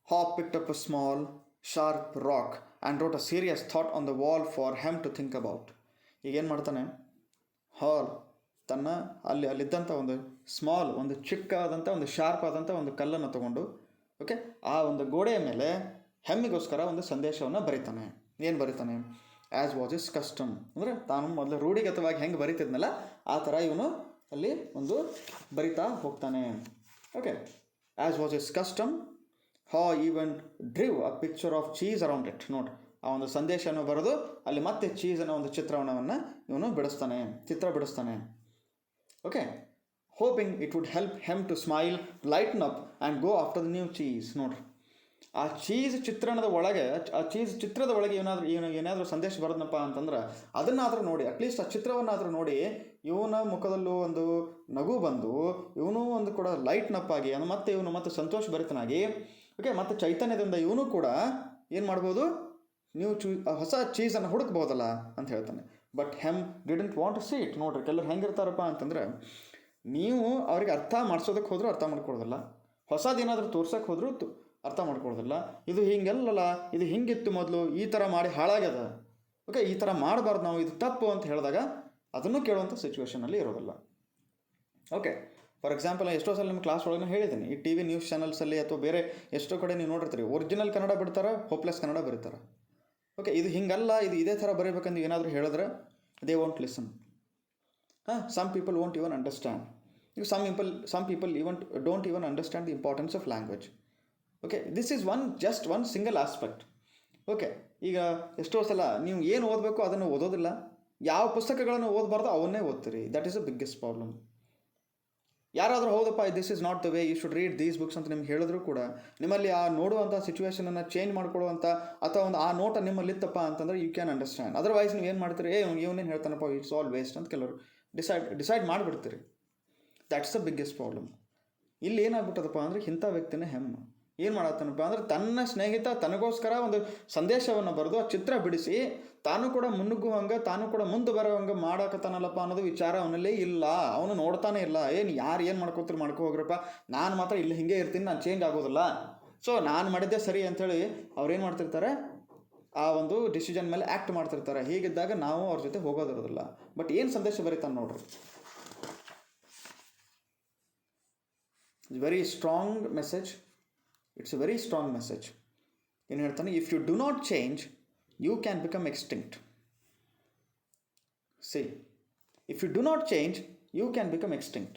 Hop picked up a small, sharp rock and wrote a serious thought on the wall for Hem to think about. ಈಗೇನು ಮಾಡ್ತಾನೆ, ಹಾಲ್ ತನ್ನ ಅಲ್ಲಿದ್ದಂಥ ಒಂದು small, ಒಂದು ಚಿಕ್ಕವಾದಂಥ ಒಂದು sharp ಆದಂಥ ಒಂದು ಕಲ್ಲನ್ನು ತಗೊಂಡು ಓಕೆ ಆ ಒಂದು ಗೋಡೆಯ ಮೇಲೆ ಹೆಮ್ಮಿಗೋಸ್ಕರ ಒಂದು ಸಂದೇಶವನ್ನು ಬರೀತಾನೆ. ಏನು ಬರೀತಾನೆ? ಆ್ಯಸ್ ವಾಸ್ ಇಸ್ ಕಸ್ಟಮ್, ಅಂದರೆ ತಾನು ಮೊದಲು ರೂಢಿಗತವಾಗಿ ಹೆಂಗೆ ಬರೀತಿದ್ನಲ್ಲ ಆ ಥರ ಇವನು ಅಲ್ಲಿ ಒಂದು ಬರಿತಾ ಹೋಗ್ತಾನೆ. Okay, as was his custom Haw even drew a picture of cheese around it. ನೋಡ್ರಿ, ಆ ಒಂದು ಸಂದೇಶವನ್ನು ಬರೆದು ಅಲ್ಲಿ ಮತ್ತೆ ಚೀಸನ್ನು ಒಂದು ಚಿತ್ರಣವನ್ನು ಇವನು ಚಿತ್ರ ಬಿಡಿಸ್ತಾನೆ. Okay, hoping it would help Hem to smile, lighten up and go after the new cheese. ನೋಡ್ರಿ, ಆ ಚೀಸ್ ಚಿತ್ರದ ಒಳಗೆ ಏನಾದರೂ ಸಂದೇಶ ಬರೋದನಪ್ಪ ಅಂತಂದ್ರೆ ಅದನ್ನಾದರೂ ನೋಡಿ, ಅಟ್ಲೀಸ್ಟ್ ಆ ಚಿತ್ರವನ್ನಾದರೂ ನೋಡಿ ಇವನ ಮುಖದಲ್ಲೂ ಒಂದು ನಗು ಬಂದು ಇವನು ಒಂದು ಕೂಡ ಲೈಟ್ನಪ್ ಆಗಿ ಮತ್ತೆ ಸಂತೋಷ ಭರಿತನಾಗಿ ಓಕೆ ಮತ್ತು ಚೈತನ್ಯದಿಂದ ಇವನು ಕೂಡ ಏನು ಮಾಡ್ಬೋದು, ನೀವು ಹೊಸ ಚೀಸನ್ನು ಹುಡುಕ್ಬೋದಲ್ಲ ಅಂತ ಹೇಳ್ತಾನೆ. But Hem didn't want to see it. ನೋಡ್ರಿ, ಕೆಲವ್ರು ಹೆಂಗಿರ್ತಾರಪ್ಪ ಅಂತಂದ್ರೆ ನೀವು ಅವ್ರಿಗೆ ಅರ್ಥ ಮಾಡಿಸೋದಕ್ಕೆ ಹೋದರೂ ಅರ್ಥ ಮಾಡ್ಕೊಳ್ಳೋದಿಲ್ಲ, ಹೊಸದೇನಾದರೂ ತೋರ್ಸೋಕ್ಕೆ ಹೋದರೂ ಅರ್ಥ ಮಾಡ್ಕೊಳ್ಳೋದಿಲ್ಲ. ಇದು ಹಿಂಗೆಲ್ಲಲ್ಲ, ಇದು ಹಿಂಗಿತ್ತು ಮೊದಲು, ಈ ಥರ ಮಾಡಿ ಹಾಳಾಗ್ಯದ, ಓಕೆ ಈ ಥರ ಮಾಡಬಾರ್ದು ನಾವು, ಇದು ತಪ್ಪು ಅಂತ ಹೇಳಿದಾಗ ಅದನ್ನು ಕೇಳುವಂಥ ಸಿಚುವೇಷನಲ್ಲಿ ಇರೋದಿಲ್ಲ. ಓಕೆ, ಫಾರ್ ಎಕ್ಸಾಂಪಲ್ ಎಷ್ಟೋ ಸಲ ನಿಮ್ಮ ಕ್ಲಾಸ್ ಒಳಗೆ ಹೇಳಿದ್ದೀನಿ, ಈ ಟಿ ವಿ ನ್ಯೂಸ್ ಚಾನಲ್ಸಲ್ಲಿ ಅಥವಾ ಬೇರೆ ಎಷ್ಟೋ ಕಡೆ ನೀವು ನೋಡಿರ್ತೀರಿ, ಒರಿಜಿನಲ್ ಕನ್ನಡ ಬಿಡ್ತಾರೆ, ಹೋಪ್ಲೆಸ್ ಕನ್ನಡ ಬರೀತಾರೆ. ಓಕೆ, ಇದು ಹಿಂಗಲ್ಲ, ಇದು ಇದೇ ಥರ ಬರೀಬೇಕಂದು ಏನಾದರೂ ಹೇಳಿದ್ರೆ they won't listen. Some people won't even understand. Some people don't even understand the importance of language. Okay, this is just one single aspect. Okay, ಈಗ ಎಷ್ಟೋ ಸಲ ನೀವು ಏನು ಓದಬೇಕು ಅದನ್ನು ಓದೋದಿಲ್ಲ, ಯಾವ ಪುಸ್ತಕಗಳನ್ನು ಓದಬಾರ್ದು ಅವನ್ನೇ ಓದ್ತೀರಿ. That is a biggest problem. ಯಾರಾದರೂ ಹೌದಪ್ಪ this is not the way you should read these books ಅಂತ ನಿಮ್ಗೆ ಹೇಳಿದ್ರು ಕೂಡ ನಿಮ್ಮಲ್ಲಿ ಆ ನೋಡುವಂಥ ಸಿಚುವೇಷನನ್ನು ಚೇಂಜ್ ಮಾಡ್ಕೊಳ್ಳುವಂಥ ಅಥವಾ ಒಂದು ಆ ನೋಟ ನಿಮ್ಮಲ್ಲಿ ಇತ್ತಪ್ಪ ಅಂತಂದರೆ ಯು ಕ್ಯಾನ್ ಅಂಡರ್ಸ್ಟ್ಯಾಂಡ್. ಅದರ್ವೈಸ್ ನೀವು ಏನು ಮಾಡ್ತೀರಿ, ಇವನೇನು ಹೇಳ್ತಾನಪ್ಪ, ಇಟ್ಸ್ ಆಲ್ ವೇಸ್ಟ್ ಅಂತ ಕೆಲವರು ಡಿಸೈಡ್ ಮಾಡಿಬಿಡ್ತೀರಿ. That's the biggest problem. ಇಲ್ಲಿ ಏನಾಗ್ಬಿಟ್ಟದಪ್ಪ ಅಂದರೆ ಇಂಥ ವ್ಯಕ್ತಿನೇ ಹೆಮ್ಮು ಏನು ಮಾಡತ್ತಾನಪ್ಪ ಅಂದ್ರೆ ತನ್ನ ಸ್ನೇಹಿತ ತನಗೋಸ್ಕರ ಒಂದು ಸಂದೇಶವನ್ನು ಬರೆದು ಆ ಚಿತ್ರ ಬಿಡಿಸಿ ತಾನು ಕೂಡ ಮುನ್ನುಗ್ಗುವಂಗೆ ತಾನು ಕೂಡ ಮುಂದೆ ಬರೋವಂಗೆ ಮಾಡಕತ್ತಾನಲ್ಲಪ್ಪ ಅನ್ನೋದು ವಿಚಾರ ಅವನಲ್ಲಿ ಇಲ್ಲ. ಅವನು ನೋಡ್ತಾನೆ ಇಲ್ಲ, ಯಾರು ಏನು ಮಾಡ್ಕೋತಾರೆ ಮಾಡ್ಕೋ ಹೋಗ್ರಪ್ಪ, ನಾನು ಮಾತ್ರ ಇಲ್ಲಿ ಹಿಂಗೆ ಇರ್ತೀನಿ, ನಾನು ಚೇಂಜ್ ಆಗೋದಿಲ್ಲ, ಸೊ ನಾನು ಮಾಡಿದ್ದೆ ಸರಿ ಅಂಥೇಳಿ ಅವ್ರೇನು ಮಾಡ್ತಿರ್ತಾರೆ, ಆ ಒಂದು ಡಿಸಿಷನ್ ಮೇಲೆ ಆ್ಯಕ್ಟ್ ಮಾಡ್ತಿರ್ತಾರೆ. ಹೀಗಿದ್ದಾಗ ನಾವು ಅವ್ರ ಜೊತೆ ಹೋಗೋದಿರೋದಿಲ್ಲ. ಬಟ್ ಏನು ಸಂದೇಶ ಬರೀತಾನೆ ನೋಡ್ರಿ, very strong message. It's a very strong message. ಏನು ಹೇಳ್ತಾನೆ, if you do not change you can become extinct. If you do not change you can become extinct.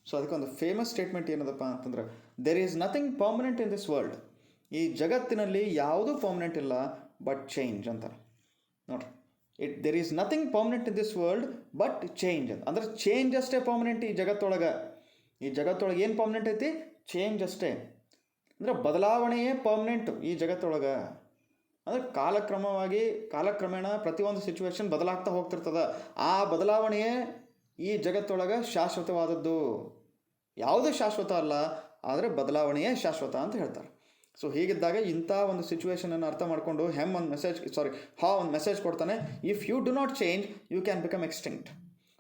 So ಅದಕ್ಕೊಂದು ಫೇಮಸ್ ಸ್ಟೇಟ್ಮೆಂಟ್ ಏನದಪ್ಪ ಅಂತಂದ್ರೆ, there is nothing permanent in this world. ಈ ಜಗತ್ತಿನಲ್ಲಿ ಯಾವುದೂ permanent ಇಲ್ಲ but change ಅಂತಾರೆ. ನೋಡ್ರಿ, there is nothing permanent in this world but change ಅಂತ. ಅಂದ್ರೆ ಚೇಂಜ್ ಅಷ್ಟೇ ಪರ್ಮನೆಂಟ್ ಈ ಜಗತ್ತೊಳಗೆ. ಏನು ಪರ್ಮನೆಂಟ್ ಐತಿ? ಚೇಂಜ್ ಅಷ್ಟೇ. ಅಂದರೆ ಬದಲಾವಣೆಯೇ ಪರ್ಮನೆಂಟು ಈ ಜಗತ್ತೊಳಗೆ. ಅಂದರೆ ಕಾಲಕ್ರಮೇಣ ಪ್ರತಿಯೊಂದು ಸಿಚುವೇಶನ್ ಬದಲಾಗ್ತಾ ಹೋಗ್ತಿರ್ತದೆ. ಆ ಬದಲಾವಣೆಯೇ ಈ ಜಗತ್ತೊಳಗೆ ಶಾಶ್ವತವಾದದ್ದು. ಯಾವುದೇ ಶಾಶ್ವತ ಅಲ್ಲ, ಆದರೆ ಬದಲಾವಣೆಯೇ ಶಾಶ್ವತ ಅಂತ ಹೇಳ್ತಾರೆ. ಸೊ ಹೀಗಿದ್ದಾಗ ಇಂಥ ಒಂದು ಸಿಚುವೇಶನನ್ನು ಅರ್ಥ ಮಾಡಿಕೊಂಡು ಒಂದು ಮೆಸೇಜ್ ಕೊಡ್ತಾನೆ, if you do not change you can become extinct.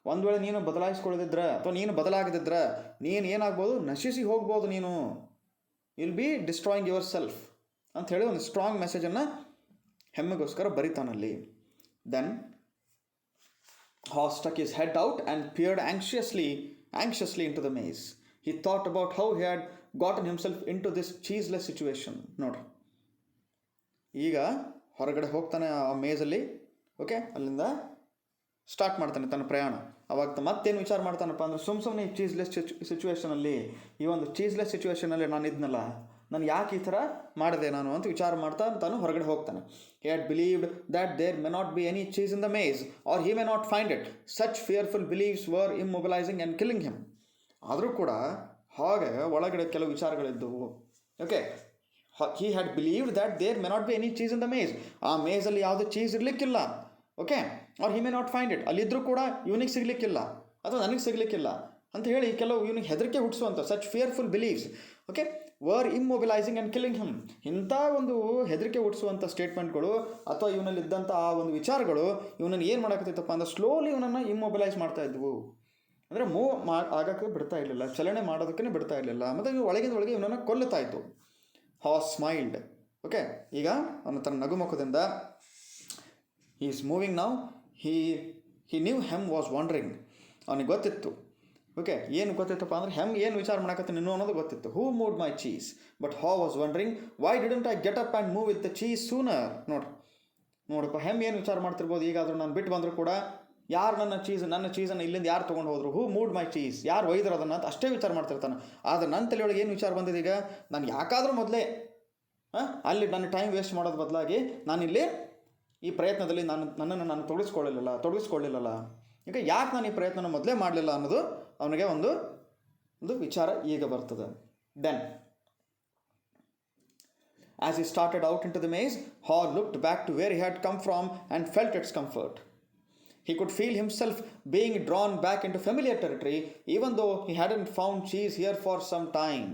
ಒಂದು ವೇಳೆ ನೀನು ಬದಲಾಯಿಸ್ಕೊಳ್ಳದಿದ್ರೆ ಅಥವಾ ನೀನು ಬದಲಾಗದಿದ್ರೆ ನೀನು ಏನಾಗ್ಬೋದು, ನಶಿಸಿ ಹೋಗ್ಬೋದು. ನೀನು will be destroying yourself ಅಂಥೇಳಿ ಒಂದು ಸ್ಟ್ರಾಂಗ್ ಮೆಸೇಜನ್ನು ಹೆಮ್ಮೆಗೋಸ್ಕರ ಬರಿತಾನಲ್ಲಿ. Then Haw stuck his head out and peered anxiously into the maze. He thought about how he had gotten himself into this cheeseless situation. ನೋಡ್ರಿ, ಈಗ ಹೊರಗಡೆ ಹೋಗ್ತಾನೆ ಆ ಮೇಜಲ್ಲಿ. ಓಕೆ, ಅಲ್ಲಿಂದ ಸ್ಟಾರ್ಟ್ ಮಾಡ್ತಾನೆ ತನ್ನ ಪ್ರಯಾಣ. ಅವಾಗ ಮತ್ತೇನು ವಿಚಾರ ಮಾಡ್ತಾನಪ್ಪ ಅಂದ್ರೆ, ಸುಮ್ಮನೆ ಈ ಚೀಸ್ಲೆಸ್ ಸಿಚುವೇಷನಲ್ಲಿ, ಈ ಒಂದು ಚೀಸ್ಲೆಸ್ ಸಿಚುವೇಷನಲ್ಲಿ ನಾನು ಇದ್ನಲ್ಲ, ನಾನು ಯಾಕೆ ಈ ಥರ ಮಾಡಿದೆ ನಾನು ಅಂತ ವಿಚಾರ ಮಾಡ್ತಾ ತಾನು ಹೊರಗಡೆ ಹೋಗ್ತಾನೆ. He had believed that there may not be any cheese in the maze, or he may not find it. Such fearful beliefs were immobilizing and killing him. ಆದರೂ ಕೂಡ ಹಾಗೆ ಒಳಗಡೆ ಕೆಲವು ವಿಚಾರಗಳಿದ್ದವು. Okay, he had believed that there may not be any cheese in the maze. ಆ ಮೇಜಲ್ಲಿ ಯಾವುದೇ cheese ಇರಲಿಕ್ಕಿಲ್ಲ. Okay, or he may not find it. ಅಲ್ಲಿದ್ದರೂ ಕೂಡ ಇವನಿಗೆ ಸಿಗಲಿಕ್ಕಿಲ್ಲ ಅಥವಾ ನನಗೆ ಸಿಗಲಿಕ್ಕಿಲ್ಲ ಅಂತ ಹೇಳಿ ಕೆಲವು ಇವನಿಗೆ ಹೆದರಿಕೆ ಹುಟ್ಟಿಸುವಂಥ such fearful beliefs, okay, were immobilising and killing him. ಇಂಥ ಒಂದು ಹೆದರಿಕೆ ಹುಟ್ಟಿಸುವಂಥ ಸ್ಟೇಟ್ಮೆಂಟ್ಗಳು ಅಥವಾ ಇವನಲ್ಲಿದ್ದಂಥ ಆ ಒಂದು ವಿಚಾರಗಳು ಇವನನ್ನು ಏನು ಮಾಡೋಕತ್ತಿತ್ತಪ್ಪ ಅಂದ್ರೆ ಸ್ಲೋಲಿ ಇವನನ್ನು ಇಮ್ಮೊಬಿಲೈಸ್ ಮಾಡ್ತಾ ಇದ್ವು. ಅಂದರೆ ಆಗೋಕ್ಕೆ ಬಿಡ್ತಾ ಇರಲಿಲ್ಲ, ಚಲನೆ ಮಾಡೋದಕ್ಕೆ ಬಿಡ್ತಾ ಇರಲಿಲ್ಲ, ಮತ್ತು ಒಳಗಿಂದ ಒಳಗೆ ಇವನನ್ನು ಕೊಲ್ಲುತ್ತಾ ಇತ್ತು. ಹಾಸ್ ಸ್ಮೈಲ್ಡ್. ಓಕೆ, ಈಗ ಅವನ ತನ್ನ ನಗುಮುಖದಿಂದ he is moving now. He knew Hem was wandering. ಅವನಿಗೆ ಗೊತ್ತಿತ್ತು. ಓಕೆ, ಏನು ಗೊತ್ತಿತ್ತಪ್ಪ ಅಂದ್ರೆ ಹೆಮ್ ಏನು ವಿಚಾರ ಮಾಡಕತ್ತೀನಿ ಇನ್ನೂ ಅನ್ನೋದು ಗೊತ್ತಿತ್ತು. ಹೂ ಮೂವ್ಡ್ ಮೈ ಚೀಸ್ ಬಟ್ ಹಾ was wondering Y didn't I get up and move with the cheese sooner. ನೋಡಪ್ಪ, ಹೆಮ್ ಏನು ವಿಚಾರ ಮಾಡ್ತಿರ್ಬೋದು. ಈಗಾದರೂ ನಾನು ಬಿಟ್ಟು ಬಂದರೂ ಕೂಡ ಯಾರು ನನ್ನ ಚೀಸನ್ನು ಇಲ್ಲಿಂದ ಯಾರು ತೊಗೊಂಡು ಹೋದರು, ಹೂ ಮೂವ್ಡ್ ಮೈ ಚೀಸ್, ಯಾರು ಒಯ್ದ್ರು ಅದನ್ನು ಅಂತ ಅಷ್ಟೇ ವಿಚಾರ ಮಾಡ್ತಿರ್ತಾನೆ. ಆದರೆ ನನ್ನ ತಲೆಯೊಳಗೆ ಏನು ವಿಚಾರ ಬಂದಿದೆ, ಈಗ ನಾನು ಯಾಕಾದರೂ ಮೊದಲೇ ಅಲ್ಲಿ ನನ್ನ ಟೈಮ್ ವೇಸ್ಟ್ ಮಾಡೋದು ಬದಲಾಗಿ ನಾನಿಲ್ಲಿ ಈ ಪ್ರಯತ್ನದಲ್ಲಿ ನನ್ನನ್ನು ನಾನು ತೊಡಗಿಸ್ಕೊಳ್ಳಿಲ್ಲಲ್ಲ, ಈಗ ಯಾಕೆ ನಾನು ಈ ಪ್ರಯತ್ನ ಮೊದಲೇ ಮಾಡಲಿಲ್ಲ ಅನ್ನೋದು ಅವನಿಗೆ ಒಂದು ವಿಚಾರ ಈಗ ಬರ್ತದೆ. Then as he started out into the maze, Hall looked back to where he had come from and felt its comfort. He could feel himself being drawn back into familiar territory, even though he hadn't found cheese here for some time.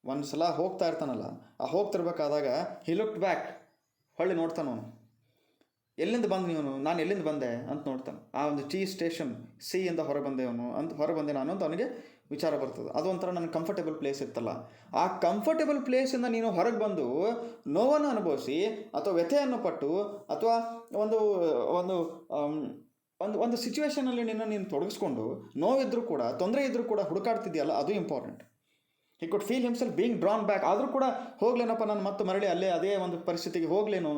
ಒಂದು ಸಲ ಹೋಗ್ತಾ ಇರ್ತಾನಲ್ಲ, ಆ ಹೋಗ್ತಿರ್ಬೇಕಾದಾಗ he looked back, ಹೊಳ್ಳಿ ನೋಡ್ತಾನವನು. ಎಲ್ಲಿಂದ ಬಂದು ನೀನು, ನಾನು ಎಲ್ಲಿಂದ ಬಂದೆ ಅಂತ ನೋಡ್ತಾನೆ. ಆ ಒಂದು ಚೀಸ್ ಸ್ಟೇಷನ್ ಇಂದ ಹೊರಬಂದೆ ನಾನು ಅಂತ ಅವನಿಗೆ ವಿಚಾರ ಬರ್ತದೆ. ಅದು ಒಂಥರ ನನ್ನ ಕಂಫರ್ಟೇಬಲ್ ಪ್ಲೇಸ್ ಇತ್ತಲ್ಲ, ಆ ಕಂಫರ್ಟೇಬಲ್ ಪ್ಲೇಸಿಂದ ನೀನು ಹೊರಗೆ ಬಂದು ನೋವನ್ನು ಅನುಭವಿಸಿ ಅಥವಾ ವ್ಯಥೆಯನ್ನು ಪಟ್ಟು ಅಥವಾ ಒಂದು ಒಂದು ಒಂದು ಸಿಚುವೇಷನಲ್ಲಿ ನೀನು ತೊಡಗಿಸ್ಕೊಂಡು ನೋವಿದ್ರೂ ಕೂಡ ತೊಂದರೆ ಇದ್ದರೂ ಕೂಡ ಹುಡುಕಾಡ್ತಿದೆಯಲ್ಲ, ಅದು ಇಂಪಾರ್ಟೆಂಟ್. ಹಿ ಕುಡ್ feel himself being drawn back. ಆದರೂ ಕೂಡ ಹೋಗ್ಲೇನಪ್ಪ, ನಾನು ಮತ್ತೆ ಮರಳಿ ಅದೇ ಒಂದು ಪರಿಸ್ಥಿತಿಗೆ ಹೋಗ್ಲೇನು,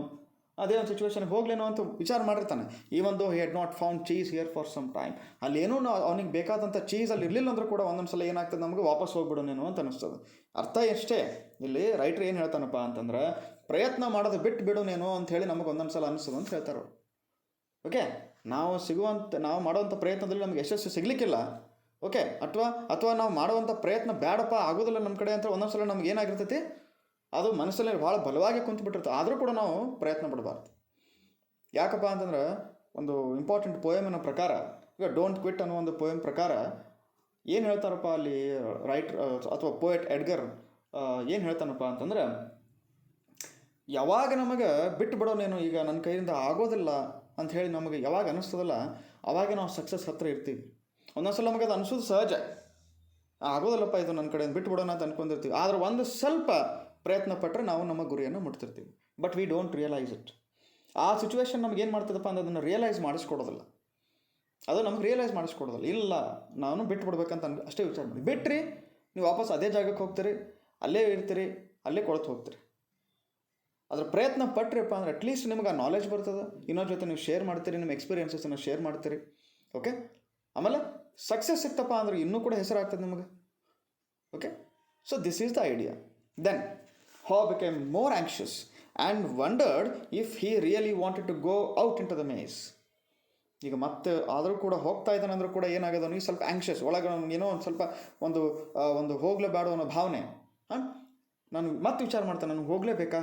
ಅದೇ ಒಂದು ಸಿಚುವೇಶನ್ಗೆ ಹೋಗ್ಲೇನೋ ಅಂತ ವಿಚಾರ ಮಾಡಿರ್ತಾನೆ. Even though he had not found cheese here for some time. ಅಲ್ಲೇನೂ ಅವನಿಗೆ ಬೇಕಾದಂಥ ಚೀಸ್ ಅಲ್ಲಿ ಇರಲಿಲ್ಲ ಅಂದರೂ ಕೂಡ ಒಂದೊಂದು ಸಲ ಏನಾಗ್ತದೆ, ನಮಗೆ ವಾಪಸ್ ಹೋಗ್ಬಿಡೋನೇನೋ ಅಂತ ಅನಿಸ್ತದೆ. ಅರ್ಥ ಎಷ್ಟೇ, ಇಲ್ಲಿ ರೈಟ್ರ್ ಏನು ಹೇಳ್ತಾನಪ್ಪ ಅಂತಂದ್ರೆ, ಪ್ರಯತ್ನ ಮಾಡೋದು ಬಿಟ್ಟು ಬಿಡೋನೇನೋ ಅಂತ ಹೇಳಿ ನಮಗೆ ಒಂದೊಂದು ಸಲ ಅನಿಸ್ತದೆ ಅಂತ ಹೇಳ್ತಾರೆ. ಓಕೆ, ನಾವು ಮಾಡುವಂಥ ಪ್ರಯತ್ನದಲ್ಲಿ ನಮಗೆ ಯಶಸ್ಸು ಸಿಗಲಿಕ್ಕಿಲ್ಲ. ಓಕೆ, ಅಥವಾ ನಾವು ಮಾಡುವಂಥ ಪ್ರಯತ್ನ ಬೇಡಪ್ಪ ಆಗೋದಿಲ್ಲ ನಮ್ಮ ಕಡೆ ಅಂತ ಒಂದೊಂದು ಸಲ ನಮ್ಗೆ ಏನಾಗಿರ್ತೈತಿ, ಅದು ಮನಸ್ಸಲ್ಲಿ ಭಾಳ ಬಲವಾಗಿ ಕುಂತುಬಿಟ್ಟಿರ್ತದೆ. ಆದರೂ ಕೂಡ ನಾವು ಪ್ರಯತ್ನ ಪಡಬಾರ್ದು. ಯಾಕಪ್ಪ ಅಂತಂದ್ರೆ, ಒಂದು ಇಂಪಾರ್ಟೆಂಟ್ ಪೋಯಮಿನ ಪ್ರಕಾರ, ಈಗ ಡೋಂಟ್ ಕ್ವಿಟ್ ಅನ್ನೋ ಒಂದು ಪೋಯಮ್ ಪ್ರಕಾರ ಏನು ಹೇಳ್ತಾರಪ್ಪ ಅಲ್ಲಿ ರೈಟ್ರ್ ಅಥವಾ ಪೋಯೆಟ್ ಎಡ್ಗರ್ ಏನು ಹೇಳ್ತಾನಪ್ಪ ಅಂತಂದ್ರೆ, ಯಾವಾಗ ನಮಗೆ ಬಿಟ್ಟು ಬಿಡೋನೇನು, ಈಗ ನನ್ನ ಕೈಯಿಂದ ಆಗೋದಿಲ್ಲ ಅಂತ ಹೇಳಿ ನಮಗೆ ಯಾವಾಗ ಅನ್ನಿಸ್ತದಲ್ಲ, ಅವಾಗ ನಾವು ಸಕ್ಸಸ್ ಹತ್ರ ಇರ್ತೀವಿ. ಒಂದೊಂದು ಸಲ ನಮಗೆ ಅದು ಅನಿಸೋದು ಸಹಜ, ಆಗೋದಿಲ್ಲಪ್ಪ ಇದು ನನ್ನ ಕಡೆಯಿಂದ ಬಿಟ್ಟು ಬಿಡೋಣ ಅಂತ ಅಂದ್ಕೊಂಡಿರ್ತೀವಿ. ಆದರೆ ಒಂದು ಸ್ವಲ್ಪ ಪ್ರಯತ್ನ ಪಟ್ಟರೆ ನಾವು ನಮ್ಮ ಗುರಿಯನ್ನು ಮುಟ್ತಿರ್ತೀವಿ. But we don't realise it. ಆ ಸಿಚುವೇಶನ್ ನಮ್ಗೆ ಏನು ಮಾಡ್ತದಪ್ಪ ಅಂದ್ರೆ ಅದನ್ನು ರಿಯಲೈಸ್ ಮಾಡಿಸ್ಕೊಡೋದಿಲ್ಲ. ಅದು ನಮ್ಗೆ ರಿಯಲೈಸ್ ಮಾಡಿಸ್ಕೊಡೋದಿಲ್ಲ. ಇಲ್ಲ, ನಾನು ಬಿಟ್ಟು ಬಿಡ್ಬೇಕಂತ ಅಷ್ಟೇ ವಿಚಾರ ಮಾಡಿ ಬಿಟ್ರಿ, ನೀವು ವಾಪಸ್ ಅದೇ ಜಾಗಕ್ಕೆ ಹೋಗ್ತೀರಿ, ಅಲ್ಲೇ ಇರ್ತೀರಿ, ಅಲ್ಲೇ ಕೊಳ್ತು ಹೋಗ್ತೀರಿ. ಅದ್ರ ಪ್ರಯತ್ನ ಪಟ್ರಿಪ್ಪ ಅಂದ್ರೆ ಅಟ್ಲೀಸ್ಟ್ ನಿಮ್ಗೆ ಆ ನಾಲೆಜ್ ಬರ್ತದೆ, ಇನ್ನೊಂದು ಜೊತೆ ನೀವು ಶೇರ್ ಮಾಡ್ತೀರಿ, ನಿಮ್ಮ ಎಕ್ಸ್ಪೀರಿಯನ್ಸಸ್ಸನ್ನು ಶೇರ್ ಮಾಡ್ತೀರಿ. ಓಕೆ, ಆಮೇಲೆ ಸಕ್ಸಸ್ ಸಿಕ್ತಪ್ಪ ಅಂದ್ರೆ ಇನ್ನೂ ಕೂಡ ಹೆಸರಾಗ್ತದೆ ನಿಮಗೆ. Okay, so this is the idea. Then Haw became more anxious and wondered if he really wanted to go out into the maze. ಈಗ ಮತ್ತೆ ಆದರೂ ಕೂಡ ಹೋಗ್ತಾ ಇದ್ದಾನೆ ಅಂದರೂ ಕೂಡ ಏನಾಗಿದೆ, ಅವನಿಗೆ ಸ್ವಲ್ಪ ಆ್ಯಂಕ್ಷಸ್, ಒಳಗೆ ಏನೋ ಒಂದು ಸ್ವಲ್ಪ ಒಂದು ಹೋಗಲೇಬೇಡ ಅನ್ನೋ ಭಾವನೆ. ನಾನು ಮತ್ತೆ ವಿಚಾರ ಮಾಡ್ತಾನೆ, ನಾನು ಹೋಗಲೇಬೇಕಾ,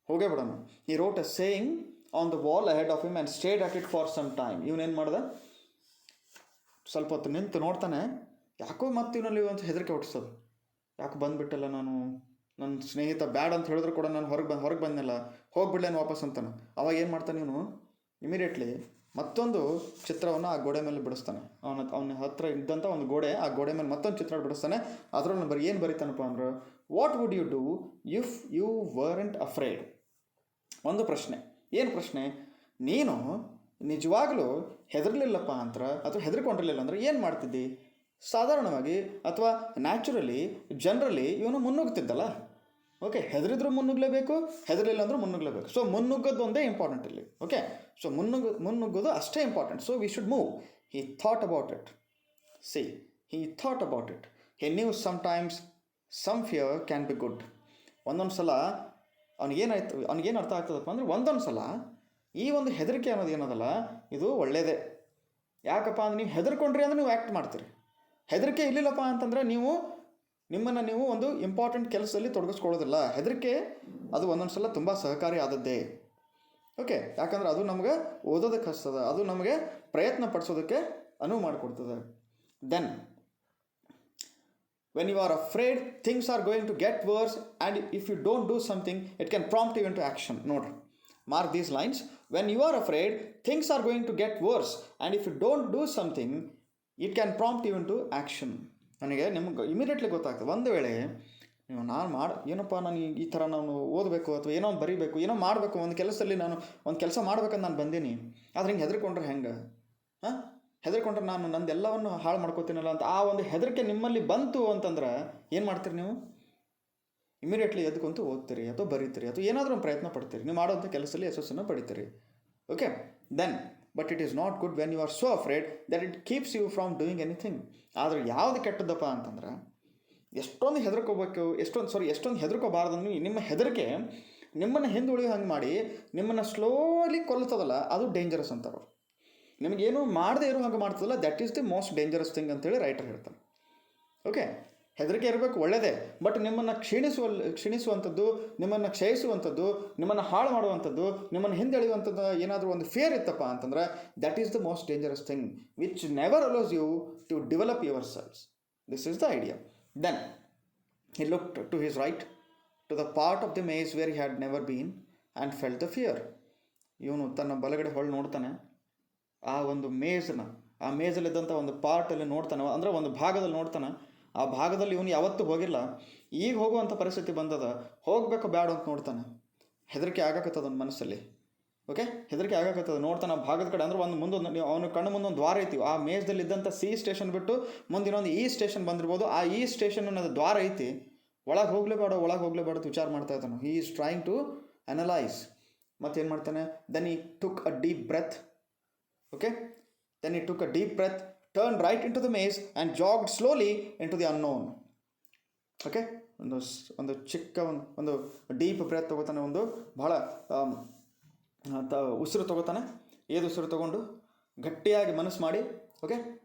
ಹೋಗೇ ಬಿಡೋಣ. He wrote a saying on the wall ahead of him and stared at it for some time. ಇವನೇನು ಮಾಡ್ದೆ, ಸ್ವಲ್ಪ ಹೊತ್ತು ನಿಂತು ನೋಡ್ತಾನೆ, ಯಾಕೋ ಮತ್ತೆ ಇವನಲ್ಲಿ ಒಂದು ಹೆದರಿಕೆ ಹುಟ್ಟಿಸೋದು, ಯಾಕೆ ಬಂದುಬಿಟ್ಟಲ್ಲ, ನನ್ನ ಸ್ನೇಹಿತ ಬ್ಯಾಡ್ ಅಂತ ಹೇಳಿದ್ರು ಕೂಡ ನಾನು ಹೊರಗೆ ಬಂದಿಲ್ಲ, ಹೋಗ್ಬಿಡ್ಲೇನು ವಾಪಸ್ ಅಂತಾನೆ. ಅವಾಗ ಏನು ಮಾಡ್ತಾನೆ ಇವನು, ಇಮಿಡಿಯೇಟ್ಲಿ ಮತ್ತೊಂದು ಚಿತ್ರವನ್ನು ಆ ಗೋಡೆ ಮೇಲೆ ಬಿಡಿಸ್ತಾನೆ. ಅವನ ಹತ್ರ ಇದ್ದಂಥ ಒಂದು ಗೋಡೆ, ಆ ಗೋಡೆ ಮೇಲೆ ಮತ್ತೊಂದು ಚಿತ್ರ ಬಿಡಿಸ್ತಾನೆ. ಅದರಲ್ಲಿ ಏನು ಬರೀತಾನಪ್ಪ ಅಂದ್ರೆ, what would you do if you weren't afraid. ಒಂದು ಪ್ರಶ್ನೆ. ಏನು ಪ್ರಶ್ನೆ, ನೀನು ನಿಜವಾಗಲೂ ಹೆದರ್ಲಿಲ್ಲಪ್ಪ ಅಂತ ಅಥವಾ ಹೆದರ್ಕೊಂಡಿರಲಿಲ್ಲ ಅಂದ್ರೆ ಏನು ಮಾಡ್ತಿದ್ದಿ. ಸಾಧಾರಣವಾಗಿ ಅಥವಾ ನ್ಯಾಚುರಲಿ ಜನರಲಿ ಇವನು ಮುನ್ನುಗ್ತಿದ್ದಲ್ಲ. ಓಕೆ, ಹೆದರಿದ್ರು ಮುನ್ನುಗ್ಲೇಬೇಕು, ಹೆದರಿಲ್ಲ ಅಂದರೂ ಮುನ್ನುಗ್ಲೇಬೇಕು. ಸೊ ಮುನ್ನುಗ್ಗೋದು ಒಂದೇ ಇಂಪಾರ್ಟೆಂಟ್ ಇಲ್ಲಿ. ಓಕೆ, ಸೊ ಮುನ್ನುಗ್ಗೋದು ಅಷ್ಟೇ important. So we should move. He thought about it. He thought about it. He knew sometimes some fear can be good. ಒಂದೊಂದು ಸಲ ಅವನಿಗೇನು ಅರ್ಥ ಆಗ್ತದಪ್ಪ ಅಂದರೆ, ಒಂದೊಂದು ಸಲ ಈ ಒಂದು ಹೆದರಿಕೆ ಅನ್ನೋದು ಏನದಲ್ಲ, ಇದು ಒಳ್ಳೆಯದೇ. ಯಾಕಪ್ಪ ಅಂದ್ರೆ ನೀವು ಹೆದರ್ಕೊಂಡ್ರಿ ಅಂದರೆ ನೀವು ಆ್ಯಕ್ಟ್ ಮಾಡ್ತೀರಿ. ಹೆದರಿಕೆ ಇರಲಿಲ್ಲಪ್ಪ ಅಂತಂದರೆ ನೀವು ನಿಮ್ಮನ್ನು ನೀವು ಒಂದು ಇಂಪಾರ್ಟೆಂಟ್ ಕೆಲಸದಲ್ಲಿ ತೊಡಗಿಸ್ಕೊಳ್ಳೋದಿಲ್ಲ. ಹೆದರಿಕೆ ಅದು ಒಂದೊಂದು ಸಲ ತುಂಬ ಸಹಕಾರಿ ಆದದ್ದೇ. ಓಕೆ, ಯಾಕಂದ್ರೆ ಅದು ನಮಗೆ ಓದೋದಕ್ಕೆ ಹಸ್ತದ, ಅದು ನಮಗೆ ಪ್ರಯತ್ನ ಪಡಿಸೋದಕ್ಕೆ ಅನುವು ಮಾಡಿಕೊಡ್ತದೆ. Then when you are afraid, things are going to get worse, and if you don't do something, it can prompt you into action. Note, mark these lines. When you are afraid, things are going to get worse, and if you don't do something, it can prompt you into action. ನನಗೆ ನಿಮ್ಗೆ immediately ಗೊತ್ತಾಗ್ತದೆ. ಒಂದು ವೇಳೆ ನೀವು ಏನಪ್ಪ ನಾನು ಈ ಥರ ನಾನು ಓದಬೇಕು ಅಥವಾ ಏನೋ ಒಂದು ಬರೀಬೇಕು, ಏನೋ ಮಾಡಬೇಕು, ಒಂದು ಕೆಲಸದಲ್ಲಿ ನಾನು ಒಂದು ಕೆಲಸ ಮಾಡ್ಬೇಕಂತ ನಾನು ಬಂದೀನಿ, ಆದ್ರೆ ಹಿಂಗೆ ಹೆದರ್ಕೊಂಡ್ರೆ ಹೆಂಗೆ? ಹೆದರ್ಕೊಂಡ್ರೆ ನಾನು ನಂದೆಲ್ಲವನ್ನು ಹಾಳು ಮಾಡ್ಕೋತೀನಲ್ಲ ಅಂತ ಆ ಒಂದು ಹೆದರಿಕೆ ನಿಮ್ಮಲ್ಲಿ ಬಂತು ಅಂತಂದ್ರೆ ಏನು ಮಾಡ್ತೀರಿ ನೀವು? ಇಮಿಡಿಯೇಟ್ಲಿ ಎದ್ಕೊಂತು ಓದ್ತೀರಿ ಅಥವಾ ಬರೀತೀರಿ ಅಥವಾ ಏನಾದರೂ ಒಂದು ಪ್ರಯತ್ನ ಪಡ್ತೀರಿ, ನೀವು ಮಾಡೋಂಥ ಕೆಲಸದಲ್ಲಿ ಯಶಸ್ಸನ್ನು ಪಡಿತೀರಿ. Okay, then but it is not good when you are so afraid that it keeps you from doing anything. ಆದರೆ ಯಾವುದು ಕೆಟ್ಟದ್ದಪ್ಪ ಅಂತಂದ್ರೆ ಎಷ್ಟೊಂದು ಹೆದರ್ಕೋಬಾರ್ದು. ನಿಮ್ಮ ಹೆದರಿಕೆ ನಿಮ್ಮನ್ನು ಹಿಂದುಳಿಯೋ ಹಂಗೆ ಮಾಡಿ ನಿಮ್ಮನ್ನು ಸ್ಲೋಲಿ ಕೊಲ್ತದಲ್ಲ, ಅದು ಡೇಂಜರಸ್ ಅಂತಾರೆ. ನಿಮಗೇನು ಮಾಡದೇ ಇರೋ ಹಾಗೆ ಮಾಡ್ತದಲ್ಲ, that is the most dangerous thing ಅಂತೇಳಿ ರೈಟರ್ ಹೇಳ್ತಾನೆ. ಓಕೆ, ಹೆದರಿಕೆ ಇರಬೇಕು, ಒಳ್ಳೆಯದೇ, ಬಟ್ ನಿಮ್ಮನ್ನು ಕ್ಷೀಣಿಸುವಂಥದ್ದು, ನಿಮ್ಮನ್ನು ಕ್ಷಯಿಸುವಂಥದ್ದು, ನಿಮ್ಮನ್ನು ಹಾಳು ಮಾಡುವಂಥದ್ದು, ನಿಮ್ಮನ್ನು ಹಿಂದೆಳೆಯುವಂಥದ್ದು ಏನಾದರೂ ಒಂದು ಫಿಯರ್ ಇತ್ತಪ್ಪ ಅಂತಂದ್ರೆ that is the most dangerous thing which never allows you to develop yourselves. This is the idea. Then he looked to his right to the part of the maze where he had never been and felt the fear. ಇವನು ತನ್ನ ಬಲಗಡೆ ಹೊಳ್ಳಿ ನೋಡ್ತಾನೆ, ಆ ಒಂದು ಆ ಮೇಜಲ್ಲಿದ್ದಂಥ ಒಂದು ಪಾರ್ಟಲ್ಲಿ ನೋಡ್ತಾನೆ, ಅಂದರೆ ಒಂದು ಭಾಗದಲ್ಲಿ ನೋಡ್ತಾನೆ. ಆ ಭಾಗದಲ್ಲಿ ಇವನು ಯಾವತ್ತೂ ಹೋಗಿಲ್ಲ, ಈಗ ಹೋಗುವಂಥ ಪರಿಸ್ಥಿತಿ ಬಂದದ, ಹೋಗಬೇಕು ಬೇಡ ಅಂತ ನೋಡ್ತಾನೆ. ಹೆದರಿಕೆ ಆಗಾಕತ್ತದ ಅವನ ಮನಸ್ಸಲ್ಲಿ. ಓಕೆ, ಹೆದರಿಕೆ ಆಗಾಕತ್ತದ, ನೋಡ್ತಾನೆ ಆ ಭಾಗದ ಕಡೆ. ಅಂದ್ರೆ ಅವನ ಕಣ್ಣು ಮುಂದೊಂದು ದ್ವಾರ ಐತಿ. ಆ ಮೇಜದಲ್ಲಿದ್ದಂಥ C ಸ್ಟೇಷನ್ ಬಿಟ್ಟು ಮುಂದಿನೊಂದು E ಸ್ಟೇಷನ್ ಬಂದಿರ್ಬೋದು. ಆ E ಸ್ಟೇಷನ್ ಅನ್ನೋದು ದ್ವಾರ ಐತಿ. ಒಳಗೆ ಹೋಗಲೇಬೇಡ ಅಂತ ವಿಚಾರ ಮಾಡ್ತಾ ಇದ್ದಾನೆ. He is trying to analyse. ಮತ್ತೇನು ಮಾಡ್ತಾನೆ? Then he took a deep breath. Okay, then he took a deep breath, turned right into the maze and jogged slowly into the unknown. Okay, ಒಂದು ಚಿಕ್ಕ ಒಂದು ಡೀಪ್ ಬ್ರೆತ್ ತಗೋತಾನೆ, ಒಂದು ಬಹಳ ಉಸಿರು ತಗೋತಾನೆ. ಉಸಿರು ತಗೊಂಡು ಗಟ್ಟಿಯಾಗಿ ಮನಸ್ಸು ಮಾಡಿ, okay,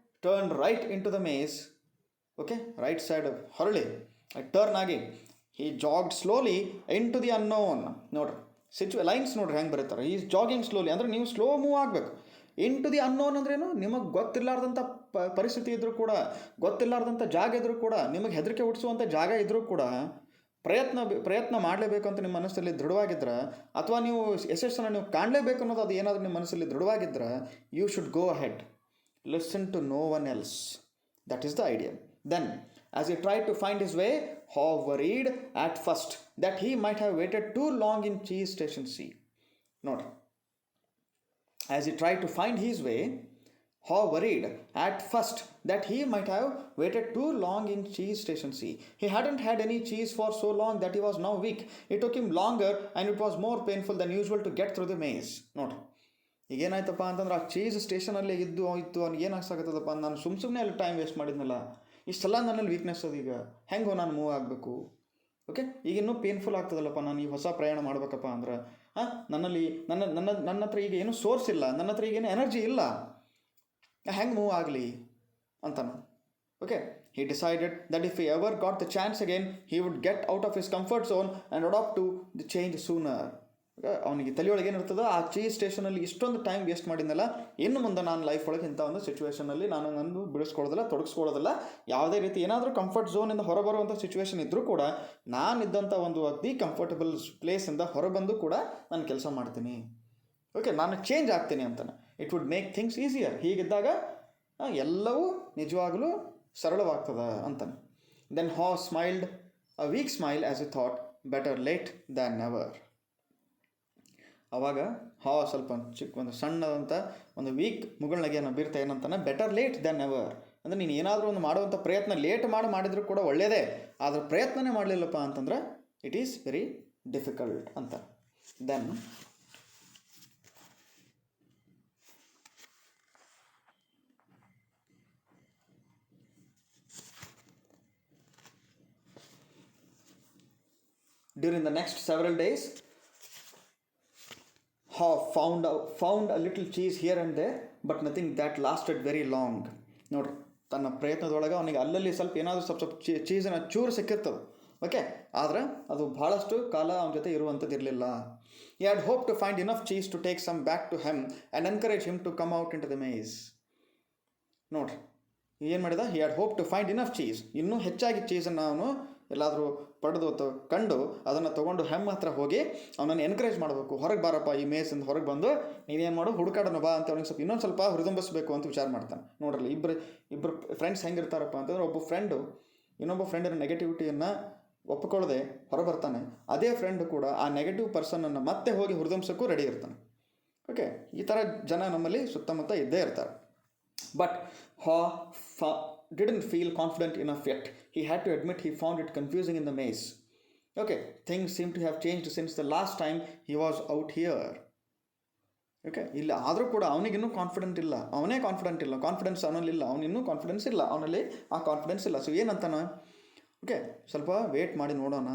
turn right into the maze. Okay, right side ಹೊರಳಿ ಟರ್ನ್ ಆಗಿ he jogged slowly into the unknown. ನೋಡ್ರಿ ಲೈನ್ಸ್ ನೋಡ್ರಿ ಹೆಂಗೆ ಬರೀತಾರೆ. ಈಸ್ ಜಾಗಿಂಗ್ ಸ್ಲೋಲಿ ಅಂದರೆ ನೀವು ಸ್ಲೋ ಮೂವ್ ಆಗಬೇಕು. ಇನ್ ಟು ದಿ ಅನ್ನೋನ್ ಅಂದ್ರೇನು? ನಿಮಗೆ ಗೊತ್ತಿಲ್ಲಾರ್ದಂಥ ಪರಿಸ್ಥಿತಿ ಇದ್ರೂ ಕೂಡ, ಗೊತ್ತಿಲ್ಲಾರ್ದಂಥ ಜಾಗ ಇದ್ರೂ ಕೂಡ, ನಿಮಗೆ ಹೆದರಿಕೆ ಹುಟ್ಟಿಸುವಂಥ ಜಾಗ ಇದ್ರೂ ಕೂಡ ಪ್ರಯತ್ನ ಮಾಡಲೇಬೇಕು ಅಂತ ನಿಮ್ಮ ಮನಸ್ಸಲ್ಲಿ ದೃಢವಾಗಿದ್ರೆ, ಅಥವಾ ನೀವು ಯಶಸ್ಸನ್ನು ನೀವು ಕಾಣಲೇಬೇಕು ಅನ್ನೋದು ಅದು ಏನಾದರೂ ನಿಮ್ಮ ಮನಸ್ಸಲ್ಲಿ ದೃಢವಾಗಿದ್ದರೆ, you should go ahead, listen to no one else. That is the idea. Then as he tried to find his way, Haw worried at first that he might have waited too long in cheese station C. Note, as he tried to find his way, Haw worried at first that he might have waited too long in cheese station C. He hadn't had any cheese for so long that he was now weak. It took him longer and it was more painful than usual to get through the maze. Note, ಈಗೇನಾಯ್ತಪ್ಪ ಅಂತಂದ್ರೆ ಆ cheese ಸ್ಟೇಷನಲ್ಲೇ ಇತ್ತು ಅವ್ನಿಗೆ ಏನಾಗ್ಸಾಕತ್ತದಪ್ಪ, ನಾನು ಸುಮ್ಮನೆ ಅಲ್ಲಿ time waste ಮಾಡಿದ್ನಲ್ಲ, ಇಷ್ಟೆಲ್ಲ ನನ್ನಲ್ಲಿ ವೀಕ್ನೆಸ್ ಅದೀಗ, ಹೆಂಗೋ ನಾನು ಮೂವ್ ಆಗಬೇಕು. ಓಕೆ, ಈಗ ಇನ್ನೂ ಪೇನ್ಫುಲ್ ಆಗ್ತದಲ್ಲಪ್ಪ, ನಾನು ಈ ಹೊಸ ಪ್ರಯಾಣ ಮಾಡ್ಬೇಕಪ್ಪ ಅಂದ್ರೆ ನನ್ನಲ್ಲಿ ನನ್ನ ಹತ್ರ ಈಗ ಏನೂ ಸೋರ್ಸ್ ಇಲ್ಲ, ನನ್ನ ಹತ್ರ ಈಗೇನು ಎನರ್ಜಿ ಇಲ್ಲ, ಹೆಂಗೆ ಮೂವ್ ಆಗಲಿ ಅಂತಾನು. Okay, he decided that if he ever got the chance again, he would get out of his comfort zone and adapt to the change sooner. ಅವನಿಗೆ ತಲೆಯೊಳಗೆ ಏನಿರ್ತದೋ, ಆ ಚೀಸ್ ಸ್ಟೇಷನಲ್ಲಿ ಇಷ್ಟೊಂದು ಟೈಮ್ ವೇಸ್ಟ್ ಮಾಡಿದ್ನಲ್ಲ, ಇನ್ನು ಮುಂದೆ ನಾನು ಲೈಫ್ ಒಳಗೆ ಇಂಥ ಒಂದು ಸಿಚುವೇಷನಲ್ಲಿ ನಾನು ತೊಡಗಿಸ್ಕೊಳ್ಳೋದಿಲ್ಲ. ಯಾವುದೇ ರೀತಿ ಏನಾದರೂ ಕಂಫರ್ಟ್ ಝೋನಿಂದ ಹೊರಬರುವಂಥ ಸಿಚುವೇಶನ್ ಇದ್ದರೂ ಕೂಡ ನಾನಿದ್ದಂಥ ಒಂದು ಅತಿ ಕಂಫರ್ಟಬಲ್ ಪ್ಲೇಸಿಂದ ಹೊರಬಂದು ಕೂಡ ನಾನು ಕೆಲಸ ಮಾಡ್ತೀನಿ. ಓಕೆ, ನಾನು ಚೇಂಜ್ ಆಗ್ತೀನಿ ಅಂತಾನೆ. It would make things easier. ಹೀಗಿದ್ದಾಗ ಎಲ್ಲವೂ ನಿಜವಾಗಲೂ ಸರಳವಾಗ್ತದ ಅಂತಾನೆ. Then Haw smiled a weak smile as a thought, better late than never. ಅವಾಗ Haw ಸ್ವಲ್ಪ ಒಂದು ಸಣ್ಣದಂಥ ಒಂದು ವೀಕ್ ಮುಗುಳ್ನಗೆಯನ್ನು ಬೀರ್ತಾ ಏನಂತಾನೆ, ಬೆಟರ್ ಲೇಟ್ ದ್ಯಾನ್ ನೆವರ್. ಅಂದರೆ ನೀನು ಏನಾದರೂ ಒಂದು ಮಾಡುವಂಥ ಪ್ರಯತ್ನ ಲೇಟ್ ಮಾಡಿದರೂ ಕೂಡ ಒಳ್ಳೆಯದೇ, ಆದರೆ ಪ್ರಯತ್ನನೇ ಮಾಡಲಿಲ್ಲಪ್ಪ ಅಂತಂದ್ರೆ ಇಟ್ ಈಸ್ ವೆರಿ ಡಿಫಿಕಲ್ಟ್ ಅಂತ. Then during the next several days, Haw found a little cheese here and there, but nothing that lasted very long. ನೋಡ್ರಿ, ತನ್ನ ಪ್ರಯತ್ನದೊಳಗೆ ಅವನಿಗೆ ಅಲ್ಲಲ್ಲಿ ಸ್ವಲ್ಪ ಏನಾದರೂ ಸ್ವಲ್ಪ ಚೀಸಿನ ಚೂರು ಸಿಕ್ಕಿರ್ತದೆ. ಓಕೆ, ಆದರೆ ಅದು ಭಾಳಷ್ಟು ಕಾಲ ಅವನ ಜೊತೆ ಇರುವಂಥದ್ದು ಇರಲಿಲ್ಲ. He had hoped to find enough cheese to take some back to him and encourage him to come out into the maze. ನೋಡ್ರಿ ಏನು ಮಾಡಿದ, he had hoped to find enough cheese, ಇನ್ನೂ ಹೆಚ್ಚಾಗಿ ಚೀಸನ್ನು ಅವನು ಎಲ್ಲಾದರೂ ಪಡೆದು ಕಂಡು ಅದನ್ನು ತೊಗೊಂಡು ಹೆಮ್ ಹತ್ರ ಹೋಗಿ ಅವನನ್ನು ಎನ್ಕರೇಜ್ ಮಾಡಬೇಕು. ಹೊರಗೆ ಬಾರಪ್ಪ, ಈ ಮೇಸಿಂದ ಹೊರಗೆ ಬಂದು ನೀನೇನು ಮಾಡು, ಹುಡುಕಾಡೋಣ ಬಾ ಅಂತ ಅವ್ನಿಗೆ ಇನ್ನೊಂದು ಸ್ವಲ್ಪ ಹುರಿದುಂಬಿಸ್ಬೇಕು ಅಂತ ವಿಚಾರ ಮಾಡ್ತಾನೆ. ನೋಡ್ರಲ್ಲ, ಇಬ್ಬರು ಫ್ರೆಂಡ್ಸ್ ಹೆಂಗಿರ್ತಾರಪ್ಪ ಅಂತಂದ್ರೆ, ಒಬ್ಬ ಫ್ರೆಂಡು ಇನ್ನೊಬ್ಬ ಫ್ರೆಂಡಿನ ನೆಗೆಟಿವಿಟಿಯನ್ನು ಒಪ್ಪಿಕೊಳ್ಳದೆ ಹೊರಬರ್ತಾನೆ. ಅದೇ ಫ್ರೆಂಡ್ ಕೂಡ ಆ ನೆಗೆಟಿವ್ ಪರ್ಸನನ್ನು ಮತ್ತೆ ಹೋಗಿ ಹುರಿದುಂಬಿಸೋಕ್ಕೂ ರೆಡಿ ಇರ್ತಾನೆ. ಓಕೆ, ಈ ಥರ ಜನ ನಮ್ಮಲ್ಲಿ ಸುತ್ತಮುತ್ತ ಇದ್ದೇ ಇರ್ತಾರೆ. But didn't feel confident enough yet. He had to admit he found it confusing in the maze. Okay, things seem to have changed since the last time he was out here. Okay, ಇಲ್ಲ ಆದರೂ ಕೂಡ ಅವನಿಗಿನ್ನೂ confident ಇಲ್ಲ, confidence ಅವನಲ್ಲಿಲ್ಲ, ಅವನಿನ್ನೂ confidence ಇಲ್ಲ, ಅವನಲ್ಲಿ ಆ ಕಾನ್ಫಿಡೆನ್ಸ್ ಇಲ್ಲ. ಸೊ ಏನಂತಾನ, ಓಕೆ ಸ್ವಲ್ಪ ವೇಟ್ ಮಾಡಿ ನೋಡೋಣ.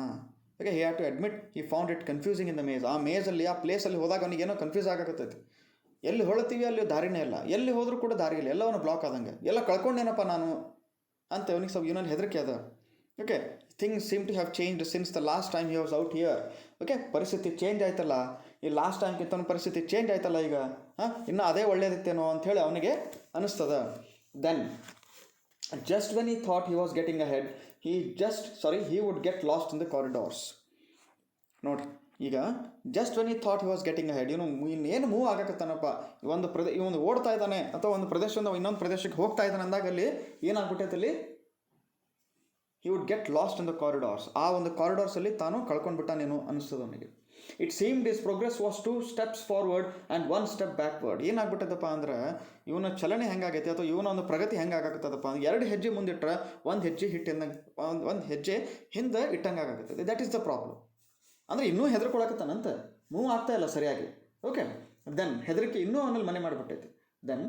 Okay, he had to admit he found it confusing in the maze. ಆ ಮೇಜಲ್ಲಿ, ಆ ಪ್ಲೇಸಲ್ಲಿ ಹೋದಾಗ ಅವನಿಗೇನೋ ಕನ್ಫ್ಯೂಸ್ ಆಗಕತ್ತೈತಿ. ಎಲ್ಲಿ ಹೊಳ್ತೀವಿ ಅಲ್ಲಿ ದಾರಿನೇ ಇಲ್ಲ, ಎಲ್ಲಿ ಹೋದರೂ ಕೂಡ ದಾರಿ ಇಲ್ಲ, ಎಲ್ಲವನ್ನ ಬ್ಲಾಕ್ ಆದಂಗೆ, ಎಲ್ಲ ಕಳ್ಕೊಂಡೇನಪ್ಪ ನಾನು ಅಂತ ಅವನಿಗೆ ಸ್ವಲ್ಪ ಇನ್ನೊಂದು ಹೆದರಿಕೆ ಅದ. Okay, things seem to have changed since the last time he was out here. Okay, ಪರಿಸ್ಥಿತಿ ಚೇಂಜ್ ಆಯ್ತಲ್ಲ, ಈ ಲಾಸ್ಟ್ ಟೈಮ್ಗಿಂತ ಪರಿಸ್ಥಿತಿ ಚೇಂಜ್ ಆಯ್ತಲ್ಲ ಈಗ, ಇನ್ನೂ ಅದೇ ಒಳ್ಳೇದಿತ್ತೇನೋ ಅಂಥೇಳಿ ಅವನಿಗೆ ಅನ್ನಿಸ್ತದ. Then just when he thought he was getting ahead, he would get lost in the corridors. ನೋಡ್ರಿ, ಈಗ just when he thought he was getting ahead, ಇನ್ನೇನು ಮೂವ್ ಆಗಕತ್ತಾನಪ್ಪ, ಇವನು ಓಡ್ತಾ ಇದ್ದಾನೆ ಅಥವಾ ಒಂದು ಪ್ರದೇಶದಿಂದ ಇನ್ನೊಂದು ಪ್ರದೇಶಕ್ಕೆ ಹೋಗ್ತಾ ಇದ್ದಾನೆ ಅಂದಾಗ ಅಲ್ಲಿ ಏನಾಗ್ಬಿಟ್ಟೈತೆ, ಅಲ್ಲಿ he would get lost in the corridors. ಆ ಒಂದು ಕಾರಿಡಾರ್ಸಲ್ಲಿ ತಾನು ಕಳ್ಕೊಂಡ್ಬಿಟ್ಟಾನೇನು ಅನಿಸ್ತದೆ ಅವನಿಗೆ. It seemed his progress was 2 steps forward and 1 step backward. ಏನಾಗ್ಬಿಟ್ಟದಪ್ಪ ಅಂದ್ರೆ, ಇವನ ಚಲನೆ ಹೆಂಗಾಗೈತೆ ಅಥವಾ ಇವನ ಒಂದು ಪ್ರಗತಿ ಹೆಂಗಾಗತ್ತದಪ್ಪ ಅಂದ್ರೆ, 2 ಹೆಜ್ಜೆ ಮುಂದಿಟ್ರೆ 1 ಹೆಜ್ಜೆ ಒಂದು ಹೆಜ್ಜೆ ಹಿಂದೆ ಇಟ್ಟಂಗೆ ಆಗತ್ತೈತೆ. That is the problem. ಅಂದರೆ ಇನ್ನೂ ಹೆದರ್ಕೊಳಕತ್ತಾನಂತ, ಮೂವ್ ಆಗ್ತಾ ಇಲ್ಲ ಸರಿಯಾಗಿ. ಓಕೆ, ದೆನ್ ಹೆದರಿಕೆ ಇನ್ನೂ ಅವನಲ್ಲಿ ಮನೆ ಮಾಡಿಬಿಟ್ಟೈತೆ. Then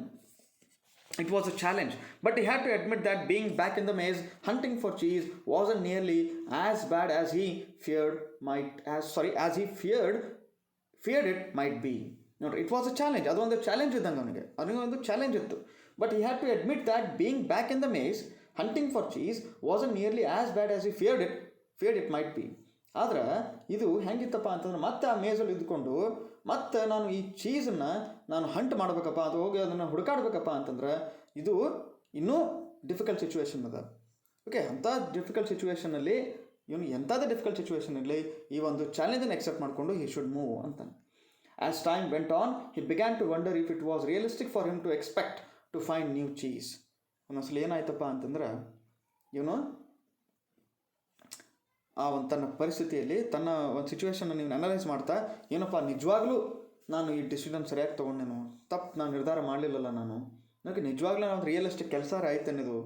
it was a challenge, but he had to admit that being back in the maze hunting for cheese wasn't nearly as bad as he feared it might be. No, it was a challenge. ಅದು ಒಂದು challenge ಇದ್ದಂಗೆ ಅವನಿಗೆ ಒಂದು challenge ಇತ್ತು. But he had to admit that being back in the maze hunting for cheese wasn't nearly as bad as he feared it might be. ಆದ್ರೆ ಇದು ಹೆಂಗಿತ್ತಪ್ಪ ಅಂತಂದ್ರೆ, ಮತ್ತೆ ಆ ಮೇಜಲ್ಲಿ ಇದ್ಕೊಂಡು ಮತ್ತೆ ನಾನು ಈ ಚೀಸನ್ನು ನಾನು ಹಂಟ್ ಮಾಡಬೇಕಪ್ಪ, ಅದು ಹೋಗಿ ಅದನ್ನು ಹುಡುಕಾಡ್ಬೇಕಪ್ಪ ಅಂತಂದ್ರೆ ಇದು ಇನ್ನೂ ಡಿಫಿಕಲ್ಟ್ ಸಿಚುವೇಶನ್ ಅದ. ಓಕೆ, ಅಂಥ ಡಿಫಿಕಲ್ಟ್ ಸಿಚುವೇಷನಲ್ಲಿ ಇವನು ಎಂಥದೇ ಡಿಫಿಕಲ್ಟ್ ಸಿಚುವೇಷನಲ್ಲಿ ಈ ಒಂದು ಚಾಲೆಂಜನ್ನು ಎಕ್ಸೆಪ್ಟ್ ಮಾಡಿಕೊಂಡು ಹಿ ಶುಡ್ ಮೂವ್ ಅಂತಾನೆ. As time went on, he began to wonder if it was realistic for him to expect to find new cheese. ಒಂದೊಂದ್ಸಲ ಏನಾಯ್ತಪ್ಪ ಅಂತಂದ್ರೆ, ಇವನು ಆ ಒಂದು ತನ್ನ ಪರಿಸ್ಥಿತಿಯಲ್ಲಿ ತನ್ನ ಒಂದು ಸಿಚುವೇಶನ್ನ ನೀವು ಅನಲೈಸ್ ಮಾಡ್ತಾ, ಏನಪ್ಪ ನಿಜವಾಗ್ಲೂ ನಾನು ಈ ಡಿಸಿಷನ್ ಸರಿಯಾಗಿ ತೊಗೊಂಡೇನು, ನಾನು ನಿರ್ಧಾರ ಮಾಡಲಿಲ್ಲಲ್ಲ, ನನಗೆ ನಿಜವಾಗ್ಲೂ ನಾನು ರಿಯಲಿಸ್ಟಿಕ್ ಕೆಲಸ ಆಯ್ತೇನಿದು,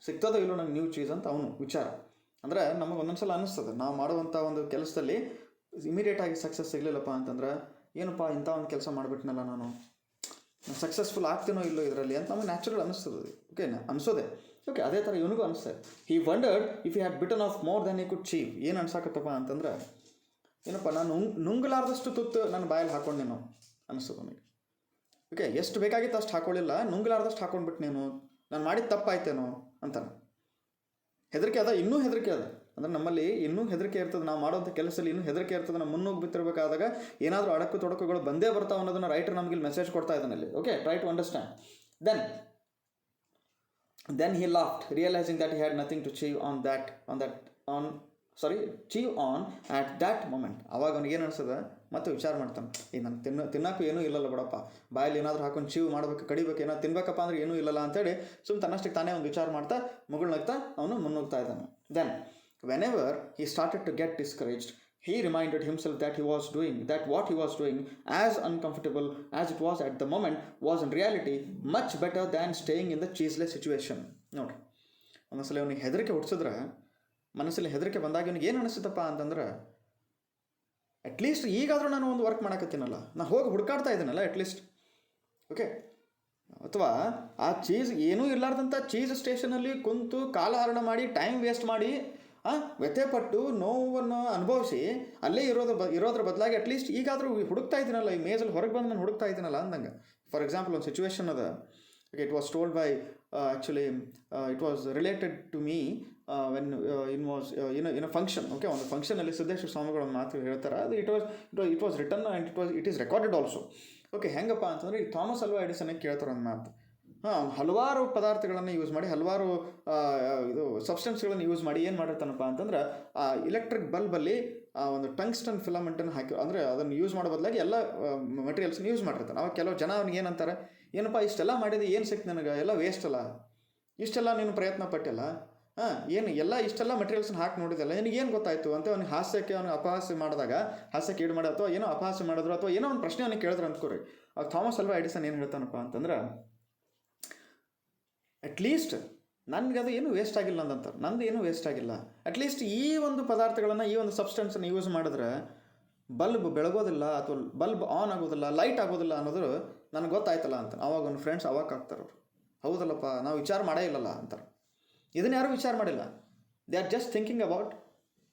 ಸಿಗ್ತದೋ ಇಲ್ಲೋ ನಂಗೆ ನ್ಯೂ ಚೀಸ್ ಅಂತ ಅವನು ವಿಚಾರ. ಅಂದರೆ ನಮಗೆ ಒಂದೊಂದ್ಸಲ ಅನ್ನಿಸ್ತದೆ, ನಾವು ಮಾಡುವಂಥ ಒಂದು ಕೆಲಸದಲ್ಲಿ ಇಮಿಡಿಯೇಟಾಗಿ ಸಕ್ಸಸ್ ಸಿಗಲಿಲ್ಲಪ್ಪ ಅಂತಂದ್ರೆ, ಏನಪ್ಪ ಇಂಥ ಒಂದು ಕೆಲಸ ಮಾಡಿಬಿಟ್ನಲ್ಲ, ನಾನು ಸಕ್ಸಸ್ಫುಲ್ ಆಗ್ತೀನೋ ಇಲ್ಲೋ ಇದರಲ್ಲಿ ಅಂತ ನಮಗೆ ನ್ಯಾಚುರಲ್ ಅನ್ನಿಸ್ತದೆ. ಓಕೆ, ಅನಿಸೋದೆ. ಓಕೆ, ಅದೇ ಥರ ಇವನಿಗೂ ಅನಿಸ್ತದೆ. He wondered if he had bitten off more than he could chew. ಏನು ಅನ್ಸಾಕತ್ತಪ್ಪ ಅಂತಂದ್ರೆ, ಏನಪ್ಪ ನಾನು ನುಂಗಲಾರ್ದಷ್ಟು ತುತ್ತು ನನ್ನ ಬಾಯಲ್ಲಿ ಹಾಕೊಂಡೇನೋ ಅನಿಸ್ತದೆ ನನಗೆ. ಓಕೆ, ಎಷ್ಟು ಬೇಕಾಗಿತ್ತು ಅಷ್ಟು ಹಾಕೊಳ್ಳಿಲ್ಲ, ನುಂಗಲಾರ್ದಷ್ಟು ಹಾಕೊಂಡ್ಬಿಟ್ನೇನು, ನಾನು ಮಾಡಿದ ತಪ್ಪಾಯ್ತೇನೋ ಅಂತಾನೆ. ಹೆದರಿಕೆ ಅದ, ಇನ್ನೂ ಹೆದರಿಕೆ ಅದ. ಅಂದರೆ ನಮ್ಮಲ್ಲಿ ಇನ್ನೂ ಹೆದರಿಕೆ ಇರ್ತದೆ, ನಾವು ಮಾಡೋಂಥ ಕೆಲಸದಲ್ಲಿ ಇನ್ನೂ ಹೆದರಿಕೆ ಇರ್ತದೆ. ನಾವು ಮುನ್ನೋಗಿ ಬಿತ್ತಿರಬೇಕಾದಾಗ ಏನಾದರೂ ಅಡಕು ತೊಡಕುಗಳು ಬಂದೇ ಬರ್ತಾವೆ ಅನ್ನೋದನ್ನು ರೈಟರ್ ನಮಗೆ ಇಲ್ಲಿ ಮೆಸೇಜ್ ಕೊಡ್ತಾ ಇದ್ದಾನಲ್ಲಿ. Okay, try to understand. Then he laughed, realizing that he had nothing to chew on at that moment. ಅವಾಗ ಅವ್ನಿಗೆ ಏನು ಅನಿಸ್ತದೆ, ಮತ್ತೆ ವಿಚಾರ ಮಾಡ್ತಾನೆ, ನಾನು ತಿನ್ನೋಕ್ಕೂ ಏನೂ ಇಲ್ಲಲ್ಲ ಬಿಡಪ್ಪ, ಬಾಯಲ್ಲಿ ಏನಾದರೂ ಹಾಕೊಂಡು ಚೀವ್ ಮಾಡಬೇಕು, ಕಡಿಬೇಕು, ಏನಾದ್ರು ತಿನ್ಬೇಕಪ್ಪ ಅಂದ್ರೆ ಏನೂ ಇಲ್ಲಲ್ಲ ಅಂತೇಳಿ ಸುಮ್ಮನೆ ತನ್ನಷ್ಟಕ್ಕೆ ತಾನೇ ಒಂದು ವಿಚಾರ ಮಾಡ್ತಾ ಮುಗುಳ್ನಗ್ತಾ ಅವನು ಮುನ್ನೋಗ್ತಾ ಇದ್ದಾನೆ. Then whenever he started to get discouraged, he reminded himself that what he was doing, as uncomfortable as it was at the moment, was in reality much better than staying in the cheeseless situation. ನೋಡ್ರಿ, ಒಂದೊಂದ್ಸಲ ಅವನಿಗೆ ಹೆದರಿಕೆ ಹುಟ್ಟಿಸಿದ್ರೆ, ಮನಸ್ಸಲ್ಲಿ ಹೆದರಿಕೆ ಬಂದಾಗ ಇವನಿಗೆ ಏನು ಅನಿಸುತ್ತಪ್ಪ ಅಂತಂದ್ರೆ, ಅಟ್ಲೀಸ್ಟ್ ಈಗಾದರೂ ನಾನು ಒಂದು ವರ್ಕ್ ಮಾಡಕತ್ತೀನಲ್ಲ, ನಾನು ಹೋಗಿ ಹುಡುಕಾಡ್ತಾ ಇದ್ದೀನಲ್ಲ ಅಟ್ಲೀಸ್ಟ್. ಓಕೆ, ಅಥವಾ ಆ ಚೀಸ್ ಏನೂ ಇರಲಾರ್ದಂಥ ಚೀಸ್ ಸ್ಟೇಷನಲ್ಲಿ ಕುಂತು ಕಾಲಹರಣ ಮಾಡಿ ಟೈಮ್ ವೇಸ್ಟ್ ಮಾಡಿ ವ್ಯಥೆಪಟ್ಟು ನೋವನ್ನು ಅನುಭವಿಸಿ ಅಲ್ಲೇ ಇರೋದ್ರ ಬದಲಾಗಿ ಅಟ್ಲೀಸ್ಟ್ ಈಗಾದರೂ ಹುಡುಕ್ತಾ ಇದ್ದೀನಲ್ಲ, ಈ ಮೇಜಲ್ಲಿ ಹೊರಗೆ ಬಂದು ನಾನು ಹುಡುಕ್ತಾ ಇದ್ದೀನಲ್ಲ ಅಂದಂಗೆ. ಫಾರ್ ಎಕ್ಸಾಂಪಲ್ ಒಂದು ಸಿಚುವೇಶನ್ ಅದ, Okay, it was told by actually it was related to me when in a function. Okay, ಒಂದು ಫಂಕ್ಷನಲ್ಲಿ ಸಿದ್ದೇಶ್ವರ ಸ್ವಾಮಿಗಳು ಒಂದು ಮಾತು ಹೇಳ್ತಾರೆ, ಅದು it was written and it is recorded also. Okay, ಹೆಂಗಪ್ಪ ಅಂತಂದರೆ ಈ ಥಾಮಸ್ ಅಲ್ವಾ ಎಡಿಸನ್ಗೆ ಕೇಳ್ತಾರೆ ಒಂದು ಮಾತು. ಹಲವಾರು ಪದಾರ್ಥಗಳನ್ನು ಯೂಸ್ ಮಾಡಿ, ಹಲವಾರು ಸಬ್ಸ್ಟೆನ್ಸ್ಗಳನ್ನು ಯೂಸ್ ಮಾಡಿ ಏನು ಮಾಡಿರ್ತಾನಪ್ಪ ಅಂತಂದ್ರೆ ಆ ಎಲೆಕ್ಟ್ರಿಕ್ ಬಲ್ಬಲ್ಲಿ ಒಂದು ಟಂಗ್ಸ್ಟನ್ ಫಿಲಮೆಂಟನ್ನು ಹಾಕಿ, ಅಂದರೆ ಅದನ್ನು ಯೂಸ್ ಮಾಡೋ ಬದಲಾಗಿ ಎಲ್ಲ ಮೆಟೀರಿಯಲ್ಸನ್ನು ಯೂಸ್ ಮಾಡಿರ್ತಾನೆ. ಅವಾಗ ಕೆಲವು ಜನ ಅವ್ನಿಗೆ ಏನಂತಾರೆ, ಏನಪ್ಪ ಇಷ್ಟೆಲ್ಲ ಮಾಡಿದೆ, ಏನು ಸಿಕ್ತು ನನಗೆ, ಎಲ್ಲ ವೇಸ್ಟ್ ಅಲ್ಲ, ಇಷ್ಟೆಲ್ಲ ನೀನು ಪ್ರಯತ್ನ ಪಟ್ಟಿಲ್ಲ, ಏನು ಎಲ್ಲ ಇಷ್ಟೆಲ್ಲ ಮೆಟೀರಿಯಲ್ಸ್ನ ಹಾಕಿ ನೋಡಿದಲ್ಲ, ನಿನಗೇನು ಗೊತ್ತಾಯಿತು ಅಂತ ಅವ್ನಿಗೆ ಹಾಸ್ಯಕ್ಕೆ ಅವ್ನಿಗೆ ಅಪಹಾಸ್ಯ ಮಾಡಿದಾಗ, ಹಾಸ್ಯಕ್ಕೆ ಈಡು ಮಾಡಿ ಅಥವಾ ಏನೋ ಅಪಹಾಸ್ಯ ಮಾಡಿದ್ರು ಅಥವಾ ಏನೋ ಒಂದು ಪ್ರಶ್ನೆ ಅವ್ನಿಗೆ ಕೇಳಿದ್ರು ಅಂದ್ಕೋರಿ. ಆಗ ಥಾಮಸ್ ಅಲ್ವಾ ಎಡಿಸನ್ ಏನು ಹೇಳ್ತಾನಪ್ಪ ಅಂತಂದ್ರೆ, ಅಟ್ಲೀಸ್ಟ್ ನನಗೆ ಅದು ಏನು ವೇಸ್ಟ್ ಆಗಿಲ್ಲ ಅಂದಂತಾರೆ, ನಂದು ಏನೂ ವೇಸ್ಟ್ ಆಗಿಲ್ಲ. ಅಟ್ಲೀಸ್ಟ್ ಈ ಒಂದು ಪದಾರ್ಥಗಳನ್ನು, ಈ ಒಂದು ಸಬ್ಸ್ಟೆನ್ಸನ್ನು ಯೂಸ್ ಮಾಡಿದ್ರೆ ಬಲ್ಬ್ ಬೆಳಗೋದಿಲ್ಲ ಅಥವಾ ಬಲ್ಬ್ ಆನ್ ಆಗೋದಿಲ್ಲ, ಲೈಟ್ ಆಗೋದಿಲ್ಲ ಅನ್ನೋದು ನನಗೆ ಗೊತ್ತಾಯ್ತಲ್ಲ ಅಂತ. ಅವಾಗ ಒಂದು ಫ್ರೆಂಡ್ಸ್ ಅವಾಗ ಆಗ್ತಾರೆ ಅವರು, ಹೌದಲ್ಲಪ್ಪ ನಾವು ವಿಚಾರ ಮಾಡೇ ಇಲ್ಲಲ್ಲ ಅಂತಾರೆ. ಇದನ್ನು ಯಾರೂ ವಿಚಾರ ಮಾಡಿಲ್ಲ. They are just thinking about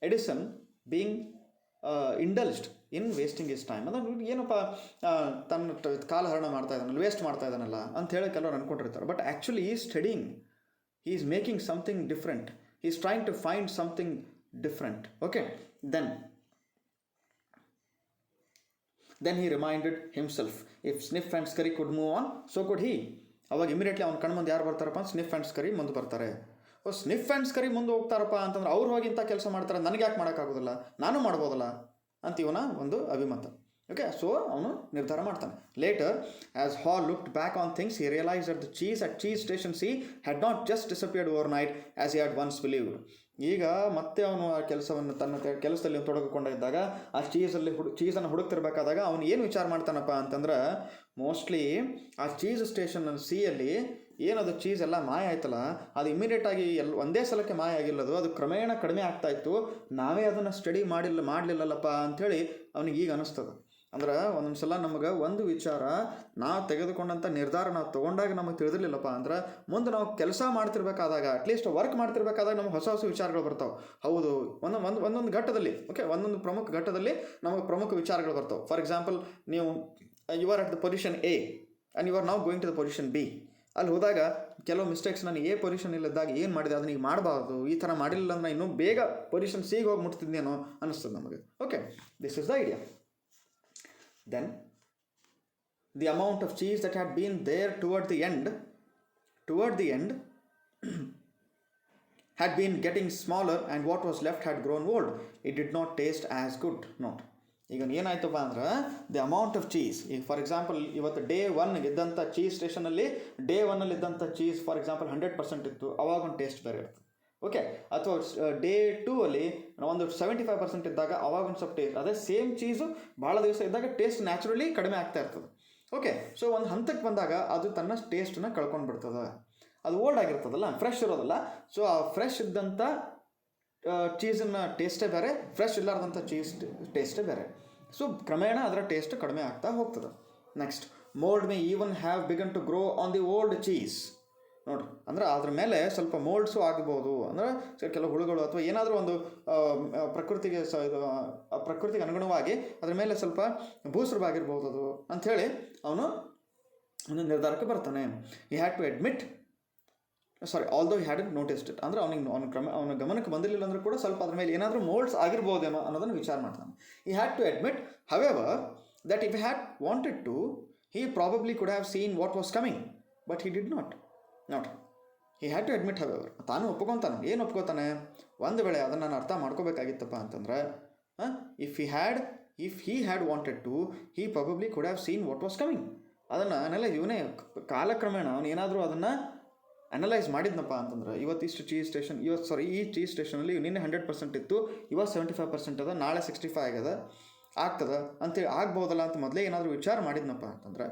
Edison being indulged in wasting his time. ಅಂದ್ರೆ ಏನಪ್ಪ ತನ್ನ ಕಾಲಹರಣ ಮಾಡ್ತಾ ಇದ್ದಾನಲ್ಲ, ವೇಸ್ಟ್ ಮಾಡ್ತಾ ಇದ್ದಾನಲ್ಲ ಅಂತ ಹೇಳಿ ಕೆಲವರು ಅಂದ್ಕೊಂಡಿರ್ತಾರೆ. ಬಟ್ ಆ್ಯಕ್ಚುಲಿ ಈ studying, he is making something different, he is trying to find something different. Okay, then he reminded himself, if Sniff and Scurry could move on, so could he. ಅವಾಗ immediately ಅವ್ನ ಕಣ್ಣು ಮುಂದೆ ಯಾರು ಬರ್ತಾರಪ್ಪ, sniff and ಸ್ಕರಿ ಮುಂದೆ ಬರ್ತಾರೆ. Sniff and ಸ್ಕರಿ ಮುಂದೆ ಹೋಗ್ತಾರಪ್ಪ ಅಂತಂದ್ರೆ ಅವ್ರು ಹೋಗಿ ಇಂಥ ಕೆಲಸ ಮಾಡ್ತಾರೆ, ನನಗೆ ಯಾಕೆ ಮಾಡೋಕ್ಕಾಗೋದಿಲ್ಲ, ನಾನು ಮಾಡ್ಬೋದಲ್ಲ ಅಂತ ಇವನ ಒಂದು ಅಭಿಮತ. ಓಕೆ, ಸೊ ಅವನು ನಿರ್ಧಾರ ಮಾಡ್ತಾನೆ. Later, as Haw looked back on things, he realize that the cheese at cheese station C had not just disappeared overnight as he had once believed. ಈಗ ಮತ್ತೆ ಅವನು ಆ ಕೆಲಸವನ್ನು ತನ್ನ ಕೆಲಸದಲ್ಲಿ ತೊಡಗಿಕೊಂಡಿದ್ದಾಗ, ಆ ಚೀಸನ್ನು ಹುಡುಕ್ತಿರ್ಬೇಕಾದಾಗ ಅವನು ಏನು ವಿಚಾರ ಮಾಡ್ತಾನಪ್ಪ ಅಂತಂದ್ರೆ, ಮೋಸ್ಟ್ಲಿ ಆ ಚೀಸ್ ಸ್ಟೇಷನ್ ಸಿಯಲ್ಲಿ ಏನದು ಚೀಸ್ ಎಲ್ಲ ಮಾಯ ಆಯ್ತಲ್ಲ, ಅದು ಇಮಿಡಿಯೇಟಾಗಿ ಒಂದೇ ಸಲಕ್ಕೆ ಮಾಯ ಆಗಿಲ್ಲದು, ಅದು ಕ್ರಮೇಣ ಕಡಿಮೆ ಆಗ್ತಾಯಿತ್ತು, ನಾವೇ ಅದನ್ನು ಸ್ಟಡಿ ಮಾಡಲಿಲ್ಲಲ್ಲಪ್ಪ ಅಂಥೇಳಿ ಅವನಿಗೆ ಈಗ ಅನ್ನಿಸ್ತದೆ. ಅಂದ್ರೆ ಒಂದೊಂದು ಸಲ ನಮಗೆ ಒಂದು ವಿಚಾರ ನಾವು ತೆಗೆದುಕೊಂಡಂಥ ನಿರ್ಧಾರ ನಾವು ತೊಗೊಂಡಾಗ ನಮಗೆ ತಿಳಿದಿರಲಿಲ್ಲಪ್ಪ ಅಂದ್ರೆ, ಮುಂದೆ ನಾವು ಕೆಲಸ ಮಾಡ್ತಿರ್ಬೇಕಾದಾಗ, ಅಟ್ಲೀಸ್ಟ್ ವರ್ಕ್ ಮಾಡ್ತಿರ್ಬೇಕಾದಾಗ ನಮಗೆ ಹೊಸ ಹೊಸ ವಿಚಾರಗಳು ಬರ್ತಾವೆ. ಹೌದು, ಒಂದೊಂದು ಘಟ್ಟದಲ್ಲಿ, ಓಕೆ, ಒಂದೊಂದು ಪ್ರಮುಖ ಘಟ್ಟದಲ್ಲಿ ನಮಗೆ ಪ್ರಮುಖ ವಿಚಾರಗಳು ಬರ್ತಾವೆ. ಫಾರ್ ಎಕ್ಸಾಂಪಲ್, ನೀವು you are at the position A and you are now going to the position B. ಅಲ್ಲಿ ಹೋದಾಗ ಕೆಲವು ಮಿಸ್ಟೇಕ್ಸ್ ನಾನು ಎ ಪೊಸಿಷನ್ ಇಲ್ಲದಾಗ ಏನು ಮಾಡಿದೆ ಅದನ್ನ ಈಗ ಮಾಡಬಾರ್ದು, ಈ ಥರ ಮಾಡಿಲ್ಲ ಅಂದ್ರೆ ಇನ್ನೂ ಬೇಗ ಪೊಸಿಷನ್ ಸಿಗೆ ಹೋಗಿ ಮುಟ್ತಿದ್ದೇನೋ ಅನ್ನಿಸ್ತದೆ ನಮಗೆ. Okay, this is the idea. Then the amount of cheese that had been there toward the end had been getting smaller and what was left had grown old. It did not taste as good. Note, ಈಗ ಏನಾಯ್ತಪ್ಪ ಅಂದ್ರೆ, the amount of cheese, ಈಗ for example ಇವತ್ತು day 1 ಇದ್ದಂಥ cheese ಸ್ಟೇಷನಲ್ಲಿ day 1 ಇದ್ದಂಥ cheese for example 100% ಇತ್ತು, ಅವಾಗ ಒಂದು ಟೇಸ್ಟ್ ಬೇರೆ ಇರ್ತದೆ. ಓಕೆ, ಅಥವಾ ಡೇ 2 ಅಲ್ಲಿ ಒಂದು 75% ಇದ್ದಾಗ ಅವಾಗ ಒಂದು ಸ್ವಲ್ಪ ಟೇಸ್ಟ್, ಅದೇ ಸೇಮ್ ಚೀಸು ಭಾಳ ದಿವಸ ಇದ್ದಾಗ ಟೇಸ್ಟ್ ನ್ಯಾಚುರಲಿ ಕಡಿಮೆ ಆಗ್ತಾ ಇರ್ತದೆ. ಓಕೆ, ಸೊ ಒಂದು ಹಂತಕ್ಕೆ ಬಂದಾಗ ಅದು ತನ್ನ ಟೇಸ್ಟನ್ನ ಕಳ್ಕೊಂಡು ಬಿಡ್ತದೆ, ಅದು ಓಲ್ಡ್ ಆಗಿರ್ತದಲ್ಲ, ಫ್ರೆಶ್ ಇರೋದಲ್ಲ. ಸೊ ಆ ಫ್ರೆಶ್ ಇದ್ದಂಥ ಚೀಸನ್ನ ಟೇಸ್ಟೇ ಬೇರೆ, ಫ್ರೆಶ್ ಇಲ್ಲಾರ್ದಂಥ ಚೀಸ್ ಟೇಸ್ಟೇ ಬೇರೆ. ಸೊ ಕ್ರಮೇಣ ಅದರ ಟೇಸ್ಟ್ ಕಡಿಮೆ ಆಗ್ತಾ ಹೋಗ್ತದೆ. Next, mould may even have begun to grow on the old cheese. ನೋಡ್ರಿ, ಅಂದ್ರೆ ಅದ್ರ ಮೇಲೆ ಸ್ವಲ್ಪ ಮೋಲ್ಡ್ಸು ಆಗ್ಬೋದು, ಅಂದರೆ ಕೆಲವು ಹುಳುಗಳು ಅಥವಾ ಏನಾದರೂ ಒಂದು ಪ್ರಕೃತಿಗೆ ಪ್ರಕೃತಿಗೆ ಅನುಗುಣವಾಗಿ ಅದ್ರ ಮೇಲೆ ಸ್ವಲ್ಪ ಭೂಸ್ರವಾಗಿರ್ಬೋದು ಅದು ಅಂಥೇಳಿ ಅವನು ಒಂದು ನಿರ್ಧಾರಕ್ಕೆ ಬರ್ತಾನೆ. He had to admit, although he had noticed it, ಅಂದರೆ ಅವನ ಗಮನಕ್ಕೆ ಬಂದಿರಲಿಲ್ಲ ಅಂದರೂ ಕೂಡ ಸ್ವಲ್ಪ ಅದ್ರ ಮೇಲೆ ಏನಾದರೂ ಮೋಲ್ಡ್ಸ್ ಆಗಿರ್ಬೋದೇನೋ ಅನ್ನೋದನ್ನು ವಿಚಾರ ಮಾಡ್ತಾನೆ. He had to admit however that if he had wanted to, he probably could have seen what was coming, but he did not. ನೋಡ್ರಿ, he had to admit however, ತಾನು ಒಪ್ಕೊತಾನೆ. ಏನು ಒಪ್ಕೋತಾನೆ, ಒಂದು ವೇಳೆ ಅದನ್ನು ನಾನು ಅರ್ಥ ಮಾಡ್ಕೋಬೇಕಾಗಿತ್ತಪ್ಪ ಅಂತಂದ್ರೆ, if he had wanted to, he probably could have seen what was coming. ಅದನ್ನು ಇವನೇ ಕಾಲಕ್ರಮೇಣ ಅವನು ಏನಾದರೂ ಅದನ್ನು ಅನಲೈಸ್ ಮಾಡಿದ್ನಪ್ಪ ಅಂತಂದ್ರೆ, ಇವತ್ತಿಷ್ಟು ಚೀಸ್ ಸ್ಟೇಷನ್, ಈ ಚೀಸ್ ಸ್ಟೇಷನಲ್ಲಿ ನಿನ್ನೆ 100% ಇತ್ತು, ಇವತ್ತು 75% ಅದ, ನಾಳೆ 65 ಆಗ್ತದೆ ಅಂತೇಳಿ ಆಗ್ಬೋದಲ್ಲ ಅಂತ ಮೊದಲೇ ಏನಾದರೂ ವಿಚಾರ ಮಾಡಿದ್ನಪ್ಪ ಅಂತಂದ್ರೆ,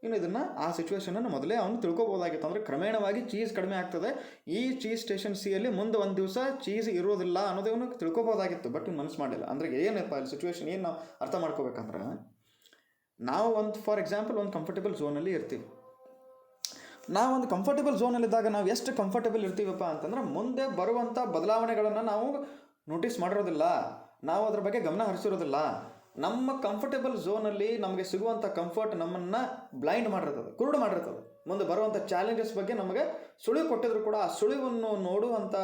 ಇನ್ನು ಇದನ್ನು ಆ ಸಿಚುವೇಶನನ್ನು ಮೊದಲೇ ಅವನು ತಿಳ್ಕೊಬೋದಾಗಿತ್ತು. ಅಂದರೆ ಕ್ರಮೇಣವಾಗಿ ಚೀಸ್ ಕಡಿಮೆ ಆಗ್ತದೆ, ಈ ಚೀಸ್ ಸ್ಟೇಷನ್ ಸಿಯಲ್ಲಿ ಮುಂದೆ ಒಂದು ದಿವಸ ಚೀಸ್ ಇರೋದಿಲ್ಲ ಅನ್ನೋದೇ ಅವನು ತಿಳ್ಕೊಬೋದಾಗಿತ್ತು. ಬಟ್ ಇನ್ನು ಮನಸ್ಸು ಮಾಡಲಿಲ್ಲ. ಅಂದರೆ ಏನಪ್ಪ ಅಲ್ಲಿ ಸಿಚುವೇಶನ್ ಏನು ನಾವು ಅರ್ಥ ಮಾಡ್ಕೋಬೇಕಂದ್ರೆ, ನಾವು ಫಾರ್ ಎಕ್ಸಾಂಪಲ್ ಒಂದು ಕಂಫರ್ಟೇಬಲ್ ಝೋನಲ್ಲಿ ಇರ್ತೀವಿ. ನಾವು ಒಂದು ಕಂಫರ್ಟೇಬಲ್ ಝೋನಲ್ಲಿದ್ದಾಗ ನಾವು ಎಷ್ಟು ಕಂಫರ್ಟೇಬಲ್ ಇರ್ತೀವಪ್ಪ ಅಂತಂದ್ರೆ, ಮುಂದೆ ಬರುವಂಥ ಬದಲಾವಣೆಗಳನ್ನು ನಾವು ನೋಟಿಸ್ ಮಾಡಿರೋದಿಲ್ಲ, ನಾವು ಅದ್ರ ಬಗ್ಗೆ ಗಮನ ಹರಿಸಿರೋದಿಲ್ಲ. ನಮ್ಮ ಕಂಫರ್ಟೇಬಲ್ ಝೋನಲ್ಲಿ ನಮಗೆ ಸಿಗುವಂಥ ಕಂಫರ್ಟ್ ನಮ್ಮನ್ನು ಬ್ಲೈಂಡ್ ಮಾಡಿರ್ತದೆ, ಕುರುಡು ಮಾಡಿರ್ತದೆ. ಮುಂದೆ ಬರುವಂಥ ಚಾಲೆಂಜಸ್ ಬಗ್ಗೆ ನಮಗೆ ಸುಳಿವು ಕೊಟ್ಟಿದ್ರು ಕೂಡ ಆ ಸುಳಿವನ್ನು ನೋಡುವಂಥ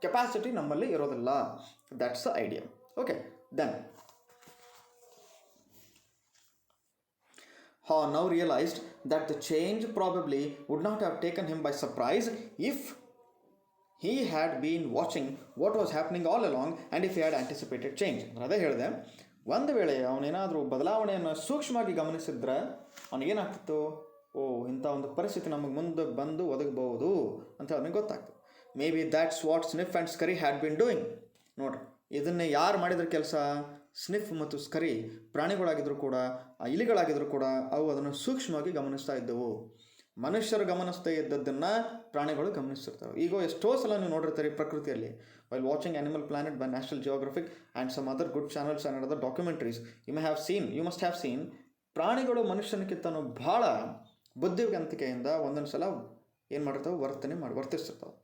ಕೆಪಾಸಿಟಿ ನಮ್ಮಲ್ಲಿ ಇರೋದಿಲ್ಲ. That's the idea. Okay, then Haw now realized that the change probably would not have taken him by surprise if he had been watching what was happening all along and if he had anticipated change. ಅದೇ ಹೇಳಿದೆ, ಒಂದು ವೇಳೆ ಅವನೇನಾದರೂ ಬದಲಾವಣೆಯನ್ನು ಸೂಕ್ಷ್ಮವಾಗಿ ಗಮನಿಸಿದ್ರೆ ಅವನಿಗೇನಾಗ್ತಿತ್ತು, ಓ ಇಂಥ ಒಂದು ಪರಿಸ್ಥಿತಿ ನಮಗೆ ಮುಂದೆ ಬಂದು ಒದಗಬಹುದು ಅಂತ ಅವನಿಗೆ ಗೊತ್ತಾಗ್ತದೆ. Maybe that's what Sniff and Scurry had been doing. ನೋಡ್ರಿ, ಇದನ್ನೇ ಯಾರು ಮಾಡಿದ್ರ ಕೆಲಸ? ಸ್ನಿಫ್ ಮತ್ತು ಸ್ಕರಿ ಪ್ರಾಣಿಗಳಾಗಿದ್ದರೂ ಕೂಡ, ಇಲಿಗಳಾಗಿದ್ದರೂ ಕೂಡ ಅವು ಅದನ್ನು ಸೂಕ್ಷ್ಮವಾಗಿ ಗಮನಿಸ್ತಾ ಇದ್ದವು. ಮನುಷ್ಯರು ಗಮನಿಸ್ತಾ ಇದ್ದದ್ದನ್ನು ಪ್ರಾಣಿಗಳು ಗಮನಿಸ್ತಿರ್ತವೆ. ಈಗ ಎಷ್ಟೋ ಸಲ ನೀವು ನೋಡಿರ್ತೀರಿ ಪ್ರಕೃತಿಯಲ್ಲಿ, while watching Animal Planet by National Geographic and some other good channels and other documentaries, you must have seen ಪ್ರಾಣಿಗಳು ಮನುಷ್ಯನಕ್ಕಿಂತನೂ ಭಾಳ ಬುದ್ಧಿವಂತಿಕೆಯಿಂದ ಒಂದೊಂದು ಸಲ ಏನು ಮಾಡಿರ್ತಾವೆ, ವರ್ತಿಸ್ತಿರ್ತಾವೆ.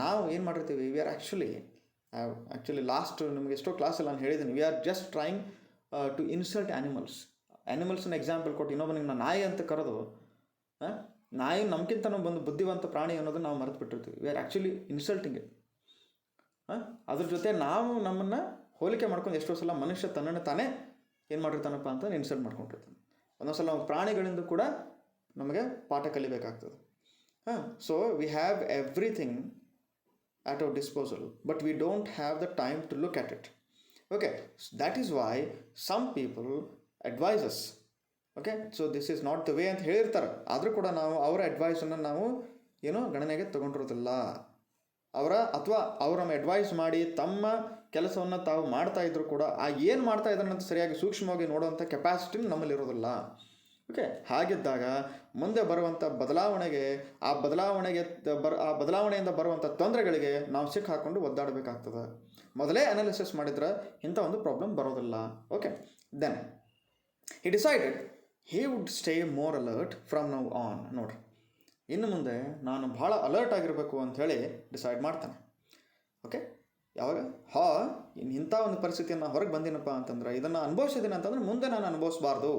ನಾವು ಏನು ಮಾಡಿರ್ತೀವಿ, ವಿ ಆರ್ ಆ್ಯಕ್ಚುಲಿ ಲಾಸ್ಟ್ ನಿಮಗೆ ಎಷ್ಟೋ ಕ್ಲಾಸಲ್ಲಿ ನಾನು ಹೇಳಿದ್ದೀನಿ, we are just trying to insult ಆ್ಯನಿಮಲ್ಸನ್ನ ಎಕ್ಸಾಂಪಲ್ ಕೊಟ್ಟು ಇನ್ನೊಬ್ಬನಿಗೆ ನಾನು ನಾಯಿ ಅಂತ ಕರೆದು, ನಾಯಿ ನಮಗಿಂತ ಒಂದು ಬುದ್ಧಿವಂತ ಪ್ರಾಣಿ ಅನ್ನೋದನ್ನು ನಾವು ಮರೆತು ಬಿಟ್ಟಿರ್ತೀವಿ. We are actually insulting it. ಅದ್ರ ಜೊತೆ ನಾವು ನಮ್ಮನ್ನು ಹೋಲಿಕೆ ಮಾಡ್ಕೊಂಡು ಎಷ್ಟೋ ಸಲ ಮನುಷ್ಯ ತನ್ನನ್ನು ತಾನೇ ಏನು ಮಾಡಿರ್ತಾನಪ್ಪ ಅಂತ ಇನ್ಸಲ್ಟ್ ಮಾಡ್ಕೊಂಡಿರ್ತಾನೆ. ಒಂದೊಂದು ಸಲ ನಾವು ಪ್ರಾಣಿಗಳಿಂದ ಕೂಡ ನಮಗೆ ಪಾಠ ಕಲಿಬೇಕಾಗ್ತದೆ. So we have everything at our disposal, but we don't have the time to look at it. Okay, so that is why some people advise us. Okay, so this is not the way ಅಂತ ಹೇಳಿರ್ತಾರೆ. ಆದರೂ ಕೂಡ ನಾವು ಅವರ ಅಡ್ವೈಸನ್ನು ನಾವು ಗಣನೆಗೆ ತಗೊಂಡಿರೋದಿಲ್ಲ. ಅಥವಾ ಅವರು ನಮ್ಮ ಅಡ್ವೈಸ್ ಮಾಡಿ ತಮ್ಮ ಕೆಲಸವನ್ನು ತಾವು ಮಾಡ್ತಾ ಇದ್ರು ಕೂಡ ಆ ಏನು ಮಾಡ್ತಾ ಇದ್ದಾರೆ ಅಂತ ಸರಿಯಾಗಿ ಸೂಕ್ಷ್ಮವಾಗಿ ನೋಡುವಂಥ ಕೆಪಾಸಿಟಿ ನಮ್ಮಲ್ಲಿರೋದಿಲ್ಲ. ಓಕೆ, ಹಾಗಿದ್ದಾಗ ಮುಂದೆ ಬರುವಂಥ ಬದಲಾವಣೆಗೆ ಆ ಬದಲಾವಣೆಯಿಂದ ಬರುವಂಥ ತೊಂದರೆಗಳಿಗೆ ನಾವು ಸಿಕ್ಕ ಹಾಕ್ಕೊಂಡು ಒದ್ದಾಡಬೇಕಾಗ್ತದೆ. ಮೊದಲೇ ಅನಾಲಿಸಿಸ್ ಮಾಡಿದ್ರೆ ಇಂಥ ಒಂದು ಪ್ರಾಬ್ಲಮ್ ಬರೋದಿಲ್ಲ. Okay, then he decided he would stay more alert from now on. ನೋಡ್ರಿ, ಇನ್ನು ಮುಂದೆ ನಾನು ಭಾಳ ಅಲರ್ಟ್ ಆಗಿರಬೇಕು ಅಂಥೇಳಿ ಡಿಸೈಡ್ ಮಾಡ್ತಾನೆ. ಓಕೆ, ಯಾವಾಗ ಇಂಥ ಒಂದು ಪರಿಸ್ಥಿತಿಯನ್ನು ಹೊರಗೆ ಬಂದಿನಪ್ಪ ಅಂತಂದ್ರೆ, ಇದನ್ನು ಅನುಭವಿಸಿದ್ದೀನಿ ಅಂತಂದ್ರೆ ಮುಂದೆ ನಾನು ಅನುಭವಿಸಬಾರ್ದು,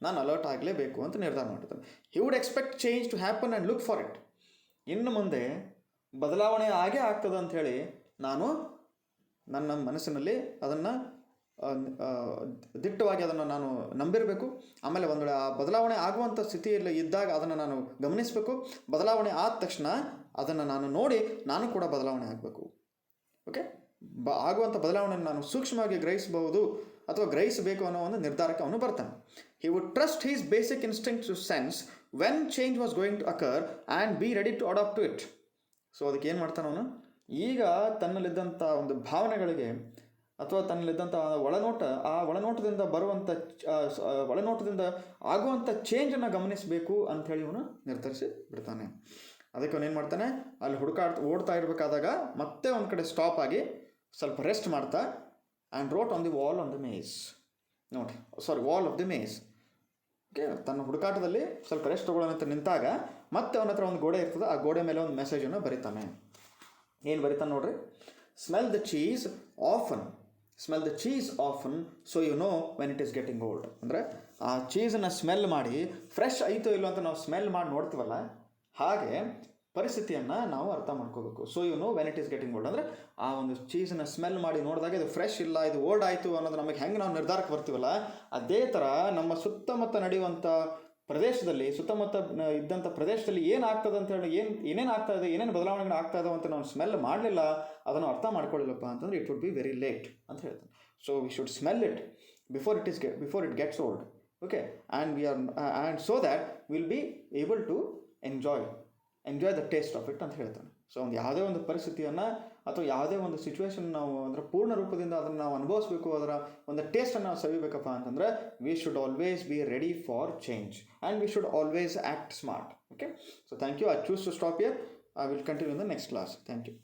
ನಾನು ಅಲರ್ಟ್ ಆಗಲೇಬೇಕು ಅಂತ ನಿರ್ಧಾರ ಮಾಡ್ತಾನೆ. He would expect change to happen and look for it. ಇನ್ನು ಮುಂದೆ ಬದಲಾವಣೆ ಆಗೇ ಆಗ್ತದೆ ಅಂಥೇಳಿ ನಾನು ನನ್ನ ಮನಸ್ಸಿನಲ್ಲಿ ಅದನ್ನು ದಿಟ್ಟವಾಗಿ ಅದನ್ನು ನಾನು ನಂಬಿರಬೇಕು. ಆಮೇಲೆ ಒಂದು ವೇಳೆ ಆ ಬದಲಾವಣೆ ಆಗುವಂಥ ಸ್ಥಿತಿಯಲ್ಲಿ ಇದ್ದಾಗ ಅದನ್ನು ನಾನು ಗಮನಿಸಬೇಕು. ಬದಲಾವಣೆ ಆದ ತಕ್ಷಣ ಅದನ್ನು ನಾನು ನೋಡಿ ನಾನು ಕೂಡ ಬದಲಾವಣೆ ಆಗಬೇಕು. ಓಕೆ, ಆಗುವಂಥ ಬದಲಾವಣೆಯನ್ನು ನಾನು ಸೂಕ್ಷ್ಮವಾಗಿ ಗ್ರಹಿಸಬೇಕು ಅನ್ನೋ ಒಂದು ನಿರ್ಧಾರಕ್ಕೆ ಅವನು ಬರ್ತಾನೆ. He would trust his basic instinct to sense when change was going to occur and be ready to adapt to it. So ಅದಕ್ಕೆ ಏನು ಮಾಡ್ತಾನೆ ಅವನು, ಈಗ ತನ್ನಲ್ಲಿದ್ದಂಥ ಒಂದು ಭಾವನೆಗಳಿಗೆ ಅಥವಾ ತನ್ನಲ್ಲಿದ್ದಂಥ ಒಳನೋಟದಿಂದ ಆಗುವಂಥ ಚೇಂಜನ್ನು ಗಮನಿಸಬೇಕು ಅಂಥೇಳಿ ಅವನು ನಿರ್ಧರಿಸಿ ಬಿಡ್ತಾನೆ. ಅದಕ್ಕೆ ಅವನು ಏನು ಮಾಡ್ತಾನೆ, ಅಲ್ಲಿ ಓಡ್ತಾ ಇರಬೇಕಾದಾಗ ಮತ್ತೆ ಒಂದು ಕಡೆ ಸ್ಟಾಪ್ ಆಗಿ ಸ್ವಲ್ಪ ರೆಸ್ಟ್ ಮಾಡ್ತಾ and wrote on the wall of the maze. Okay, ತನ್ನ ಹುಡುಕಾಟದಲ್ಲಿ ಸ್ವಲ್ಪ ರೆಸ್ಟ್ ತೊಗೊಳ್ಳೋಣ ಅಂತ ನಿಂತಾಗ ಮತ್ತೆ ಅವನ ಹತ್ರ ಒಂದು ಗೋಡೆ ಇರ್ತದೆ. ಆ ಗೋಡೆ ಮೇಲೆ ಒಂದು ಮೆಸೇಜನ್ನು ಬರೀತಾನೆ. ಏನು ಬರೀತಾನೆ ನೋಡ್ರಿ, smell the cheese often so you know when it is getting old. ಅಂದರೆ ಆ ಚೀಸನ್ನು ಸ್ಮೆಲ್ ಮಾಡಿ ಫ್ರೆಶ್ ಐತೋ ಇಲ್ಲೋ ಅಂತ ನಾವು ಸ್ಮೆಲ್ ಮಾಡಿ ನೋಡ್ತೀವಲ್ಲ, ಹಾಗೆ ಪರಿಸ್ಥಿತಿಯನ್ನು ನಾವು ಅರ್ಥ ಮಾಡ್ಕೋಬೇಕು. So you know when it is getting old ಅಂದರೆ ಆ ಒಂದು ಚೀಸನ್ನು ಸ್ಮೆಲ್ ಮಾಡಿ ನೋಡಿದಾಗ ಇದು ಫ್ರೆಶ್ ಇಲ್ಲ, ಇದು ಓಲ್ಡ್ ಆಯಿತು ಅನ್ನೋದು ನಮಗೆ ಹೆಂಗೆ ನಾವು ನಿರ್ಧಾರಕ್ಕೆ ಬರ್ತೀವಲ್ಲ, ಅದೇ ಥರ ನಮ್ಮ ಸುತ್ತಮುತ್ತ ನಡೆಯುವಂಥ ಪ್ರದೇಶದಲ್ಲಿ ಇದ್ದಂಥ ಪ್ರದೇಶದಲ್ಲಿ ಏನಾಗ್ತದೆ ಅಂತ ಹೇಳಿ ಏನೇನು ಆಗ್ತಾ ಇದೆ, ಏನೇನು ಬದಲಾವಣೆಗಳು ಆಗ್ತಾ ಇದಾವೆ ಅಂತ ನಾವು ಸ್ಮೆಲ್ ಮಾಡಲಿಲ್ಲ, ಅದನ್ನು ಅರ್ಥ ಮಾಡ್ಕೊಳ್ಳಿಲ್ಲಪ್ಪ ಅಂತಂದರೆ it would be very late ಅಂತ ಹೇಳ್ತಾನೆ. So we should smell it before it gets old. Okay, and so that will be able to enjoy the taste of it ಅಂತ ಹೇಳ್ತಾನೆ. ಸೊ ಒಂದು ಯಾವುದೇ ಒಂದು ಪರಿಸ್ಥಿತಿಯನ್ನು ಅಥವಾ ಯಾವುದೇ ಒಂದು ಸಿಚುವೇಶನ್ ನಾವು ಅದರ ಪೂರ್ಣ ರೂಪದಿಂದ ಅದನ್ನು ನಾವು ಅನುಭವಿಸಬೇಕು, ಅದರ ಒಂದು ಟೇಸ್ಟನ್ನು ನಾವು ಸವಿಬೇಕಪ್ಪ ಅಂತಂದರೆ we should always be ready for change and we should always act smart. Okay, so thank you. I choose to stop here. I will continue in the next class. Thank you.